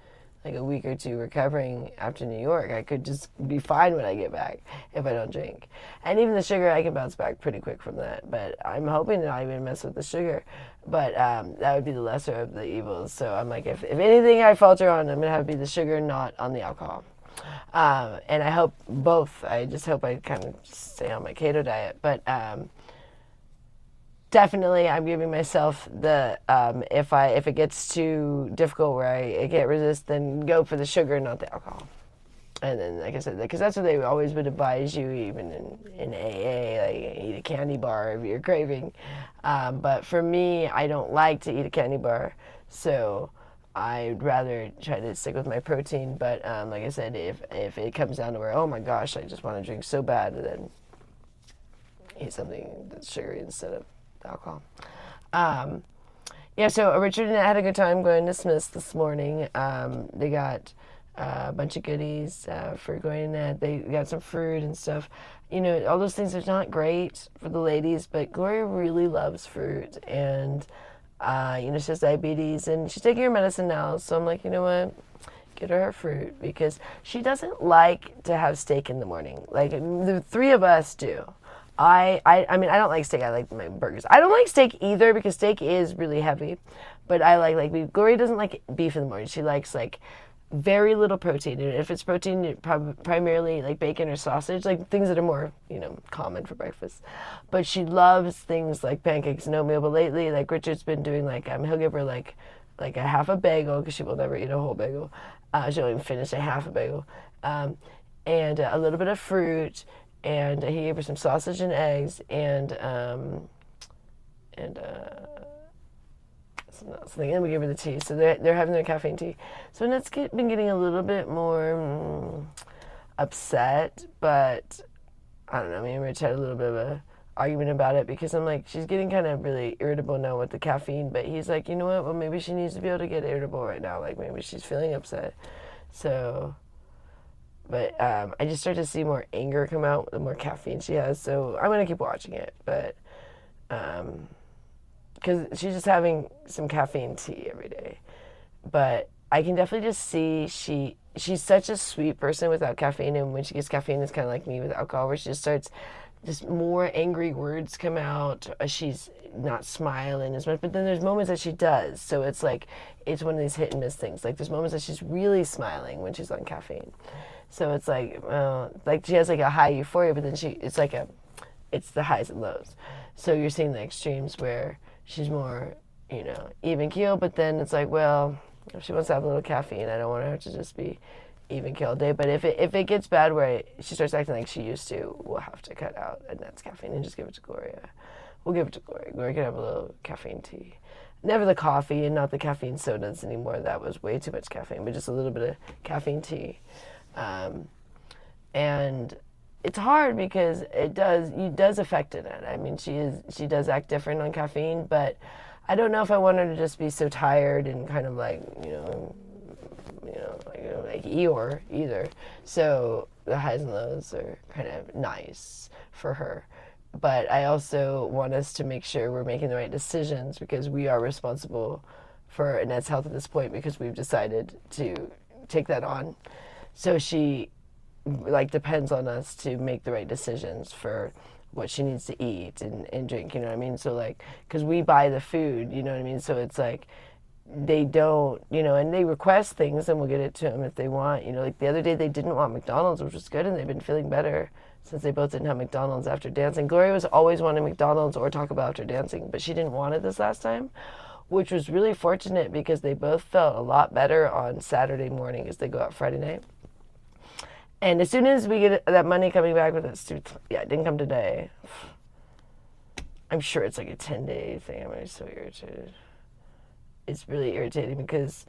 like a week or two recovering after New York. I could just be fine when I get back if I don't drink. And even the sugar, I can bounce back pretty quick from that. But I'm hoping to not even mess with the sugar. But that would be the lesser of the evils. So I'm like, if anything I falter on, I'm going to have to be the sugar, not on the alcohol. And I hope both. I just hope I kind of stay on my keto diet. But definitely, I'm giving myself the, if it gets too difficult where I can't resist, then go for the sugar, not the alcohol. And then, like I said, because that's what they always would advise you, even in AA, like, eat a candy bar if you're craving. But for me, I don't like to eat a candy bar, so I'd rather try to stick with my protein. But like I said, if it comes down to where, oh my gosh, I just want to drink so bad, then eat something that's sugary instead of alcohol. Yeah, so Richard and I had a good time going to Smith's this morning. They got a bunch of goodies for going in. They got some fruit and stuff. You know, all those things are not great for the ladies, but Gloria really loves fruit, and you know, she has diabetes, and she's taking her medicine now, so I'm like, you know what, get her fruit, because she doesn't like to have steak in the morning. Like, the three of us do. I mean, I don't like steak. I like my burgers. I don't like steak either, because steak is really heavy. But I like beef. Gloria doesn't like beef in the morning. She likes like very little protein. And if it's protein, primarily like bacon or sausage, like things that are more, you know, common for breakfast. But she loves things like pancakes and oatmeal. But lately, like Richard's been doing like, he'll give her like a half a bagel, because she will never eat a whole bagel. She'll even finish a half a bagel. And a little bit of fruit. And he gave her some sausage and eggs, and something. And we gave her the tea. So they're having their caffeine tea. So Annette's been getting a little bit more upset, but I don't know. Me and Rich had a little bit of a argument about it, because I'm like, she's getting kind of really irritable now with the caffeine. But he's like, you know what? Well, maybe she needs to be able to get irritable right now. Like, maybe she's feeling upset. So. But I just start to see more anger come out the more caffeine she has. So I'm going to keep watching it. But because she's just having some caffeine tea every day. But I can definitely just see she's such a sweet person without caffeine. And when she gets caffeine, it's kind of like me with alcohol, where she just starts, just more angry words come out. She's not smiling as much. But then there's moments that she does. So it's like, it's one of these hit and miss things. Like, there's moments that she's really smiling when she's on caffeine. So it's like, she has like a high euphoria, but then it's like it's the highs and lows. So you're seeing the extremes where she's more, even keel, but then it's like, well, if she wants to have a little caffeine, I don't want her to just be even keel all day. But if it gets bad where she starts acting like she used to, we'll have to cut out Annette's caffeine and just give it to Gloria. We'll give it to Gloria. Gloria can have a little caffeine tea. Never the coffee and not the caffeine sodas anymore. That was way too much caffeine, but just a little bit of caffeine tea. And it's hard because it does affect Annette. I mean, she does act different on caffeine, but I don't know if I want her to just be so tired and kind of like, like Eeyore either. So the highs and lows are kind of nice for her. But I also want us to make sure we're making the right decisions because we are responsible for Annette's health at this point because we've decided to take that on. So she depends on us to make the right decisions for what she needs to eat and drink, you know what I mean? So because we buy the food, you know what I mean? So it's like they don't, and they request things and we'll get it to them if they want, the other day they didn't want McDonald's, which was good, and they've been feeling better since they both didn't have McDonald's after dancing. Gloria was always wanting McDonald's or Taco Bell after dancing, but she didn't want it this last time, which was really fortunate because they both felt a lot better on Saturday morning as they go out Friday night. And as soon as we get that money coming back with us, it didn't come today. I'm sure it's like a 10-day thing. I'm so irritated. It's really irritating because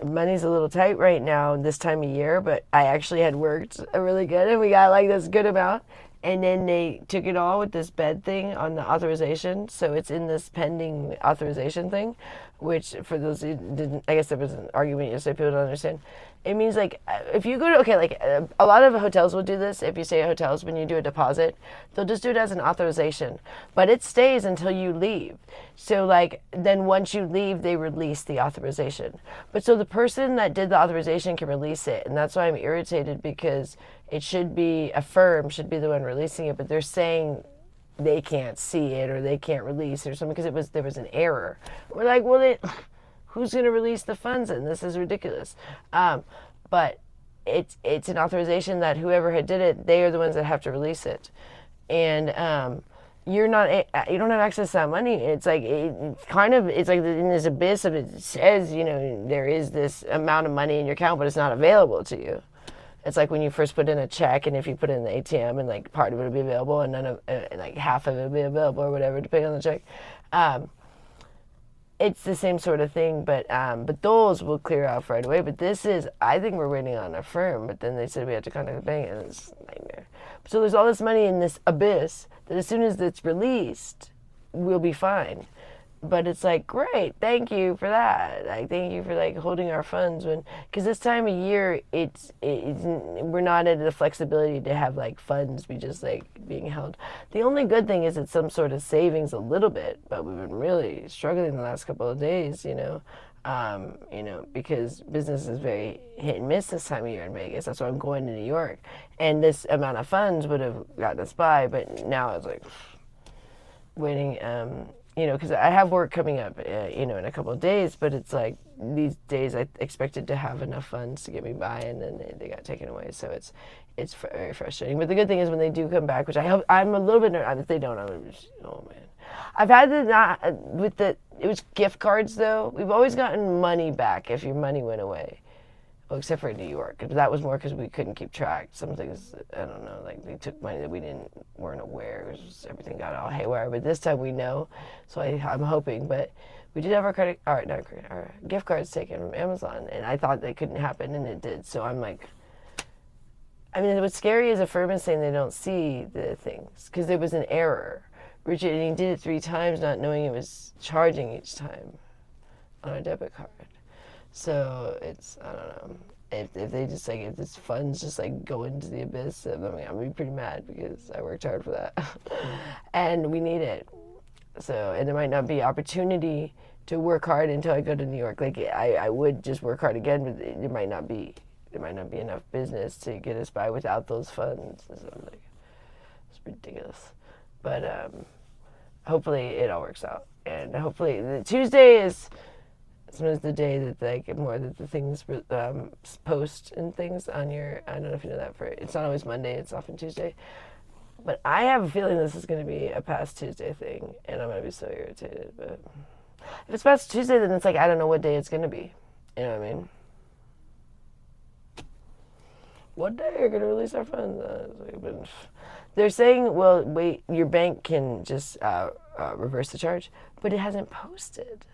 money's a little tight right now this time of year, but I actually had worked really good and we got this good amount. And then they took it all with this bed thing on the authorization. So it's in this pending authorization thing, which for those who didn't, I guess there was an argument yesterday, people don't understand. It means if you go to, a lot of hotels will do this. If you stay at hotels, when you do a deposit, they'll just do it as an authorization, but it stays until you leave. So then once you leave, they release the authorization. But so the person that did the authorization can release it. And that's why I'm irritated because it should be a firm, should be the one releasing it, but they're saying they can't see it or they can't release it or something because there was an error. We're like, well, who's going to release the funds in? This is ridiculous. But it's an authorization that whoever had did it, they are the ones that have to release it. And you don't have access to that money. It's like in this abyss of it says, there is this amount of money in your account, but it's not available to you. It's like when you first put in a check, and if you put it in the ATM, and part of it will be available, and none of half of it will be available, or whatever, depending on the check. It's the same sort of thing, but those will clear off right away. But this is, I think we're waiting on a firm, but then they said we have to contact the bank, and it's a nightmare. So there's all this money in this abyss that as soon as it's released, we'll be fine. But it's great, thank you for that. Thank you for holding our funds because this time of year, we're not at the flexibility to have funds be just being held. The only good thing is it's some sort of savings a little bit, but we've been really struggling the last couple of days, because business is very hit and miss this time of year in Vegas. That's why I'm going to New York, and this amount of funds would have gotten us by, but now it's waiting. Because I have work coming up, in a couple of days, but it's these days I expected to have enough funds to get me by, and then they got taken away. So it's very frustrating. But the good thing is when they do come back, which I hope, I'm a little bit nervous. If they don't, oh man. I've had it was gift cards though. We've always gotten money back if your money went away. Well, except for in New York. That was more because we couldn't keep track. Some things, I don't know, they took money that we weren't aware. Everything got all haywire. But this time we know, so I'm hoping. But we did have our gift cards taken from Amazon, and I thought that couldn't happen, and it did. So I'm what's scary is a firm is saying they don't see the things because there was an error. Richard, and he did it 3 times, not knowing it was charging each time on a debit card. So it's, I don't know, if they just if this funds just go into the abyss, I'm gonna be pretty mad because I worked hard for that. And we need it. So, and there might not be opportunity to work hard until I go to New York. I would just work hard again, but there might not be enough business to get us by without those funds. So it's ridiculous. But hopefully it all works out. And hopefully the Tuesday is sometimes the day that more that the things post and things on your, I don't know if you know that, it's not always Monday, it's often Tuesday. But I have a feeling this is going to be a past Tuesday thing, and I'm going to be so irritated. But if it's past Tuesday, then it's like I don't know what day it's going to be. You know what I mean? What day are you going to release our funds? They're saying, well, wait, your bank can just reverse the charge, but it hasn't posted.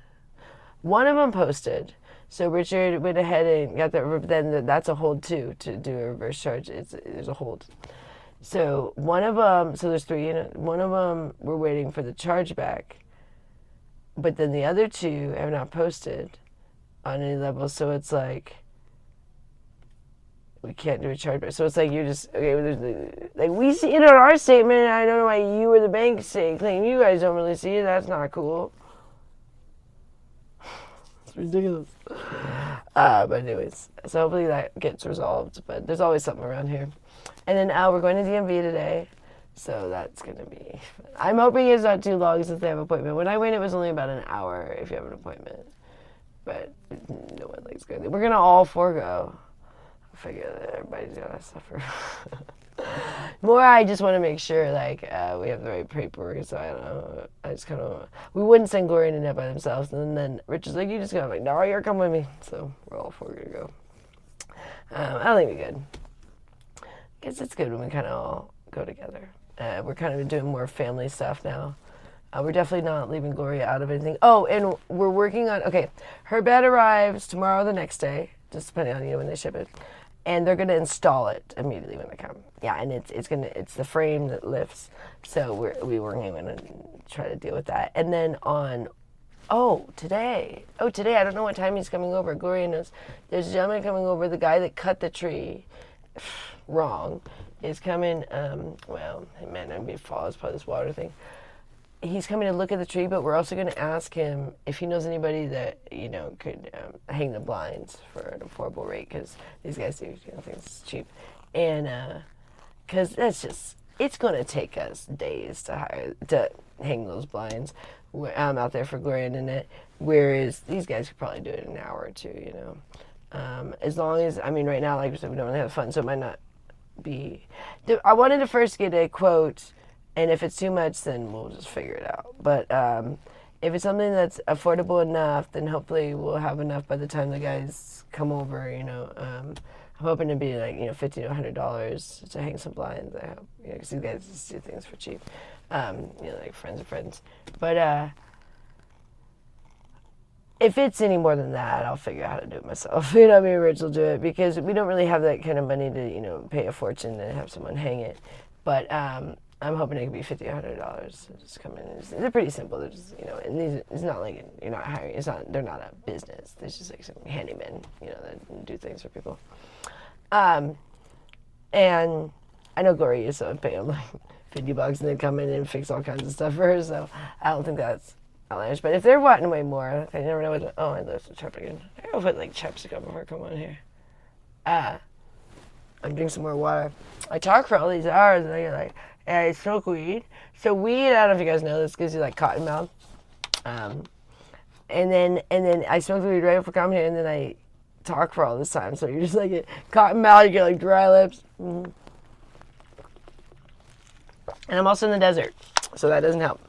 One of them posted. So Richard went ahead and got that. Then that's a hold too to do a reverse charge. There's a hold. So one of them. So there's 3 units. One of them we're waiting for the charge back, but then the other 2 have not posted on any level. So it's like we can't do a chargeback. So it's like you're just okay. Like we see it on our statement. I don't know why you or the bank say claim you guys don't really see it. That's not cool. It's ridiculous. But anyways, so hopefully that gets resolved. But there's always something around here. And then we're going to DMV today. So that's going to be... I'm hoping it's not too long since they have an appointment. When I went, it was only about an hour if you have an appointment. But no one likes going. We're going to all forego. I figure that everybody's going to suffer. More, I just want to make sure, like, we have the right paperwork. So I don't know. I just kind of... We wouldn't send Gloria and Annette by themselves. And then Rich is like, you just go. I'm like, no, you're coming with me. So we're all four going to go. I think we're good. I guess it's good when we kind of all go together. We're kind of doing more family stuff now. We're definitely not leaving Gloria out of anything. Oh, and we're working on, okay, her bed arrives tomorrow or the next day, just depending on, when they ship it. And they're going to install it immediately when they come. Yeah, and it's the frame that lifts. So we're going to try to deal with that. And then today, I don't know what time he's coming over. Gloria knows. There's a gentleman coming over, the guy that cut the tree, wrong, is coming, it might not be fall, it's probably this water thing. He's coming to look at the tree, but we're also going to ask him if he knows anybody that, could hang the blinds for an affordable rate, because these guys do, things cheap. And, because it's going to take us days to hang those blinds. I'm out there for Gloria and Annette, whereas these guys could probably do it in an hour or two, as long as, right now, like I said, we don't really have fun, so it might not be. I wanted to first get a quote, and if it's too much, then we'll just figure it out. But if it's something that's affordable enough, then hopefully we'll have enough by the time the guys come over. I'm hoping to be like $50 to $100 to hang some blinds. I hope, because these guys just do things for cheap, like friends of friends. But if it's any more than that, I'll figure out how to do it myself. Rich will do it, because we don't really have that kind of money to, pay a fortune to have someone hang it. But I'm hoping it could be $50 or $100. So just come in. They're pretty simple. They're just, and these, it's not like you're not hiring. They're not a business. There's just like some handymen, that do things for people. And I know Gloria used to pay them like $50 and they'd come in and fix all kinds of stuff for her. So I don't think that's outlandish. But if they're wanting way more, I never know what. I left the chapter again. I gotta put like chapstick on before I come on here. I'm drinking some more water. I talk for all these hours and I get like, I smoke weed. So weed, I don't know if you guys know this, gives you like cotton mouth. And then I smoke weed right before coming here, and then I talk for all this time. So you're just like a cotton mouth, you get like dry lips. Mm-hmm. And I'm also in the desert, so that doesn't help.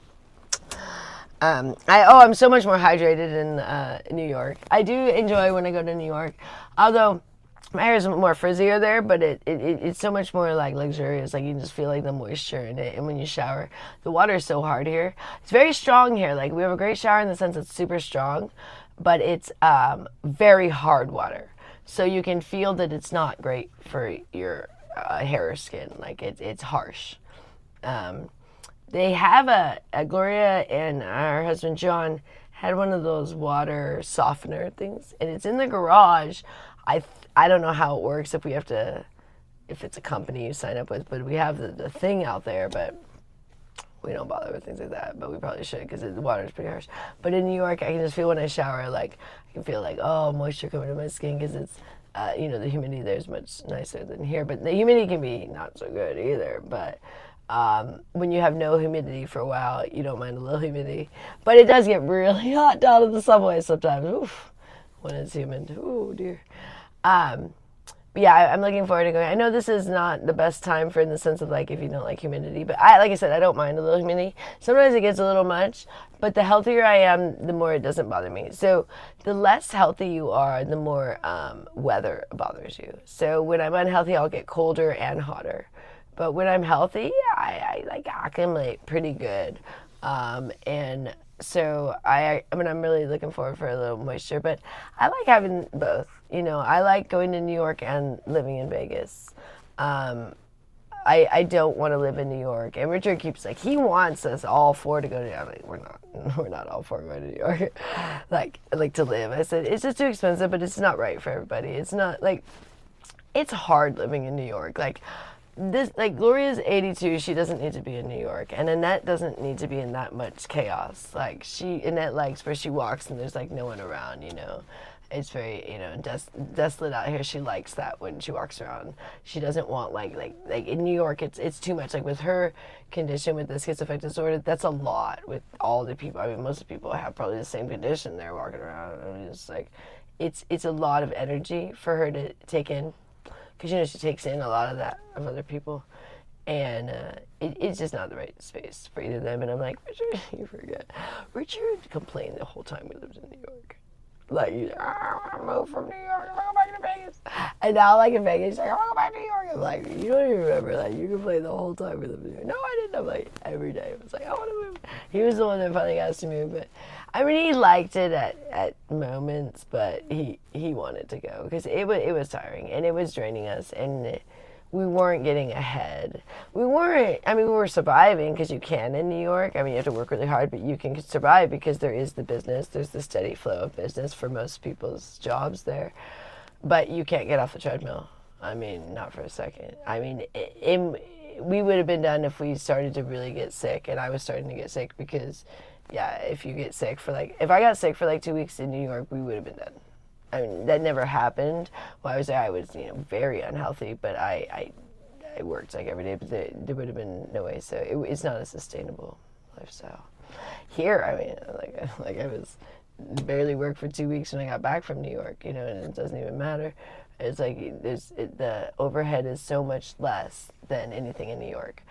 I'm so much more hydrated in New York. I do enjoy when I go to New York, although my hair is more frizzier there, but it's so much more like luxurious. Like you can just feel like the moisture in it. And when you shower, the water is so hard here. It's very strong here. Like we have a great shower in the sense it's super strong, but it's very hard water. So you can feel that it's not great for your hair or skin. Like it's harsh. They have Gloria and our husband John had one of those water softener things, and it's in the garage. I don't know how it works if it's a company you sign up with, but we have the thing out there, but we don't bother with things like that, but we probably should, because the water is pretty harsh. But in New York, I can just feel when I shower, like, I can feel like, moisture coming to my skin, because it's, the humidity there is much nicer than here, but the humidity can be not so good either, but when you have no humidity for a while, you don't mind a little humidity, but it does get really hot down in the subway sometimes, oof, when it's humid, oh dear. yeah, I'm looking forward to going. I know this is not the best time for in the sense of like if you don't like humidity, but like I said, I don't mind a little humidity. Sometimes it gets a little much, but the healthier I am, the more it doesn't bother me. So the less healthy you are, the more weather bothers you. So when I'm unhealthy, I'll get colder and hotter. But when I'm healthy, I like acclimate pretty good. And so I'm really looking forward for a little moisture, but I like having both. You know, I like going to New York and living in Vegas. I don't want to live in New York. And Richard keeps like, he wants us all four to go to, I'm like, we're not all four going to New York. like to live. I said, it's just too expensive, but it's not right for everybody. It's not like, it's hard living in New York. Like Gloria's 82, she doesn't need to be in New York. And Annette doesn't need to be in that much chaos. Like Annette likes where she walks and there's like no one around, you know. It's very, you know, desolate out here. She likes that when she walks around. She doesn't want like in New York, it's too much. Like with her condition with the schizoaffective disorder, that's a lot with all the people. I mean, most people have probably the same condition. They're walking around. I mean, it's like, it's a lot of energy for her to take in, because you know she takes in a lot of that of other people, and it's just not the right space for either of them. And I'm like, Richard, you forget. Richard complained the whole time we lived in New York. Like, I moved from New York, I'm going back to Vegas. And now, like, in Vegas, he's like, I'm going back to New York. I'm like, you don't even remember that. You complained the whole time we lived in New York. No, I didn't. I'm like, every day. I was like, I want to move. He was the one that finally got us to move. But, I mean, he liked it at moments, but he wanted to go. Because it was tiring, and it was draining us, and we weren't getting ahead. We were surviving because you can in New York. I mean, you have to work really hard, but you can survive because there is the business. There's the steady flow of business for most people's jobs there. But you can't get off the treadmill. I mean, not for a second. I mean, we would have been done if we started to really get sick, and I was starting to get sick because, yeah, if I got sick for like 2 weeks in New York, we would have been done. I mean, that never happened. While I was there, I was, you know, very unhealthy, but I worked like every day, but there would have been no way. So it's not a sustainable lifestyle. Here, I mean, like I was barely worked for 2 weeks when I got back from New York, you know, and it doesn't even matter. It's like the overhead is so much less than anything in New York.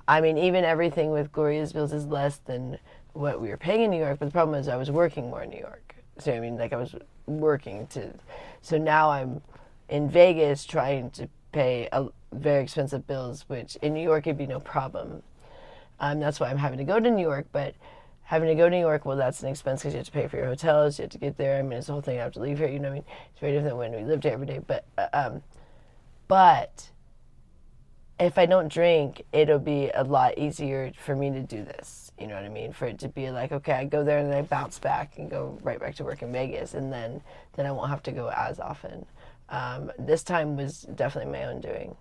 I mean, even everything with Gloria's bills is less than what we were paying in New York, but the problem is I was working more in New York. So, I mean, like I was working so now I'm in Vegas trying to pay very expensive bills, which in New York it'd be no problem. That's why I'm having to go to New York, but having to go to New York, well, that's an expense because you have to pay for your hotels, you have to get there. I mean, it's the whole thing. I have to leave here, you know what I mean? It's very different when we lived here every day, but if I don't drink, it'll be a lot easier for me to do this. You know what I mean? For it to be like, okay, I go there and then I bounce back and go right back to work in Vegas, and then I won't have to go as often. This time was definitely my own doing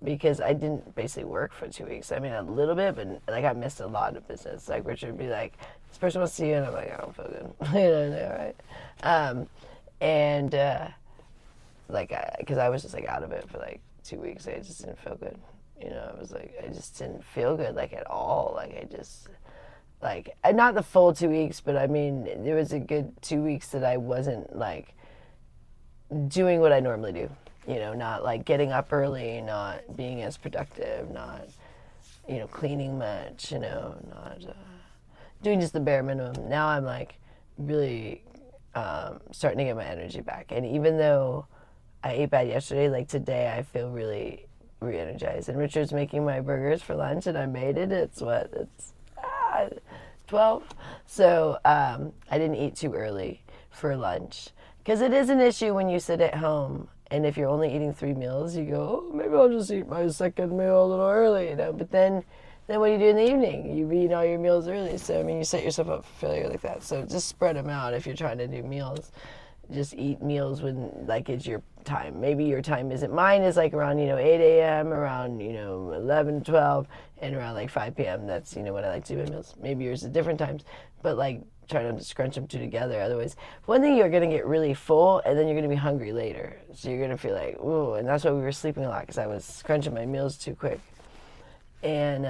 because I didn't basically work for 2 weeks. I mean, a little bit, but like I missed a lot of business. Like Richard would be like, this person wants to see you, and I'm like, I don't feel good. You know, right? Because I was just like out of it for like 2 weeks. I just didn't feel good. You know, I was like, I just didn't feel good like at all. Like I just, like, not the full 2 weeks, but I mean, there was a good 2 weeks that I wasn't like doing what I normally do. You know, not like getting up early, not being as productive, not, you know, cleaning much, you know, not doing just the bare minimum. Now I'm like really starting to get my energy back. And even though I ate bad yesterday, like today I feel really re-energized. And Richard's making my burgers for lunch, and I made it. It's 12. So I didn't eat too early for lunch, because it is an issue when you sit at home, and if you're only eating 3 meals, you go, oh, maybe I'll just eat my second meal a little early, you know. But then what do you do in the evening? You eat all your meals early. So I mean, you set yourself up for failure like that. So just spread them out if you're trying to do meals. Just eat meals when like it's your time. Maybe your time isn't. Mine is like around, you know, 8 a.m., around, you know, 11, 12, and around like 5 p.m. That's, you know, when I like to do my meals. Maybe yours is different times, but like try not to scrunch them two together. Otherwise, one thing, you're going to get really full, and then you're going to be hungry later. So you're going to feel like, ooh, and that's why we were sleeping a lot, because I was scrunching my meals too quick. And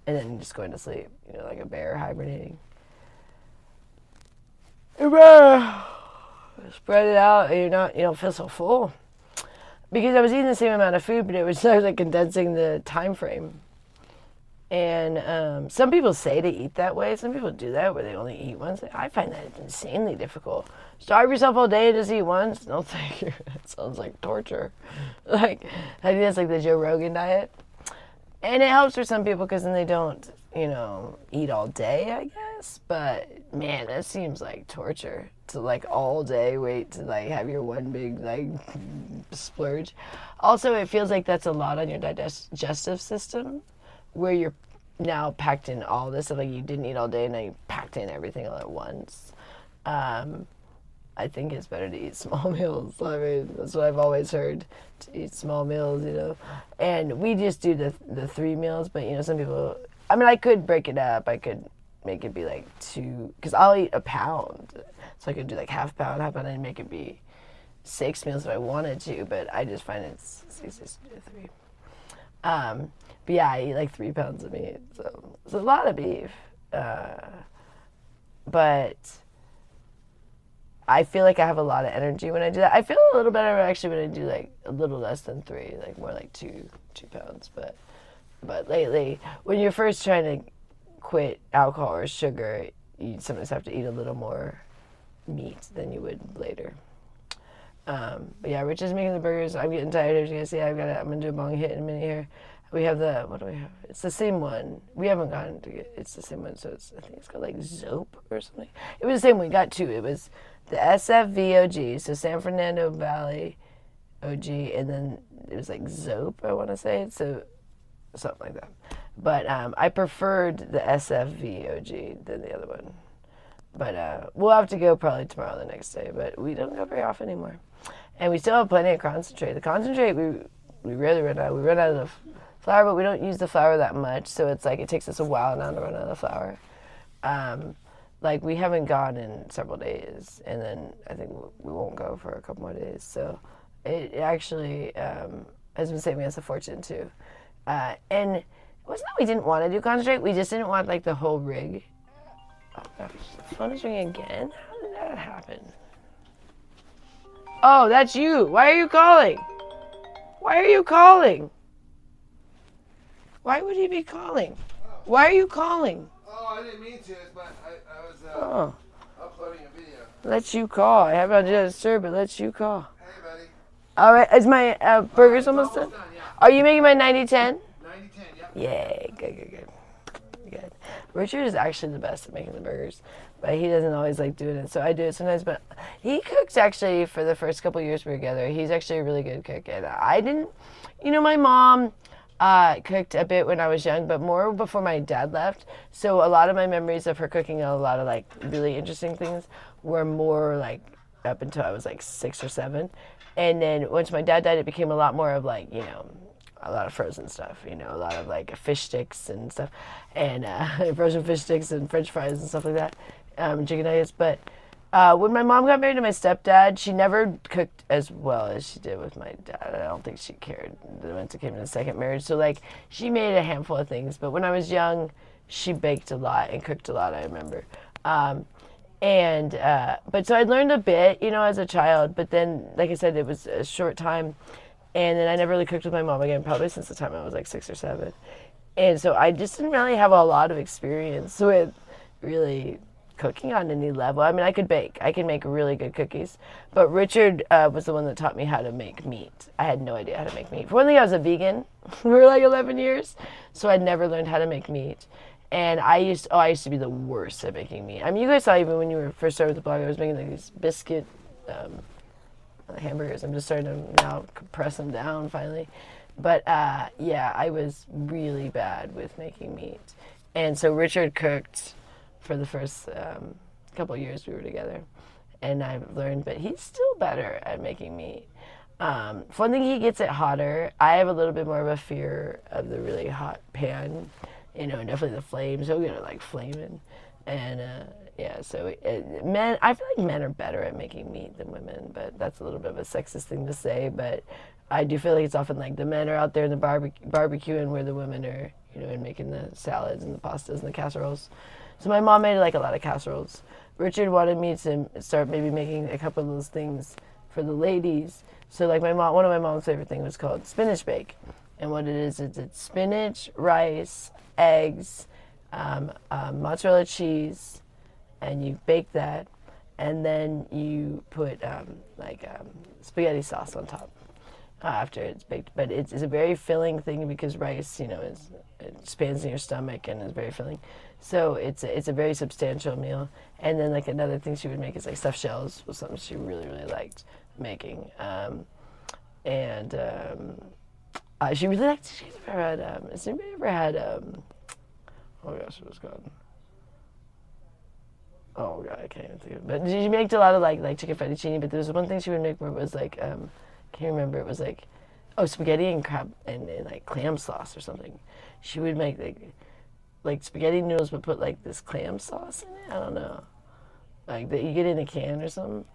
then just going to sleep, you know, like a bear hibernating. A bear! Spread it out, and you don't feel so full. because I was eating the same amount of food, but it was like condensing the time frame. And some people say to eat that way. Some people do that where they only eat once. I find that insanely difficult. Starve yourself all day and just eat once? No, thank you. That sounds like torture. Like, I think that's like the Joe Rogan diet. And it helps for some people because then they don't, eat all day, I guess. But, man, that seems like torture to, like, all day wait to, like, have your one big, like, splurge. Also, it feels like that's a lot on your digestive system, where you're now packed in all this, like you didn't eat all day and now you packed in everything all at once. I think it's better to eat small meals. I mean, that's what I've always heard, to eat small meals, And we just do the 3 meals, but, some people, I mean, I could break it up. I could make it be like 2, because I'll eat a pound. So I could do like half pound, and make it be 6 meals if I wanted to, but I just find it's easiest to do 3. But yeah, I eat like 3 pounds of meat, so it's a lot of beef. But I feel like I have a lot of energy when I do that. I feel a little better actually when I do like a little less than 3, like more like 2 pounds. But lately, when you're first trying to quit alcohol or sugar, you sometimes have to eat a little more meat than you would later. But yeah, Rich is making the burgers. I'm getting tired, as you guys see. I'm gonna do a bong hit in a minute here. We have what do we have? It's the same one. We haven't gotten to get, it's the same one, so I think it's called like Zope or something. It was the same one, we got 2. It was the SFVOG, so San Fernando Valley OG, and then it was like Zope, I want to say, so something like that. But I preferred the SFVOG than the other one. But we'll have to go probably tomorrow or the next day, but we don't go very often anymore. And we still have plenty of concentrate. The concentrate, we rarely run out. We run out of the flour, but we don't use the flour that much, so it's like it takes us a while now to run out of the flour. Like, we haven't gone in several days, and then I think we won't go for a couple more days. So it actually has been saving us a fortune, too. And it wasn't that we didn't want to do concentrate, we just didn't want, like, the whole rig. Oh, gosh, the phone is ringing again? How did that happen? Oh, that's you. Why are you calling? Why are you calling? Why would he be calling? Why are you calling? Oh, I didn't mean to, but I was uploading a video. Let you call. I have on Dietary, but let you call. Hey, buddy. All right. Is my burgers almost done? Yeah. Are you making my 90-10? 90-10, yep. Yay. Good. Richard is actually the best at making the burgers, but he doesn't always like doing it, so I do it sometimes. But he cooks actually for the first couple years we were together. He's actually a really good cook, and I didn't. My mom cooked a bit when I was young, but more before my dad left. So a lot of my memories of her cooking a lot of like really interesting things were more like up until I was like 6 or 7, and then once my dad died, it became a lot more of like a lot of frozen stuff, a lot of like fish sticks and stuff, and frozen fish sticks and French fries and stuff like that, chicken nuggets. But when my mom got married to my stepdad, she never cooked as well as she did with my dad. I don't think she cared once it came to the second marriage. So like she made a handful of things, but when I was young, she baked a lot and cooked a lot, I remember. But so I learned a bit, as a child, but then, like I said, it was a short time. And then I never really cooked with my mom again, probably since the time I was like 6 or 7. And so I just didn't really have a lot of experience with really cooking on any level. I mean, I could bake. I can make really good cookies. But Richard was the one that taught me how to make meat. I had no idea how to make meat. For one thing, I was a vegan for like 11 years. So I'd never learned how to make meat. And I used to be the worst at making meat. I mean, you guys saw even when you were first started with the blog, I was making like these biscuit hamburgers. I'm just starting to now compress them down finally. But yeah, I was really bad with making meat. And so Richard cooked for the first couple of years we were together. And I've learned, but he's still better at making meat. For one thing, he gets it hotter. I have a little bit more of a fear of the really hot pan, and definitely the flames. He'll get it like flaming. And yeah, so I feel like men are better at making meat than women, but that's a little bit of a sexist thing to say. But I do feel like it's often like the men are out there in the barbecuing where the women are, and making the salads and the pastas and the casseroles. So my mom made like a lot of casseroles. Richard wanted me to start maybe making a couple of those things for the ladies. So like one of my mom's favorite things was called spinach bake. And what it is it's spinach, rice, eggs, mozzarella cheese, and you bake that, and then you put spaghetti sauce on top after it's baked. But it's a very filling thing because rice, it expands in your stomach and is very filling. So it's a very substantial meal. And then like another thing she would make is like stuffed shells was something she really, really liked making. She really liked. Has anybody ever had? Oh gosh, what was it called? Oh god, I can't even think of it. But she made a lot of like chicken fettuccine. But there was one thing she would make where it was like can't remember. It was like spaghetti and crab and like clam sauce or something. She would make like spaghetti noodles, but put like this clam sauce in it. I don't know, like that you get in a can or something.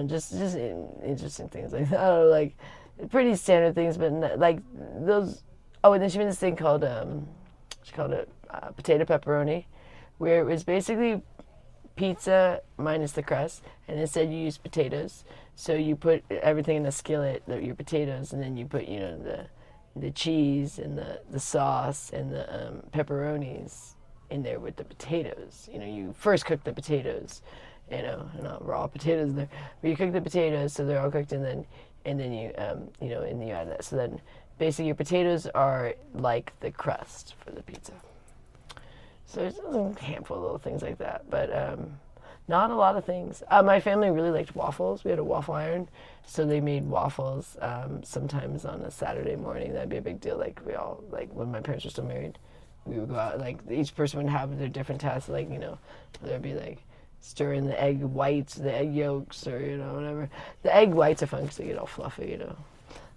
Just interesting things like that. I don't know, like pretty standard things, but like those. Oh, and then she made this thing called she called it potato pepperoni, where it was basically pizza minus the crust, and instead you use potatoes. So you put everything in a skillet, your potatoes, and then you put the cheese and the sauce and the pepperonis in there with the potatoes. You first cook the potatoes, not raw potatoes in there, but you cook the potatoes so they're all cooked, and then you and you add that. So then basically your potatoes are like the crust for the pizza. So there's a handful of little things like that, but not a lot of things. My family really liked waffles. We had a waffle iron, so they made waffles sometimes on a Saturday morning. That'd be a big deal. Like we all, like when my parents were still married, we would go out, like each person would have their different tasks, like, there'd be like stirring the egg whites, the egg yolks, or, whatever. The egg whites are fun because they get all fluffy,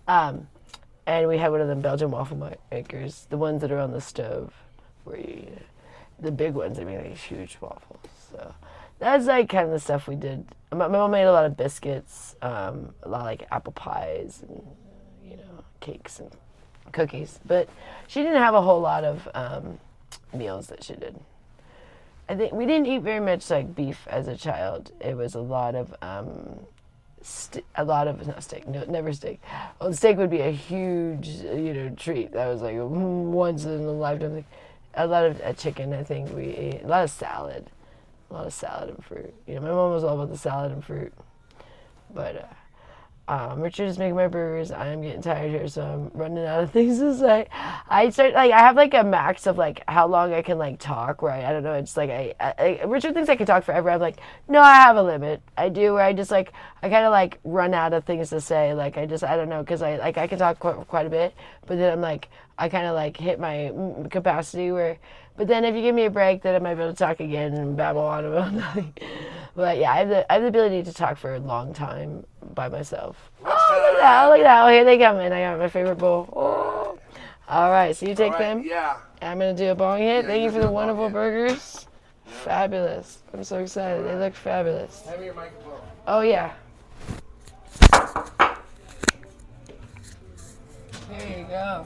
And we had one of them Belgian waffle makers, the ones that are on the stove, where the big ones, they make like huge waffles. So that's like kind of the stuff we did. My mom made a lot of biscuits, a lot of like apple pies and, cakes and cookies. But she didn't have a whole lot of meals that she did. I think we didn't eat very much like beef as a child. It was a lot of not steak. No, never steak. Well, steak would be a huge, treat. That was like once in a lifetime thing. A lot of chicken. I think we ate a lot of salad and fruit. My mom was all about the salad and fruit. But Richard is making my burgers. I am getting tired here, so I'm running out of things to say. I have like a max of like how long I can like talk. Where I don't know. It's like Richard thinks I can talk forever. I'm like, no, I have a limit. I do. Where I just like I kind of like run out of things to say. Like I don't know, because I can talk quite a bit, but then I'm like I kind of like hit my capacity where. But then if you give me a break, then I might be able to talk again and babble on about nothing. But yeah, I have the ability to talk for a long time by myself. Look at that. Oh, here they come in. I got my favorite bowl. Oh. All right, so you take them. Yeah. I'm going to do a bong hit. Thank you for the wonderful burgers. Fabulous. I'm so excited. They look fabulous. Have your microphone. Oh, yeah. There you go.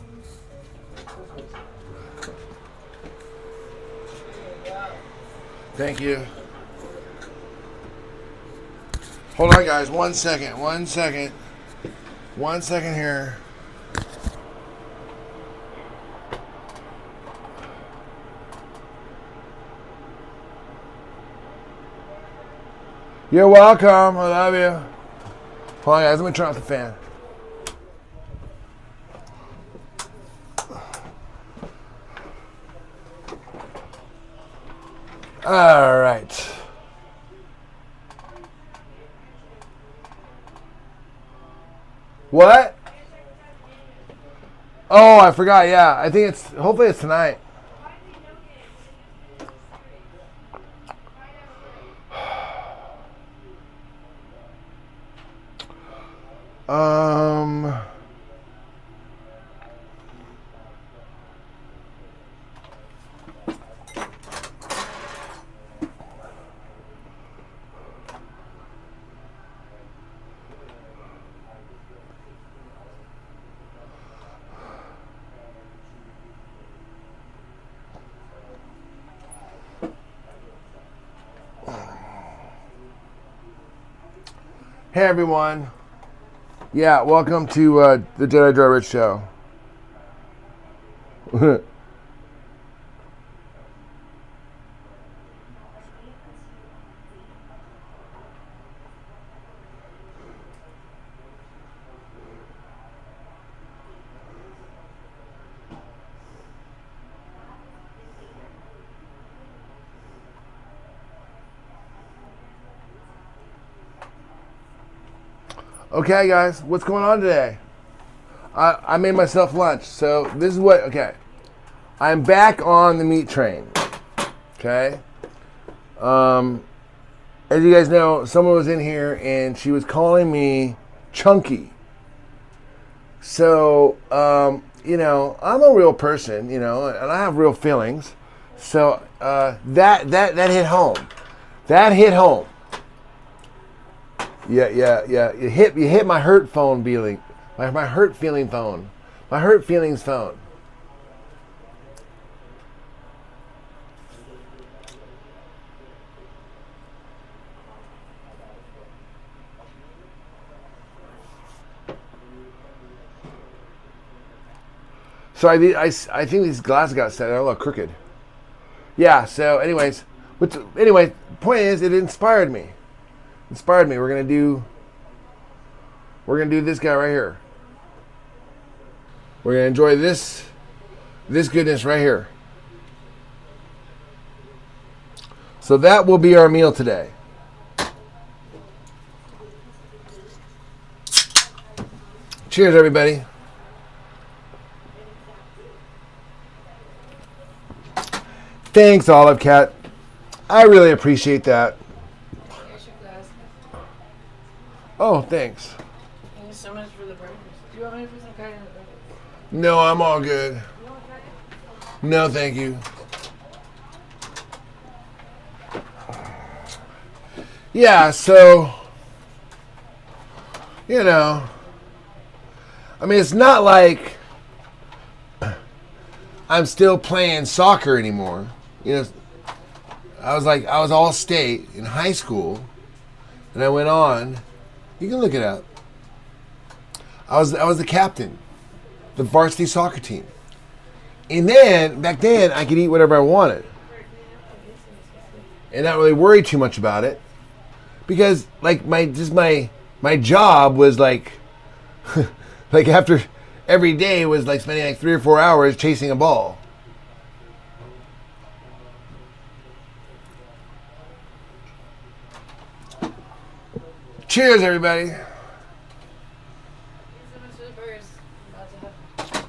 Thank you. Hold on, guys. 1 second. 1 second. 1 second here. You're welcome. I love you. Hold on, guys. Let me turn off the fan. All right. What? Oh, I forgot. Yeah, I think hopefully it's tonight. Hey everyone. Yeah, welcome to the Jedi Dry Rich Show. Okay, guys, what's going on today? I made myself lunch, so this is what, okay. I'm back on the meat train, okay? As you guys know, someone was in here and she was calling me chunky. So, you know, I'm a real person, you know, and I have real feelings. So, that hit home. That hit home. Yeah. You hit my hurt phone feeling. My hurt feeling phone. My hurt feelings phone. So I think these glasses got set. They're a little crooked. Yeah. So, anyways, point is, it inspired me. We're gonna do this guy right here. We're gonna enjoy this goodness right here. So that will be our meal today. Cheers, everybody. Thanks, Olive Cat. I really appreciate that. Here's your glass. Oh, thanks. Thank you so much for the burgers. Do you want me to put some card in the burgers? No, I'm all good. No, thank you. Yeah, so, you know, I mean, it's not like I'm still playing soccer anymore. You know, I was all state in high school, and I went on. You can look it up. I was the captain, the varsity soccer team, and then back then I could eat whatever I wanted, and not really worry too much about it, because like my job was like like after every day was like spending like 3 or 4 hours chasing a ball. Cheers, everybody.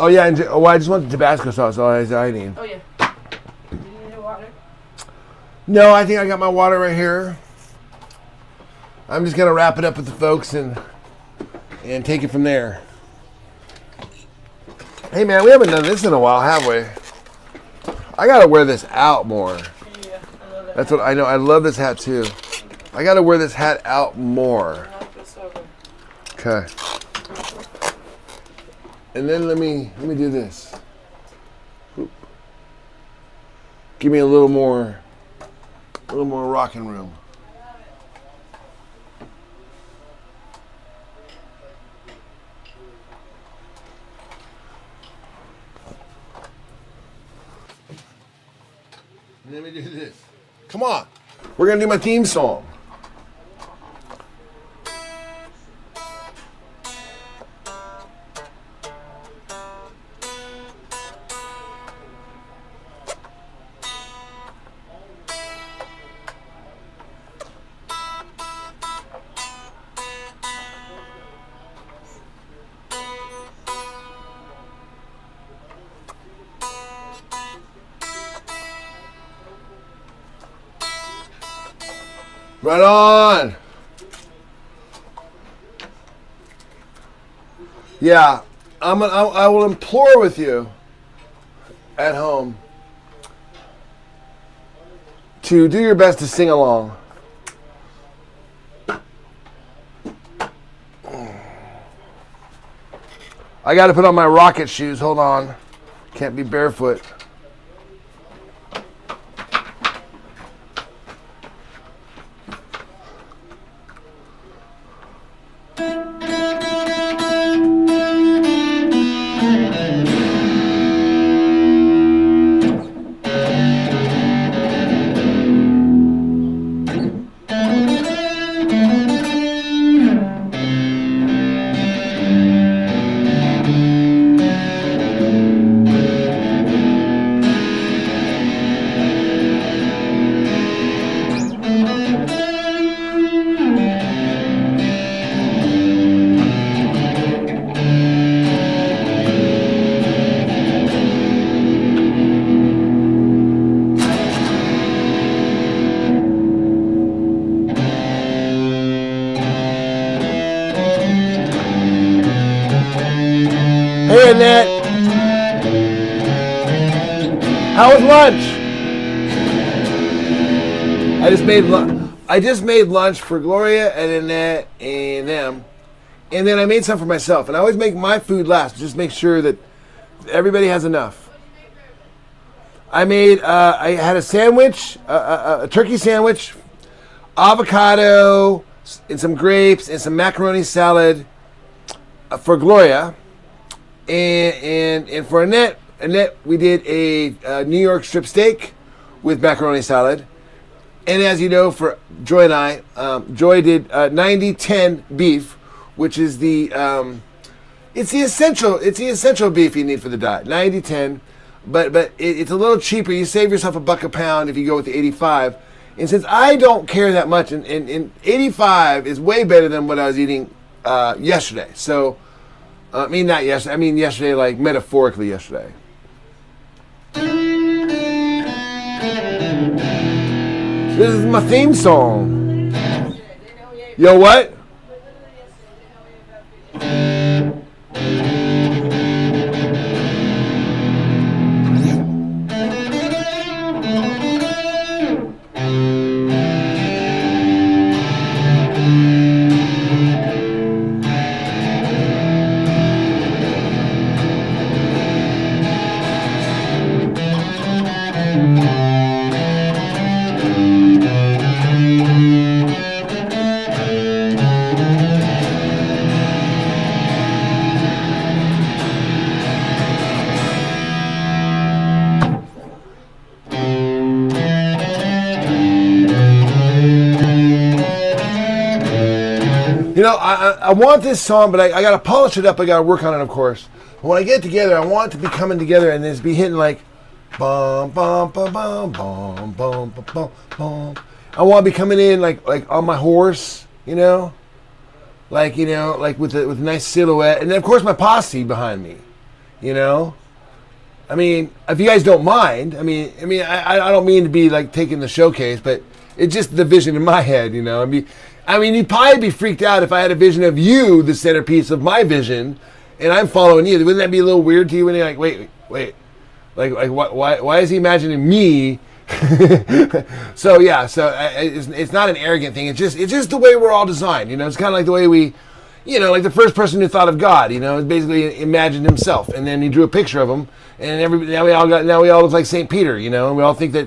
Oh yeah, and I just want the Tabasco sauce. All I need. Oh yeah. Do you need water? No, I think I got my water right here. I'm just gonna wrap it up with the folks and take it from there. Hey man, we haven't done this in a while, have we? I gotta wear this out more. Yeah, I love it. That's what I know. I love this hat too. I gotta wear this hat out more. Knock this over. Okay. And then let me do this. Oop. Give me a little more rocking room. Let me do this. Come on. We're gonna do my theme song. Right on. Yeah, I will implore with you at home to do your best to sing along. I got to put on my rocket shoes. Hold on. Can't be barefoot. Annette. How was lunch? I just made lunch for Gloria and Annette and them, and then I made some for myself. And I always make my food last, just make sure that everybody has enough. I had a sandwich, a turkey sandwich, avocado, and some grapes, and some macaroni salad for Gloria, and for Annette, we did a New York strip steak with macaroni salad. And as you know, for Joy and I, Joy did 90-10 beef, which is it's the essential beef you need for the diet. 90-10, but it's a little cheaper. You save yourself $1 a pound if you go with the 85. And since I don't care that much, and 85 is way better than what I was eating yesterday. So, not yesterday. I mean yesterday, like metaphorically yesterday. This is my theme song. Yo, what? You know, I want this song, but I got to polish it up. I got to work on it, of course. But when I get it together, I want it to be coming together and just be hitting like, bum, bum, bum, bum, bum, bum, bum, bum. I want to be coming in like on my horse, you know, like with a nice silhouette, and then of course my posse behind me, you know. I mean, if you guys don't mind, I don't mean to be like taking the showcase, but it's just the vision in my head, you know. I mean, you'd probably be freaked out if I had a vision of you, the centerpiece of my vision, and I'm following you. Wouldn't that be a little weird to you when you're like, wait, like why is he imagining me? So it's not an arrogant thing. It's just the way we're all designed. You know, it's kind of like the way we, you know, like the first person who thought of God. You know, basically imagined himself, and then he drew a picture of him, and now we all look like Saint Peter. You know, and we all think that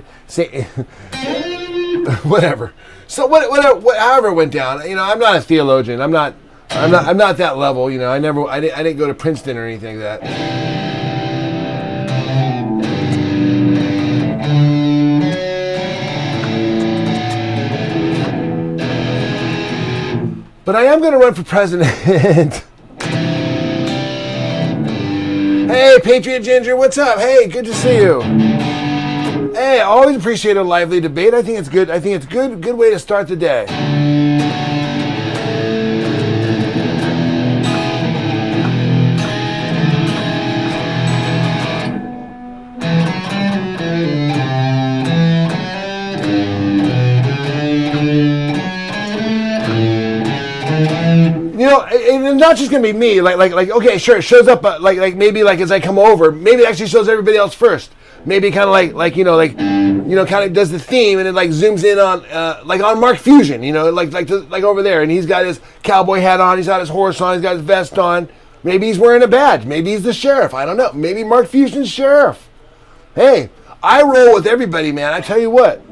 whatever. So however it went down, you know, I'm not a theologian. I'm not that level. You know, I didn't go to Princeton or anything like that. But I am going to run for president. Hey, Patriot Ginger, what's up? Hey, good to see you. Hey, I always appreciate a lively debate. I think it's good. I think it's good way to start the day. You know, and not just gonna be me. Like okay, sure, it shows up. Like maybe like as I come over, maybe it actually shows everybody else first. Maybe kind of like kind of does the theme and it like zooms in on like on Mark Fusion. You know, like over there, and he's got his cowboy hat on, he's got his horse on, he's got his vest on. Maybe he's wearing a badge. Maybe he's the sheriff. I don't know. Maybe Mark Fusion's sheriff. Hey, I roll with everybody, man. I tell you what.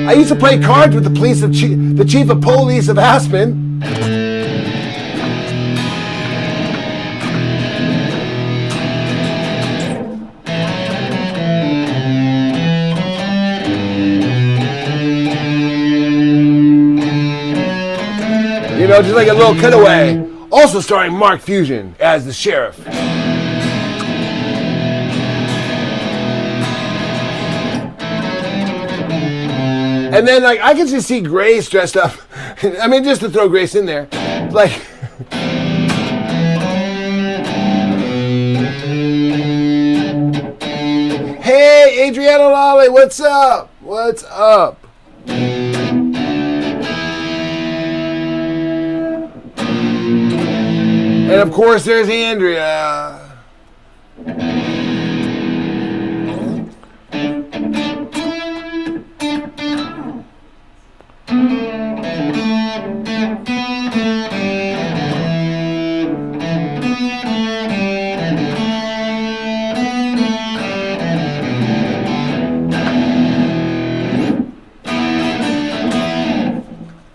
I used to play cards with the chief of police of Aspen. You know, just like a little cutaway. Also starring Mark Fusion as the sheriff. And then, like, I can just see Grace dressed up. I mean, just to throw Grace in there. Like, hey, Adriana Lally, what's up? What's up? And of course, there's Andrea.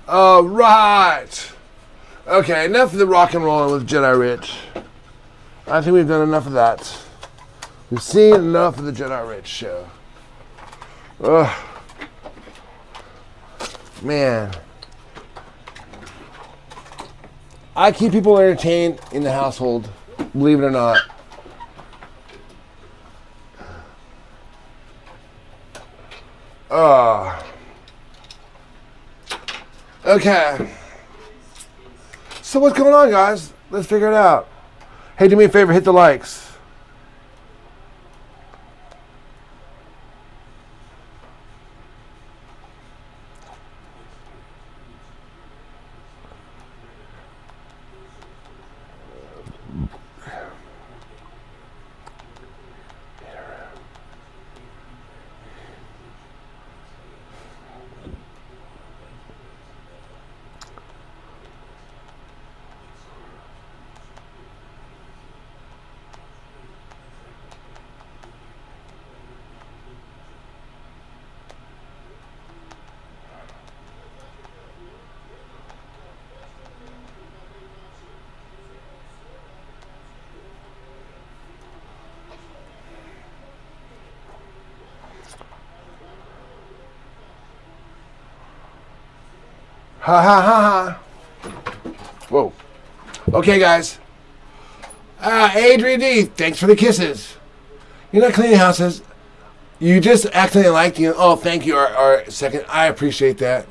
All right. Okay, enough of the rock and rolling with Jedi Rich. I think we've done enough of that. We've seen enough of the Jedi Rich show. Ugh. Man. I keep people entertained in the household, believe it or not. Okay. So what's going on, guys? Let's figure it out. Hey, do me a favor, hit the likes. Ha ha ha ha. Whoa. Okay, guys. Adrian D, thanks for the kisses. You're not cleaning houses. You just accidentally liked the. Oh, thank you, our second. I appreciate that.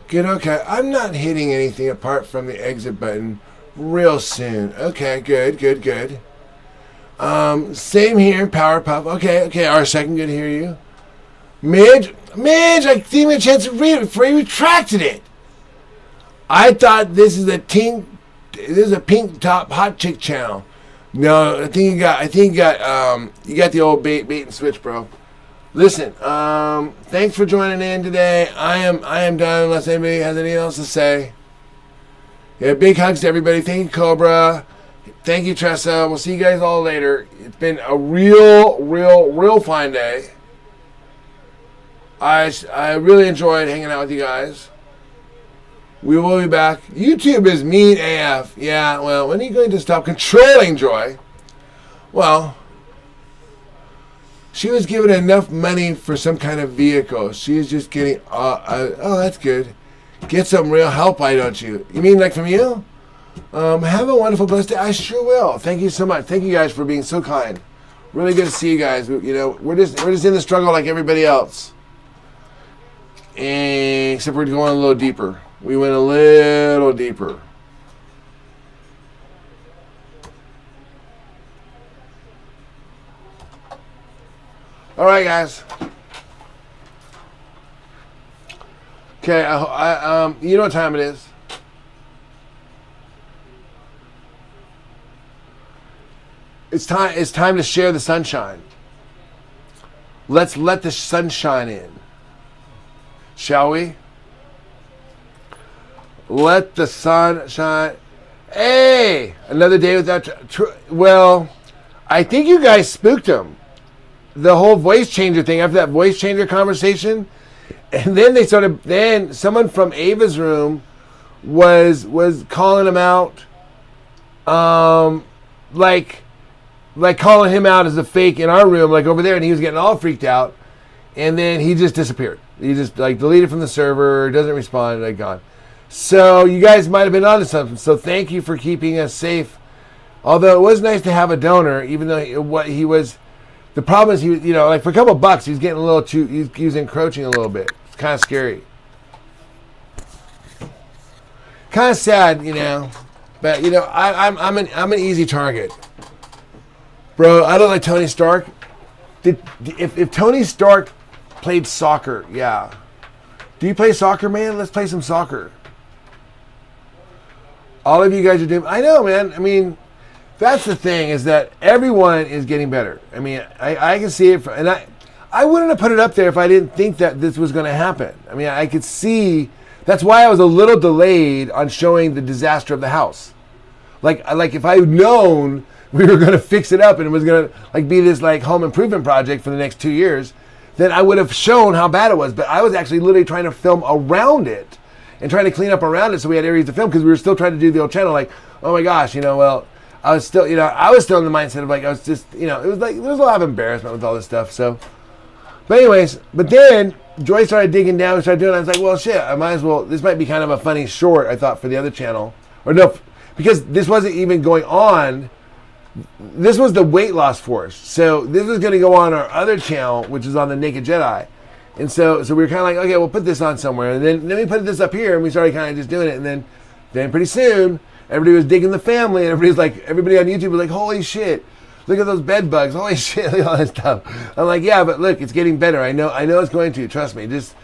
Good, okay. I'm not hitting anything apart from the exit button real soon. Okay, good, good, good. Same here, Powerpuff. Okay, our second, good to hear you. Midge, I didn't get a chance to read it before you retracted it. I thought this is a pink top hot chick channel. No, I think you got the old bait and switch, bro. Listen, thanks for joining in today. I am done unless anybody has anything else to say. Yeah, big hugs to everybody. Thank you, Cobra. Thank you, Tressa. We'll see you guys all later. It's been a real fine day. I really enjoyed hanging out with you guys. We will be back. YouTube is mean AF. Yeah, well, when are you going to stop controlling Joy? Well, she was given enough money for some kind of vehicle. She is just getting, oh, that's good. Get some real help, why don't you? You mean like from you? Have a wonderful, blessed day. I sure will. Thank you so much. Thank you guys for being so kind. Really good to see you guys. You know, we're just in the struggle like everybody else. Except we're going a little deeper. We went a little deeper. All right, guys. Okay, you know what time it is. It's time to share the sunshine. Let's let the sunshine in. Shall we? Let the sun shine. Hey, another day without. Well, I think you guys spooked them. The whole voice changer thing after that voice changer conversation, and then they started. Then someone from Ava's room was calling him out, like calling him out as a fake in our room, like over there, and he was getting all freaked out, and then he just disappeared. He just like deleted from the server, doesn't respond, like gone. So you guys might have been onto something. So thank you for keeping us safe. Although it was nice to have a donor, even though he was. The problem is he, like for a couple bucks, he's getting a little too. He was encroaching a little bit. It's kind of scary. Kind of sad, But I'm an easy target, bro. I don't like Tony Stark. If Tony Stark played soccer, yeah. Do you play soccer, man? Let's play some soccer. All of you guys are doing. I know, man. I mean, that's the thing, is that everyone is getting better. I mean, I can see it, and I wouldn't have put it up there if I didn't think that this was going to happen. I mean, I could see. That's why I was a little delayed on showing the disaster of the house. Like if I had known we were going to fix it up and it was going to like be this like home improvement project for the next 2 years, then I would have shown how bad it was. But I was actually literally trying to film around it and trying to clean up around it, so we had areas to film, because we were still trying to do the old channel. Like, oh my gosh, well, I was still in the mindset of like, I was just, it was like, there was a lot of embarrassment with all this stuff. So, but anyways, but then Joy started digging down and started doing it. I was like, well, shit, I might as well, this might be kind of a funny short, I thought, for the other channel. Or no, because this wasn't even going on. This was the weight loss force. So this was going to go on our other channel, which is on the Naked Jedi. And so we were kind of like, okay, we'll put this on somewhere. And then we put this up here, and we started kind of just doing it. And then pretty soon, everybody was digging the family, and everybody on YouTube was like, holy shit, look at those bed bugs, holy shit, look at all this stuff. I'm like, yeah, but look, it's getting better. I know it's going to. Trust me. Just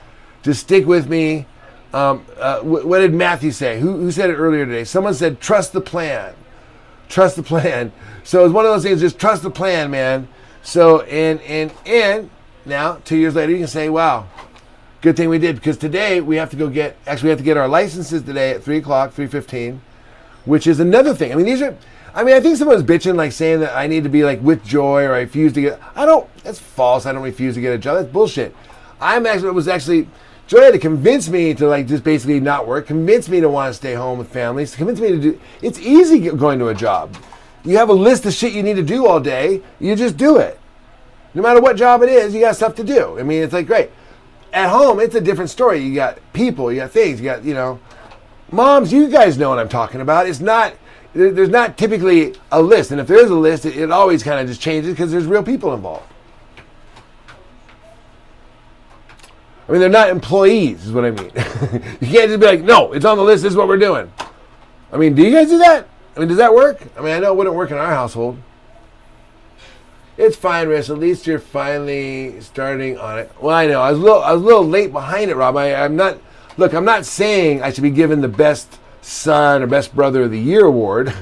stick with me. What did Matthew say? Who said it earlier today? Someone said, trust the plan. Trust the plan. So it's one of those things, just trust the plan, man. So, and now, 2 years later, you can say, wow, good thing we did, because today we have to get our licenses today at 3 o'clock, 3:15, which is another thing. I think someone's bitching, like saying that I need to be like with Joy, or I refuse to get, that's false. I don't refuse to get a job. That's bullshit. Joy had to convince me to like just basically not work, convince me to want to stay home with families, convince me to do, it's easy going to a job. You have a list of shit you need to do all day, you just do it. No matter what job it is, you got stuff to do. I mean, it's like, great. At home, it's a different story. You got people, you got things, you got, moms, you guys know what I'm talking about. It's not, there's not typically a list. And if there is a list, it always kind of just changes because there's real people involved. I mean, they're not employees, is what I mean. You can't just be like, no, it's on the list, this is what we're doing. I mean, do you guys do that? I mean, does that work? I mean, I know it wouldn't work in our household. It's fine, Riss. At least you're finally starting on it. Well, I know. I was a little late behind it, Rob. I'm not saying I should be given the best son or best brother of the year award,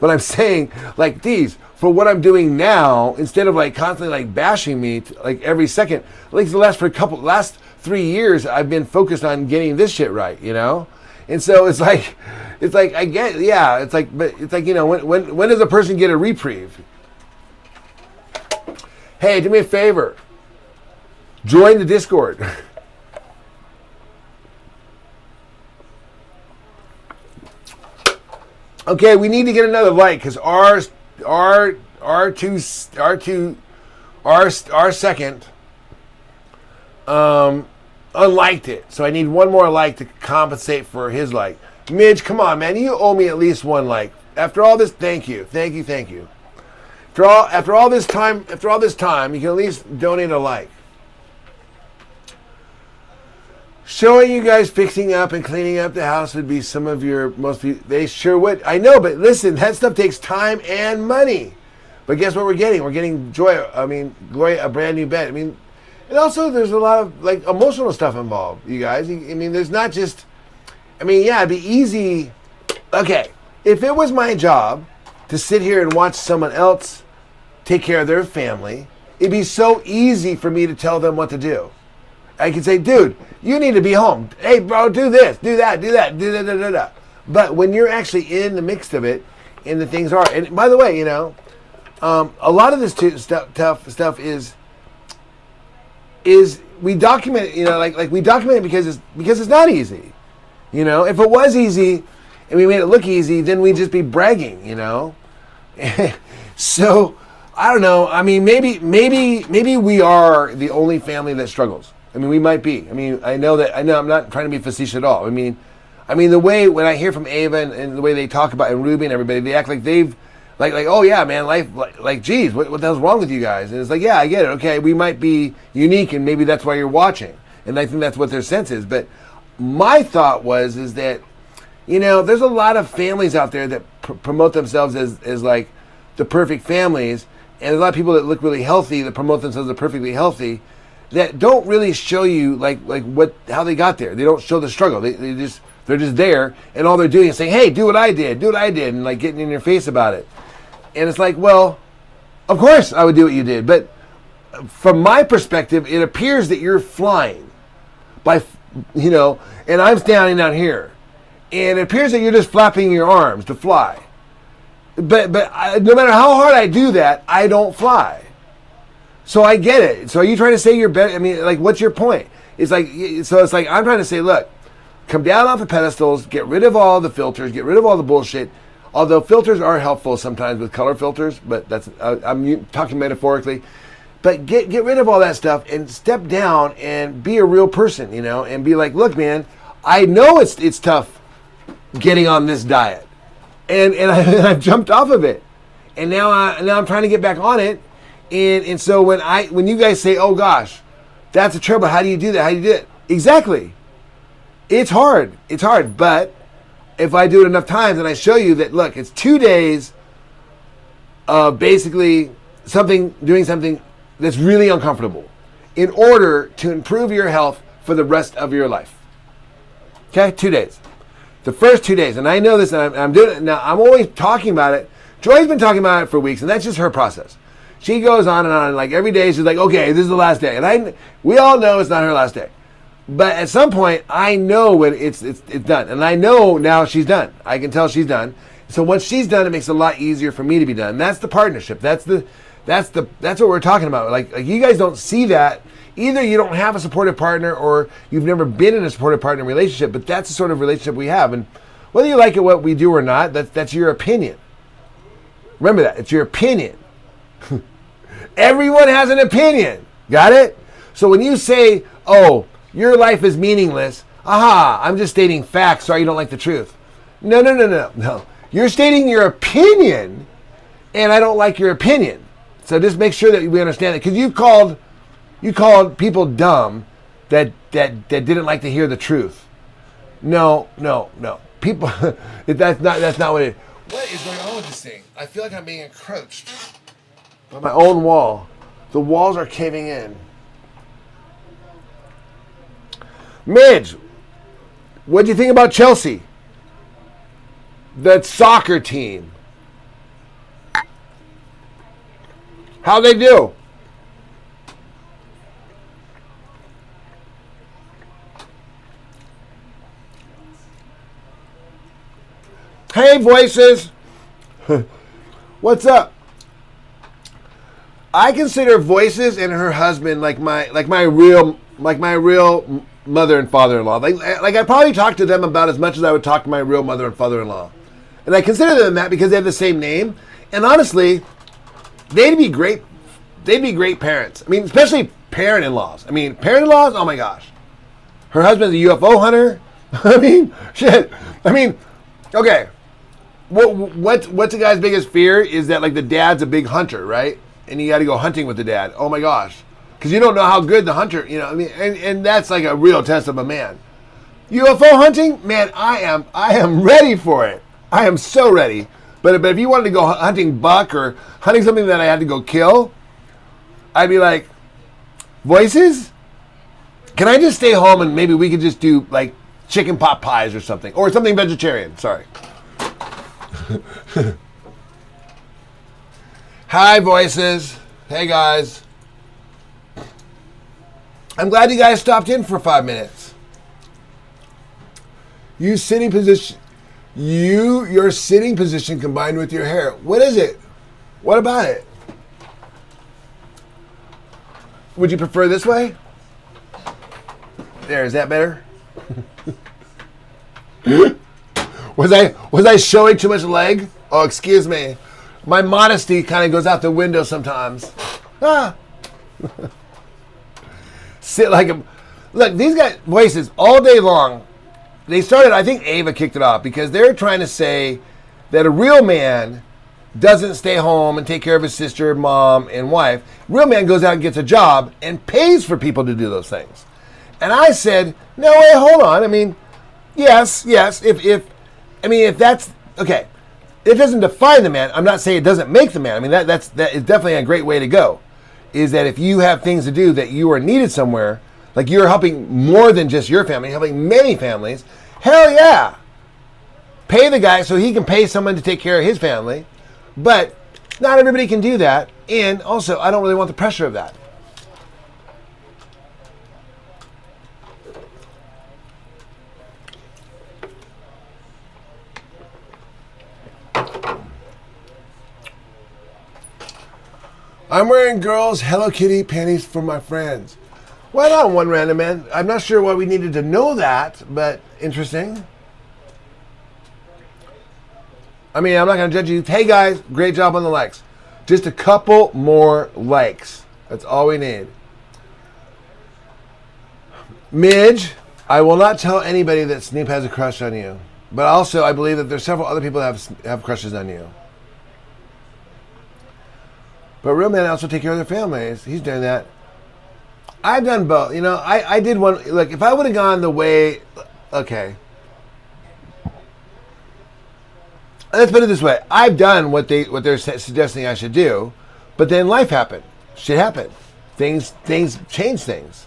but I'm saying, like, these, for what I'm doing now, instead of like constantly like bashing me like every second, like the last 3 years, I've been focused on getting this shit right, And so it's like I get, yeah. It's like, but it's like, when does a person get a reprieve? Hey, do me a favor. Join the Discord. Okay, we need to get another like, because our second unliked it. So I need one more like to compensate for his like. Midge, come on, man. You owe me at least one like. After all this, thank you. After all this time, you can at least donate a like. Showing you guys fixing up and cleaning up the house would be some of your they sure would. I know, but listen, that stuff takes time and money. But guess what we're getting? We're getting Gloria, a brand new bed. And also there's a lot of like emotional stuff involved, you guys. There's not just, yeah, it'd be easy. Okay, if it was my job to sit here and watch someone else take care of their family, it'd be so easy for me to tell them what to do. I could say, dude, you need to be home. Hey, bro, do this, do that, do that. But when you're actually in the mix of it, and the things are, and by the way, a lot of this stuff is we document it, like we document it because it's not easy. If it was easy and we made it look easy, then we'd just be bragging, So I don't know. Maybe we are the only family that struggles. We might be. I know I'm not trying to be facetious at all. The way when I hear from Ava and the way they talk about, and Ruby and everybody, they act like they've, like, oh yeah, man, life, like, geez, what the hell's wrong with you guys? And it's like, yeah, I get it. Okay, we might be unique, and maybe that's why you're watching, and I think that's what their sense is. But my thought is that, there's a lot of families out there that promote themselves as like the perfect families, and there's a lot of people that look really healthy that promote themselves as perfectly healthy, that don't really show you like how they got there. They don't show the struggle. They just They're just there, and all they're doing is saying, hey, do what I did, and like getting in your face about it. And it's like, well, of course I would do what you did, but from my perspective, it appears that you're flying and I'm standing down here. And it appears that you're just flapping your arms to fly. But no matter how hard I do that, I don't fly. So I get it. So are you trying to say you're better? I mean, like, what's your point? It's like I'm trying to say, look, come down off the pedestals, get rid of all the filters, get rid of all the bullshit. Although filters are helpful sometimes with color filters, but I'm talking metaphorically. But get rid of all that stuff and step down and be a real person, and be like, look, man, I know it's tough getting on this diet, and I've jumped off of it, and now I'm trying to get back on it, and so when you guys say, oh gosh, that's a trouble, how do you do that? How do you do it? Exactly, it's hard, but if I do it enough times and I show you that, look, it's 2 days of basically doing something that's really uncomfortable in order to improve your health for the rest of your life. Okay, 2 days. The first 2 days, and I know this, and I'm doing it now. I'm always talking about it. Joy's been talking about it for weeks, and that's just her process. She goes on and on, like every day she's like, okay, this is the last day, and we all know it's not her last day. But at some point, I know when it's done, and I know now she's done. I can tell she's done. So once she's done, it makes it a lot easier for me to be done. And that's the partnership. That's what we're talking about. Like you guys don't see that. Either you don't have a supportive partner or you've never been in a supportive partner relationship, but that's the sort of relationship we have. And whether you like it, what we do or not, that's your opinion. Remember that. It's your opinion. Everyone has an opinion. Got it? So when you say, oh, your life is meaningless, I'm just stating facts, sorry you don't like the truth. No. You're stating your opinion, and I don't like your opinion. So just make sure that we understand it, because you called people dumb that didn't like to hear the truth. No. People, that's not what it is. What is going on with this thing? I feel like I'm being encroached by my own wall. The walls are caving in. Midge, what do you think about Chelsea? That soccer team. How'd they do? Hey, voices. What's up? I consider Voices and her husband like my real mother and father-in-law. Like I probably talk to them about as much as I would talk to my real mother and father-in-law. And I consider them that because they have the same name. And honestly, they'd be great parents. I mean, especially parent-in-laws. Parent-in-laws, oh my gosh. Her husband's a UFO hunter. I mean, shit. Okay. What's the guy's biggest fear is that, like, the dad's a big hunter, right? And you got to go hunting with the dad. Oh my gosh. Because you don't know how good the hunter, and that's like a real test of a man. UFO hunting, man, I am ready for it. I am so ready. But if you wanted to go hunting buck or hunting something that I had to go kill, I'd be like, Voices, can I just stay home and maybe we could just do like chicken pot pies or something vegetarian? Sorry. Hi, Voices. Hey, guys. I'm glad you guys stopped in for 5 minutes. Your sitting position combined with your hair. What is it? What about it? Would you prefer this way? There, is that better? Was I showing too much leg? Oh, excuse me. My modesty kind of goes out the window sometimes. Sit like a... Look, these guys, Voices, all day long, they started, I think Ava kicked it off, because they're trying to say that a real man doesn't stay home and take care of his sister, mom, and wife. Real man goes out and gets a job and pays for people to do those things. And I said, no, wait, hold on. Yes, if that's... Okay, it doesn't define the man. I'm not saying it doesn't make the man. That is definitely a great way to go. Is that if you have things to do that you are needed somewhere, like you're helping more than just your family, helping many families, Hell yeah. Pay the guy so he can pay someone to take care of his family. But not everybody can do that. And also, I don't really want the pressure of that. I'm wearing girls' Hello Kitty panties for my friends. Well, not one random man. I'm not sure why we needed to know that, but interesting. I mean, I'm not going to judge you. Hey, guys, great job on the likes. Just a couple more likes. That's all we need. Midge, I will not tell anybody that Snoop has a crush on you. But also, I believe that there's several other people that have crushes on you. But real men also take care of their families. He's doing that. I've done both. You know, I did one. Look, if I would have gone the way... Okay. Let's put it this way. I've done what they're suggesting I should do, but then life happened. Shit happened. Things change things.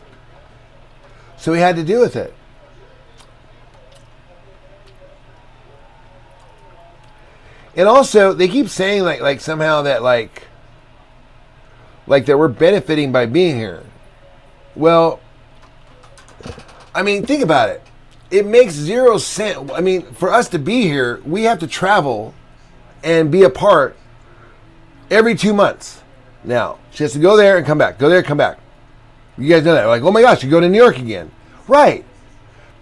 So we had to deal with it. And also, they keep saying like somehow that like that we're benefiting by being here. Well, I mean, think about it. It makes 0 sense. I mean, for us to be here, we have to travel and be apart every 2 months. Now, she has to go there and come back. Go there and come back. You guys know that. Like, oh my gosh, you go to New York again. Right.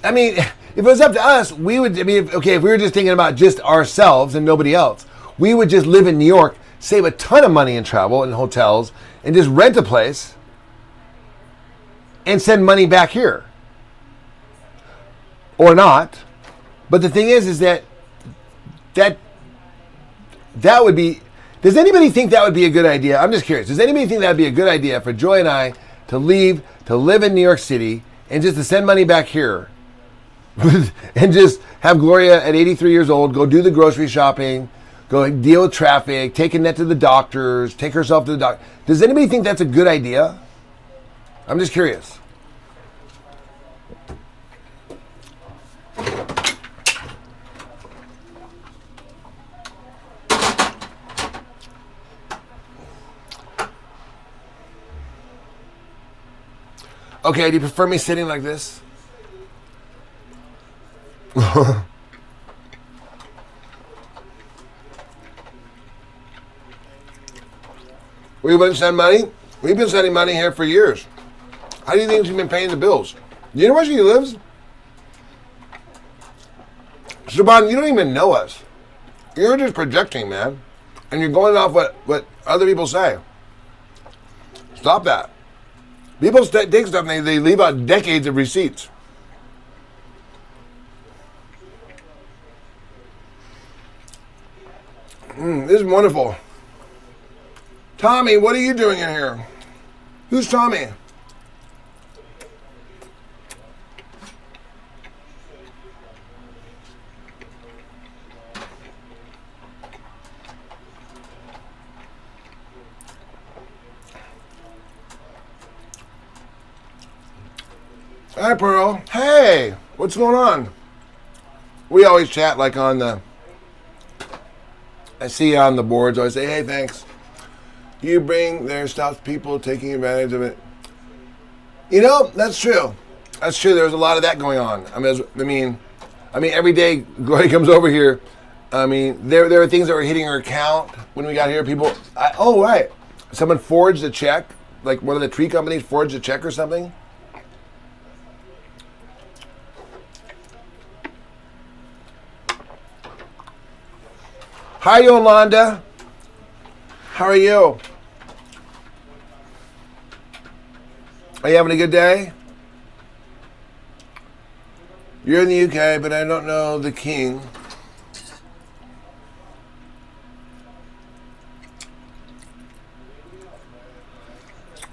I mean, if it was up to us, we would, I mean, okay, if we were just thinking about just ourselves and nobody else, we would just live in New York, save a ton of money in travel and hotels, and just rent a place and send money back here. Or not. But the thing is that would be... Does anybody think that would be a good idea? I'm just curious. Does anybody think that would be a good idea for Joy and I to leave, to live in New York City, and just to send money back here? And just have Gloria at 83 years old go do the grocery shopping, go deal with traffic, take Annette to the doctors, take herself to the doctor. Does anybody think that's a good idea? I'm just curious. Okay, do you prefer me sitting like this? We've been sending money? We've been sending money here for years. How do you think we've been paying the bills? Do you know where she lives? Shaban, you don't even know us. You're just projecting, man. And you're going off what other people say. Stop that. People take stuff and they leave out decades of receipts. This is wonderful. Tommy, what are you doing in here? Who's Tommy? Hi, Pearl. Hey, what's going on? We always chat like on the... I see you on the boards. I always say, hey, thanks. You bring there stops people taking advantage of it. You know, that's true. That's true. There's a lot of that going on. I mean, every day Gloria comes over here. I mean, there are things that were hitting her account when we got here. People, oh, right. Someone forged a check. Like one of the tree companies forged a check or something. Hi, Yolanda. How are you? Are you having a good day? You're in the UK, but I don't know the king.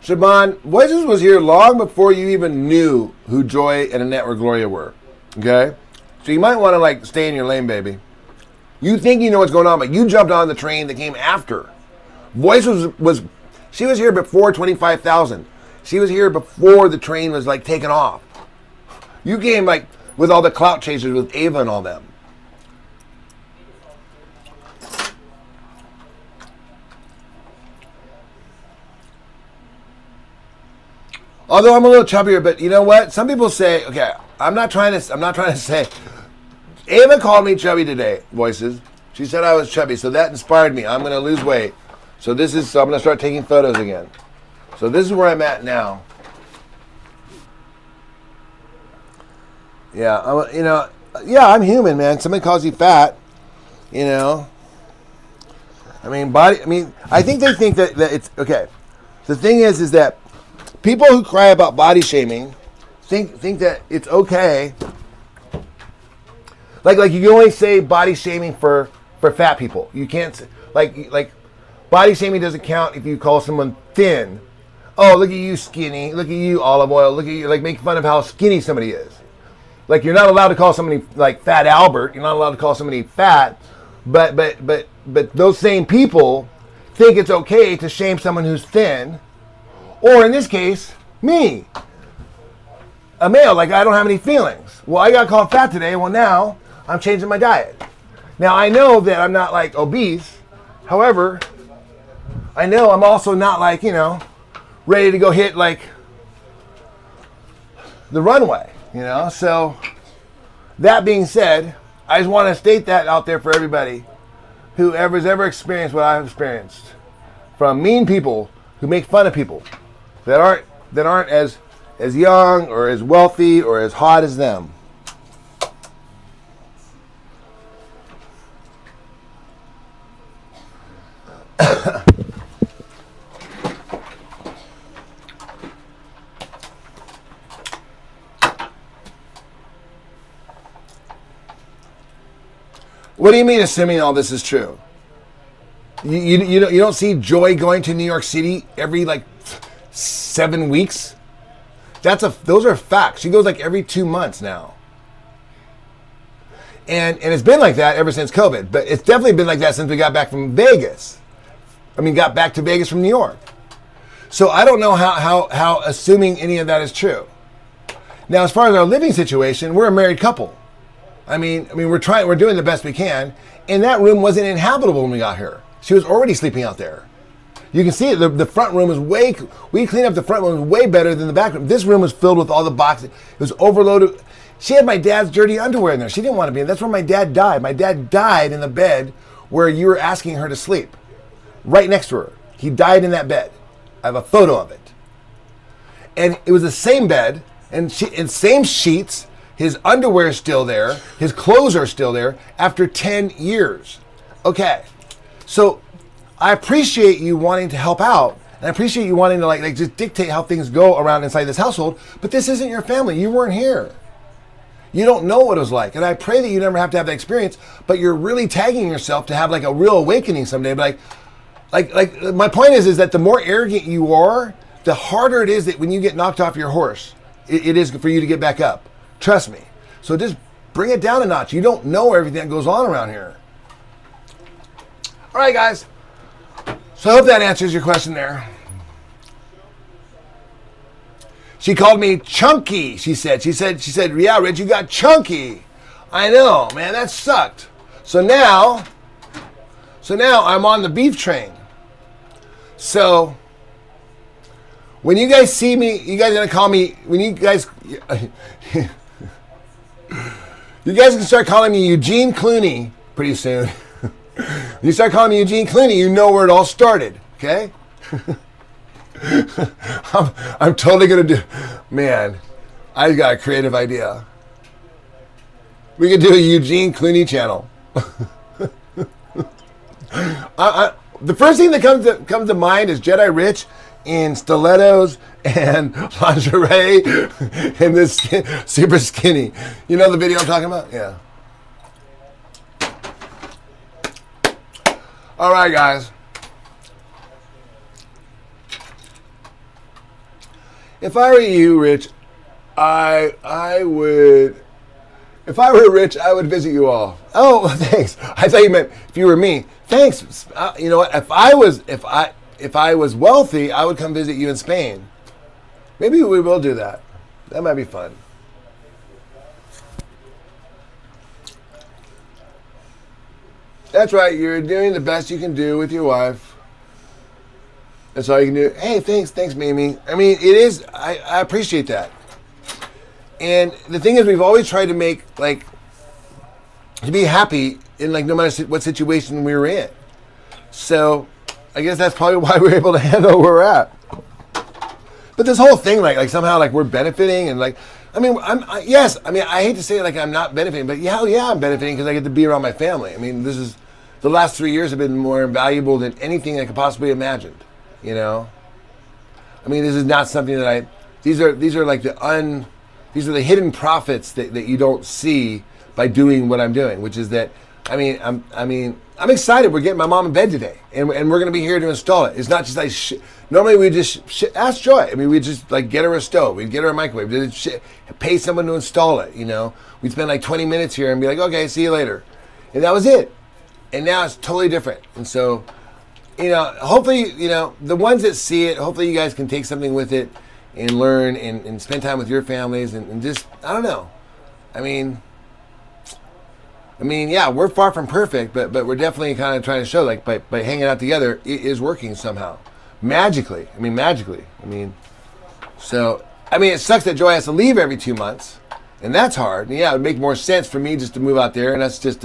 Shaban, Voices was here long before you even knew who Joy and Annette or Gloria were. Okay? So you might want to like stay in your lane, baby. You think you know what's going on, but you jumped on the train that came after. Voices was she was here before 25,000. She was here before the train was like taken off. You came like with all the clout chasers with Ava and all them. Although I'm a little chubbier, but you know what? Some people say, okay, I'm not trying to say. Ava called me chubby today, voices. She said I was chubby, so that inspired me. I'm going to lose weight. So I'm going to start taking photos again. So this is where I'm at now. Yeah, I'm human, man. Somebody calls you fat, you know. I think they think that it's okay. The thing is that people who cry about body shaming think that it's okay. Like you can only say body shaming for fat people. You can't say, like body shaming doesn't count if you call someone thin. Oh, look at you skinny. Look at you olive oil. Look at you, like, make fun of how skinny somebody is. Like, you're not allowed to call somebody like Fat Albert. You're not allowed to call somebody fat. But those same people think it's okay to shame someone who's thin. Or in this case, me, a male, like I don't have any feelings. Well, I got called fat today. Well, now I'm changing my diet. Now I know that I'm not like obese. However, I know I'm also not like, ready to go hit like the runway, So that being said, I just want to state that out there for everybody who has ever experienced what I've experienced from mean people who make fun of people that aren't as young or as wealthy or as hot as them. What do you mean assuming all this is true? You don't see Joy going to New York City every 7 weeks? Those are facts. She goes every 2 months now. And it's been like that ever since COVID, but it's definitely been like that since we got back from Vegas. Got back to Vegas from New York. So I don't know how assuming any of that is true. Now, as far as our living situation, we're a married couple. We're doing the best we can, and that room wasn't inhabitable when we got here. She was already sleeping out there. You can see it. The front room we cleaned up the front room way better than the back room. This room was filled with all the boxes. It was overloaded. She had my dad's dirty underwear in there. She didn't want to be in. That's where my dad died. My dad died in the bed where you were asking her to sleep. Right next to her. He died in that bed. I have a photo of it. And it was the same bed and same sheets. His underwear is still there. His clothes are still there after 10 years. Okay. So I appreciate you wanting to help out. And I appreciate you wanting to just dictate how things go around inside this household. But this isn't your family. You weren't here. You don't know what it was like. And I pray that you never have to have that experience. But you're really tagging yourself to have a real awakening someday. But my point is that the more arrogant you are, the harder it is that when you get knocked off your horse, it is for you to get back up. Trust me. So just bring it down a notch. You don't know everything that goes on around here. All right, guys. So I hope that answers your question there. She called me chunky, she said, yeah, Rich, you got chunky. I know, man, that sucked. So now I'm on the beef train. So when you guys see me, you guys are going to call me, you guys can start calling me Eugene Clooney pretty soon. You start calling me Eugene Clooney, you know where it all started, okay? I'm totally going to do, man, I got a creative idea. We could do a Eugene Clooney channel. The first thing that comes to mind is Jedi Rich in stilettos and lingerie and this super skinny. You know the video I'm talking about? Yeah. All right, guys. If I were you, Rich, I would. If I were Rich, I would visit you all. Oh, thanks. I thought you meant if you were me. Thanks. You know what? If I was wealthy, I would come visit you in Spain. Maybe we will do that. That might be fun. That's right. You're doing the best you can do with your wife. That's all you can do. Hey, thanks, Mimi. I mean, it is. I appreciate that. And the thing is, we've always tried to make like to be happy in like no matter what situation we were in. So I guess that's probably why we're able to handle where we're at. But this whole thing, like somehow, like we're benefiting, and like, I mean, yes. I mean, I hate to say like I'm not benefiting, but yeah, I'm benefiting because I get to be around my family. I mean, this is the last 3 years have been more valuable than anything I could possibly imagined. You know, I mean, this is not something that these are like these are the hidden profits that you don't see by doing what I'm doing, which is that, I mean, I'm excited. We're getting my mom in bed today, and we're going to be here to install it. It's not just like normally we just ask Joy. I mean, we just like get her a stove, we'd get her a microwave, pay someone to install it. You know, we'd spend like 20 minutes here and be like, okay, see you later, and that was it. And now it's totally different. And so, you know, hopefully, you know, the ones that see it, hopefully you guys can take something with it and learn and spend time with your families and just, I don't know. I mean, yeah, we're far from perfect, but we're definitely kind of trying to show, like, by hanging out together, it is working somehow. Magically. So, I mean, it sucks that Joy has to leave every 2 months, and that's hard. And yeah, it would make more sense for me just to move out there, and that's just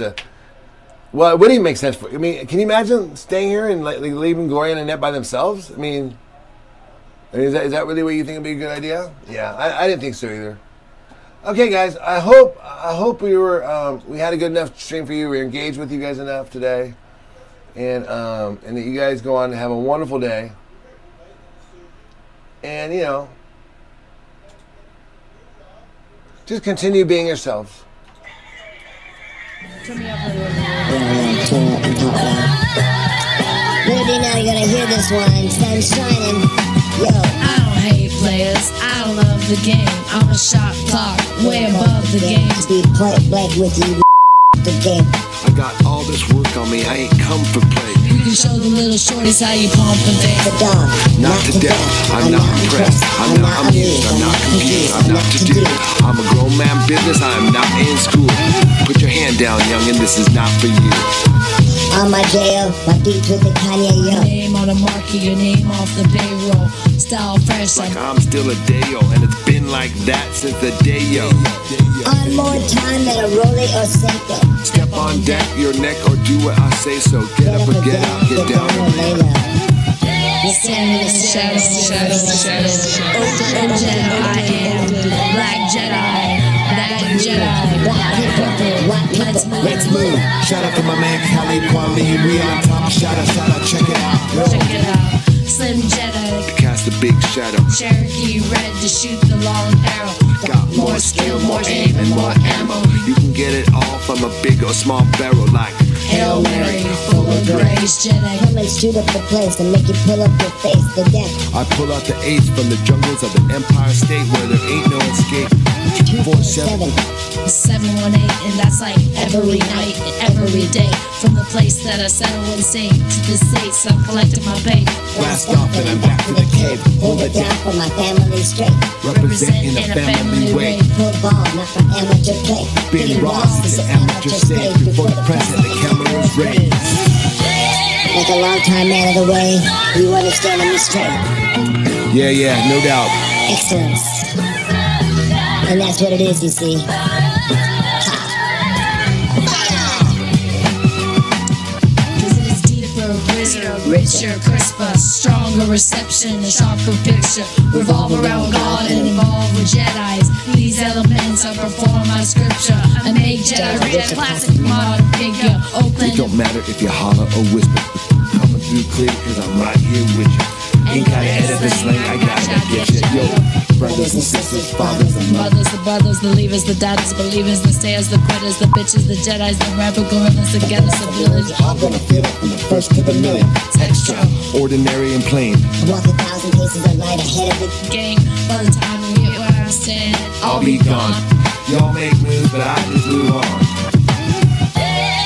well, it wouldn't even make sense for, I mean, can you imagine staying here and like leaving Gloria and Annette by themselves? I mean, is that really what you think would be a good idea? Yeah, I didn't think so either. Okay, guys, I hope we had a good enough stream for you. We were engaged with you guys enough today, and that you guys go on to have a wonderful day. And you know, just continue being yourselves. Maybe now you're gonna hear this one. Sun's shining. Yo. I don't hate players, I love the game. I'm a shot clock, way above the game. Be point blank with you, the game. I got all this work on me, I ain't come for play. You can show the little shorties how you pump and think. The dog. Not to death, I'm not impressed, I'm not amused, I'm not confused, I'm not to do. I'm a grown man business, I'm not in school. Put your hand down, youngin', this is not for you. On my jail, my beats with the Kanye, yo. Name on the market, your name off the payroll. Style fresh, Like I'm still a Dayo, and it's been like that since the Dayo. On more time than a Rollie or Seiko. Step on deck, your neck, or do what I say so. Get up or get out, get down or lay low. Stand in the shadows. Open Jedi, I am Black Jedi. That Jedi. Let's move. Shout out to my man Khalid Kwame. We on top. Shout out, check it out. Check it out. Slim Jedi. To cast a big shadow. Cherokee red to shoot the long arrow. Got More skill, more aim, and more ammo. You can get it all from a big or small barrel like Hail Mary, full of grace, Jedi. Come and shoot up the place and make you pull up your face. The deck. I pull out the ace from the jungles of the Empire State where there ain't no escape. 247 718, and that's like every night and every day. From the place that I settle insane to the states, I'm collecting my pay. Blast off and I'm back to the cave. Hold it down for my family straight. Representing a family way. Football, not for amateur play. Being Ross is an amateur stage. Before the president, the camera's raised. Like a long-time man of the way, you understanding me straight. Yeah, no doubt. Excellence. And that's what it is, you see. Richer, crisper, stronger reception, a sharper picture. Revolve around God and evolve with Jedis. These elements I perform my scripture. I make Jedi read a classic modern figure. Oakland. It don't matter if you holler or whisper. Coming through clear cause I'm right here with you. Ain't gotta edit the slang, I gotta get you. Yo, brothers and sisters, fathers and mothers. The brothers, the leavers, the doubters, believers, the stayers, the quitters, the bitches, the Jedis, the rapper gorillas, together, the village. All gonna feel it from the first to the million. Extra. Ordinary and plain. I walk 1,000 paces a night ahead of the Gang, by the time you get where I'm standing, I'll be gone. Y'all make moves, but I just move on.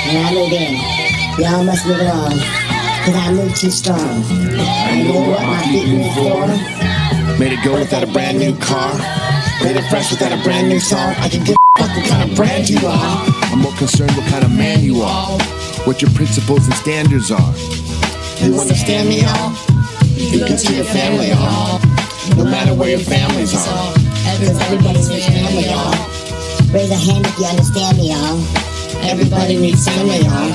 When I move in, y'all must move along. Cause I move too strong. I know what my feet move for. Made it go without a brand new car. Made it fresh without a brand new song. I can give a fuck what kind of brand you are. I'm more concerned what kind of man you are. what your principles and standards are. You understand me, y'all? Be good to your family, y'all. No matter where your families are. Because everybody needs family, y'all. Raise a hand if you understand me, y'all. Everybody needs family, y'all.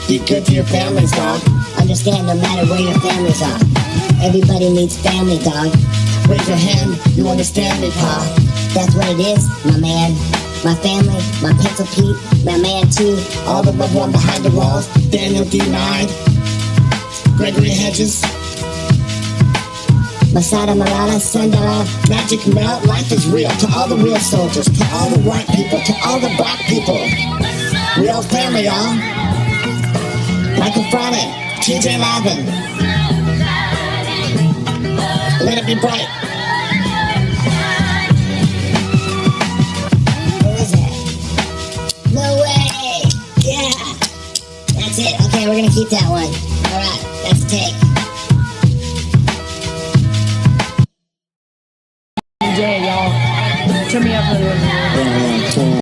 Be good to your families, dog. Understand no matter where your families are. Everybody needs family, dog. Raise your hand, you understand me, pa. That's what it is, my man. My family, my pencil Pete, my man too. All the loved one behind the walls. Daniel D9, Gregory Hedges, Masada Marada, Sundara, Magic Mel. Life is real to all the real soldiers, to all the white people, to all the black people. We all family, y'all. Michael Friday, TJ Lavin. Let it be bright. What was that? No way! Yeah! That's it. Okay, we're gonna keep that one. Alright, that's a take. DJ, y'all. Turn me up a little bit. Yeah,